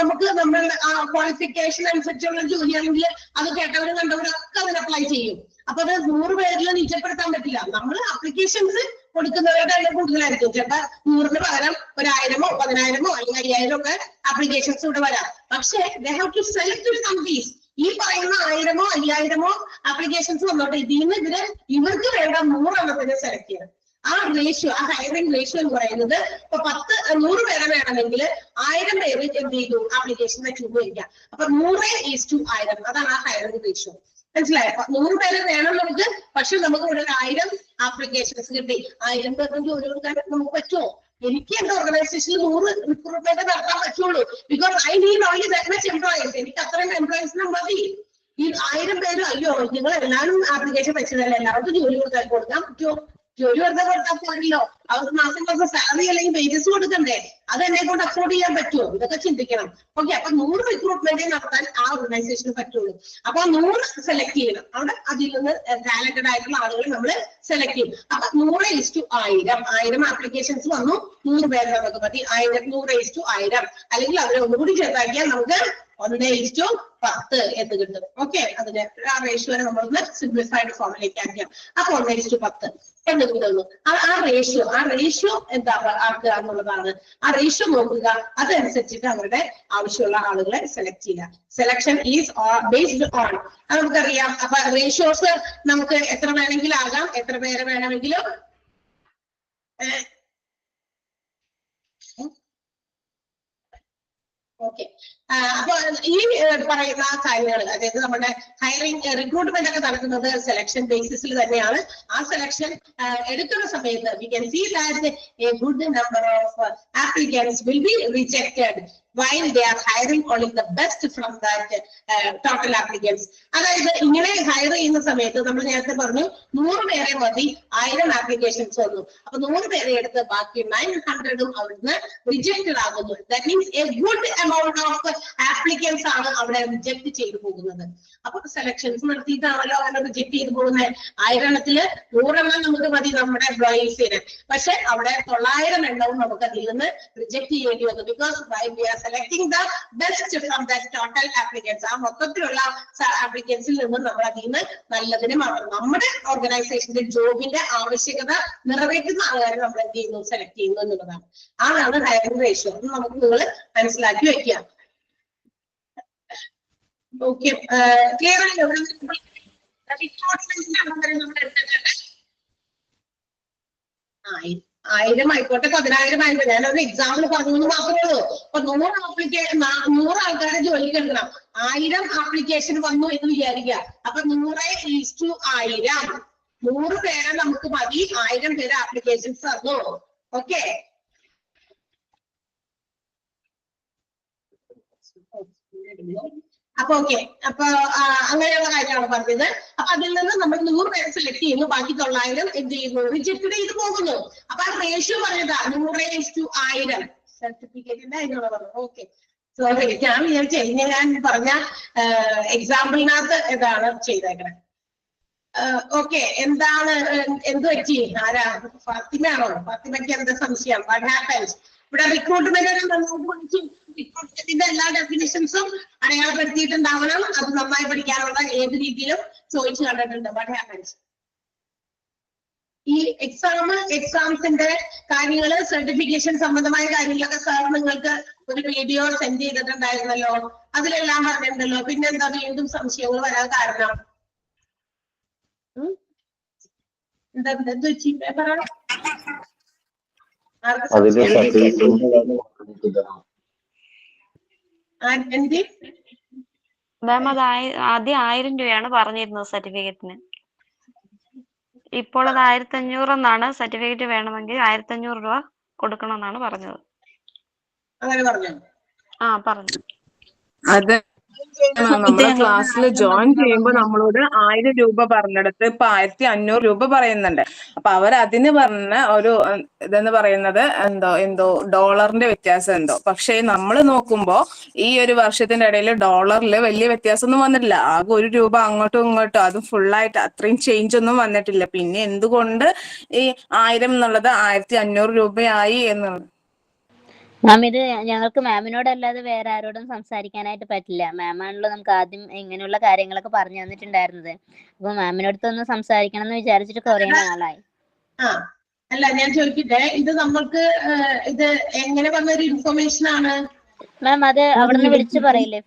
നമുക്ക് നമ്മളുടെ ക്വാളിഫിക്കേഷൻ അനുസരിച്ചുള്ള ജോലിയാണെങ്കിൽ അത് കേട്ടവരും കണ്ടവരും ഒക്കെ അതിന് അപ്ലൈ ചെയ്യും. അപ്പൊ അത് 100 പേരിൽ നിജപ്പെടുത്താൻ പറ്റില്ല. നമ്മൾ ആപ്ലിക്കേഷൻസ് കൊടുക്കുന്നവരുടെ എണ്ണം കൂടുതലായിരിക്കും. ചിലപ്പോ 100ന് പകരം 1000-ഓ 10,000-ഓ അല്ലെങ്കിൽ 5,000 ഒക്കെ ആപ്ലിക്കേഷൻസ് ഇവിടെ വരാം. പക്ഷേ they have to select some piece. ഈ പറയുന്ന 1000-ഓ 5,000-ഓ ആപ്ലിക്കേഷൻസ് വന്നോട്ടെ, ഇതിൽ നിന്ന് ഇവർക്ക് വേണ്ട 100 എണ്ണത്തിന് സെലക്ട് ചെയ്യണം. ആ റേഷ്യോ, ആ ഹയറിംഗ് റേഷ്യോ എന്ന് പറയുന്നത് ഇപ്പൊ 100 പേരെ വേണമെങ്കിൽ 1000 പേര് എന്ത് ചെയ്തു ആപ്ലിക്കേഷൻ വെച്ച് ഉപയോഗിക്കാം. അപ്പൊ 100:1000 അതാണ് ആ ഹയറിംഗ് റേഷ്യോ. മനസ്സിലായോ? 100 പേരെ വേണം നമുക്ക്, പക്ഷെ നമുക്ക് ഇവിടെ 1000 ആപ്ലിക്കേഷൻസ് കിട്ടി. 1000 പേർക്ക് ജോലി കൊടുക്കാൻ നമുക്ക് പറ്റുമോ? എനിക്ക് എന്റെ ഓർഗനൈസേഷനിൽ 100 റിക്രൂട്ട്മെന്റ് നടത്താൻ പറ്റുള്ളൂ. Because I need only that much employees. എനിക്ക് അത്രയും എംപ്ലോയീസിനെ മതി. ഈ 1000 പേര് അയ്യോ നിങ്ങൾ എല്ലാവരും ആപ്ലിക്കേഷൻ വെച്ചതല്ല, എല്ലാവർക്കും ജോലി കൊടുക്കാൻ പറ്റുമോ? ജോലി വെറുതെ കൊടുത്താൽ പോരല്ലോ, അവർക്ക് മാസം സാലറി അല്ലെങ്കിൽ വേജസ് കൊടുക്കണ്ടേ? അത് എന്നെ കൊണ്ട് അഫോർഡ് ചെയ്യാൻ പറ്റുമോ? ഇതൊക്കെ ചിന്തിക്കണം. ഓക്കെ, അപ്പൊ 100 റിക്രൂട്ട്മെന്റ് നടത്താൻ ആ ഓർഗനൈസേഷന് പറ്റുള്ളൂ. അപ്പൊ 100 സെലക്ട് ചെയ്യണം. അവിടെ അതിൽ നിന്ന് ടാലന്റഡ് ആയിട്ടുള്ള ആളുകൾ നമ്മൾ സെലക്ട് ചെയ്യും. അപ്പൊ 100:1000 ആപ്ലിക്കേഷൻസ് വന്നു, 100 പേര് നമുക്ക് മതി. 100:1000 അല്ലെങ്കിൽ അതിനെ ഒന്നുകൂടി ചെറുതാക്കിയാൽ നമുക്ക് 1:10 എന്ന് കിട്ടും. ഓക്കെ, അതിന്റെ ആ റേഷ്യോനെ നമ്മളൊന്ന് സിംപ്ലിഫൈഡ് ഫോമിലേക്ക് ആക്കിയാൽ അപ്പൊ 1:10 എന്ന് കിട്ടുന്നു. ആ റേഷ്യോ എന്താ ആക്കുക എന്നുള്ളതാണ്. ആ റേഷ്യോ നോക്കുക, അതനുസരിച്ചിട്ട് അവരുടെ ആവശ്യമുള്ള ആളുകളെ സെലക്ട് ചെയ്യുക. സെലക്ഷൻ ഈസ് ബേസ്ഡ് ഓൺ, അത് നമുക്കറിയാം. അപ്പൊ റേഷ്യോസ് നമുക്ക് എത്ര വേണമെങ്കിലും ആകാം, എത്ര പേരെ വേണമെങ്കിലും. ഓക്കെ, അപ്പൊ ഈ പറയുന്ന കാര്യങ്ങൾ, അതായത് നമ്മുടെ ഹയറിംഗ് റിക്രൂട്ട്മെന്റ് ഒക്കെ നടക്കുന്നത് സെലക്ഷൻ ബേസിസിൽ തന്നെയാണ്. ആ സെലക്ഷൻ എടുക്കുന്ന സമയത്ത് we can see that a good number of applicants will be rejected while they are hiring only the best from that total applicants. അതായത് ഇങ്ങനെ ഹയർ ചെയ്യുന്ന സമയത്ത് നമ്മൾ നേരത്തെ പറഞ്ഞു 100 പേരെ മതി, 1000 ആപ്ലിക്കേഷൻസ് വന്നു. അപ്പൊ 100 പേരെ എടുത്ത് ബാക്കി 900 അവിടുന്ന് റിജക്റ്റഡ് ആകുന്നു. That means A good amount of applicants ആണ് അവിടെ റിജക്ട് ചെയ്തു പോകുന്നത്. അപ്പൊ സെലക്ഷൻസ് നടത്തിയിട്ടാണല്ലോ അങ്ങനെ റിജക്ട് ചെയ്തു പോകുന്നത്. 1000 എണ്ണത്തില് 100 എണ്ണം നമുക്ക് മതി നമ്മുടെ എംപ്ലോയീസിന്, പക്ഷെ അവിടെ 900 എണ്ണവും നമുക്ക് അതിൽ നിന്ന് റിജക്ട് ചെയ്യേണ്ടി വന്നു. Because we are selecting the best from the total applicants. ആ മൊത്തത്തിലുള്ള ആപ്ലിക്കൻസിൽ നിന്ന് നമ്മൾ അതിൽ നിന്ന് നല്ലതിന് മാത്രം നമ്മുടെ ഓർഗനൈസേഷന്റെ ജോബിന്റെ ആവശ്യകത നിറവേറ്റുന്ന ആൾക്കാരെ നമ്മൾ എന്ത് ചെയ്യുന്നു, സെലക്ട് ചെയ്യുന്നു എന്നുള്ളതാണ്. അതാണ് ഹയറിംഗ് റേഷ്യോ. നമുക്ക് നിങ്ങൾ മനസ്സിലാക്കി വെക്കുക. ഓക്കെ, ക്ലിയർ ആണല്ലോ? ആയിരം ആയിക്കോട്ടെ, 10,000 ആയിക്കോട്ടെ, ഞാനൊരു എക്സാമ്പിൾ പറഞ്ഞു എന്ന് മാത്രമേ ഉള്ളൂ. അപ്പൊ 100 ആൾക്കാരെ ജോലിക്ക് എടുക്കണം. 1000 ആപ്ലിക്കേഷൻ വന്നു എന്ന് വിചാരിക്കുക. അപ്പൊ 100:1000, 100 പേരെ നമുക്ക് മതി, 1000 പേര് ആപ്ലിക്കേഷൻസ് തന്നു. ഓക്കെ, അപ്പൊ ഓക്കെ, അപ്പൊ അങ്ങനെയുള്ള കാര്യമാണ് പറഞ്ഞത്. അപ്പൊ അതിൽ നിന്ന് നമ്മൾ 100 പേരെ സെലക്ട് ചെയ്യുന്നു, ബാക്കി 900 എന്ത് ചെയ്യുന്നു, റിജക്ട് ചെയ്ത് പോകുന്നു. അപ്പൊ ആ റേഷ്യോ പറഞ്ഞതാ 100:1000. സർട്ടിഫിക്കറ്റിന്റെ അതിനുള്ള പറഞ്ഞു. ഓക്കെ, സോറി, ഞാൻ വിചാരിച്ചേ ഞാൻ പറഞ്ഞ എക്സാമ്പിളിനകത്ത് ഇതാണ് ചെയ്തേക്കണേ. ഓക്കെ, എന്താണ് എന്ത് പറ്റി? ആരാ? ഫാത്തിമയാണോ? ഫാത്തിമയ്ക്ക് എന്താ സംശയം? What happens? ഇവിടെ റിക്രൂട്ട്മെന്റ് റിക്രൂട്ട്മെന്റിന്റെ എല്ലാ ഡെഫിനിഷൻസും അടയാളപ്പെടുത്തിയിട്ടുണ്ടാവണം. അത് നന്നായി പഠിക്കാനുള്ള ഏത് രീതിയിലും ചോദിച്ചു കണ്ടിട്ടുണ്ട്. What happens? ഈ എക്സാംസിന്റെ കാര്യങ്ങള്, സർട്ടിഫിക്കേഷൻ സംബന്ധമായ കാര്യങ്ങളൊക്കെ സാർ നിങ്ങൾക്ക് ഒരു വീഡിയോ സെൻഡ് ചെയ്തിട്ടുണ്ടായിരുന്നല്ലോ, അതിലെല്ലാം പറഞ്ഞിട്ടുണ്ടല്ലോ. പിന്നെന്താ വീണ്ടും സംശയങ്ങൾ വരാൻ കാരണം? എന്താ വെച്ചി പേപ്പർ മാം, അത് ആദ്യം 1000 രൂപയാണ് പറഞ്ഞിരുന്നത് സർട്ടിഫിക്കറ്റിന്. ഇപ്പോൾ അത് 1500 എന്നാണ്. സർട്ടിഫിക്കറ്റ് വേണമെങ്കിൽ 1500 രൂപ കൊടുക്കണം എന്നാണ് പറഞ്ഞത്. അങ്ങനെ പറഞ്ഞു. പറഞ്ഞു. അത് നമ്മുടെ ക്ലാസ്സിൽ ജോയിൻ ചെയ്യുമ്പോൾ നമ്മളോട് 1000 രൂപ പറഞ്ഞെടുത്ത് ഇപ്പൊ 1500 രൂപ പറയുന്നുണ്ട്. അപ്പൊ അവർ അതിന് പറഞ്ഞ ഒരു ഇതെന്ന് പറയുന്നത് എന്തോ ഡോളറിന്റെ വ്യത്യാസം എന്തോ. പക്ഷെ നമ്മൾ നോക്കുമ്പോ ഈ ഒരു വർഷത്തിന്റെ ഇടയിൽ ഡോളറിൽ വലിയ വ്യത്യാസമൊന്നും വന്നിട്ടില്ല. ആകെ 1 രൂപ അങ്ങോട്ടും ഇങ്ങോട്ടും, അതും ഫുള്ളായിട്ട് അത്രയും ചേഞ്ച് ഒന്നും വന്നിട്ടില്ല. പിന്നെ എന്തുകൊണ്ട് ഈ 1000 എന്നുള്ളത് 1500 രൂപയായി എന്നുള്ളത്? മാം, ഇത് ഞങ്ങൾക്ക് മാമിനോടല്ലാതെ വേറെ ആരോടും സംസാരിക്കാനായിട്ട് പറ്റില്ല. മാമാണല്ലോ നമുക്ക് ആദ്യം ഇങ്ങനെയുള്ള കാര്യങ്ങളൊക്കെ പറഞ്ഞു തന്നിട്ടുണ്ടായിരുന്നത്. അപ്പൊ മാമിനടുത്തൊന്ന് സംസാരിക്കണം എന്ന് വിചാരിച്ചിട്ട് കുറെ നാളായി. അല്ല, ഞാൻ ചോദിക്കട്ടെ, ഇത് നമ്മൾക്ക് ഇത് എങ്ങനെ വന്നൊരു ഇൻഫർമേഷൻ ആണ് മാം? അത് അവിടുന്ന് വിളിച്ചു പറയില്ലേ?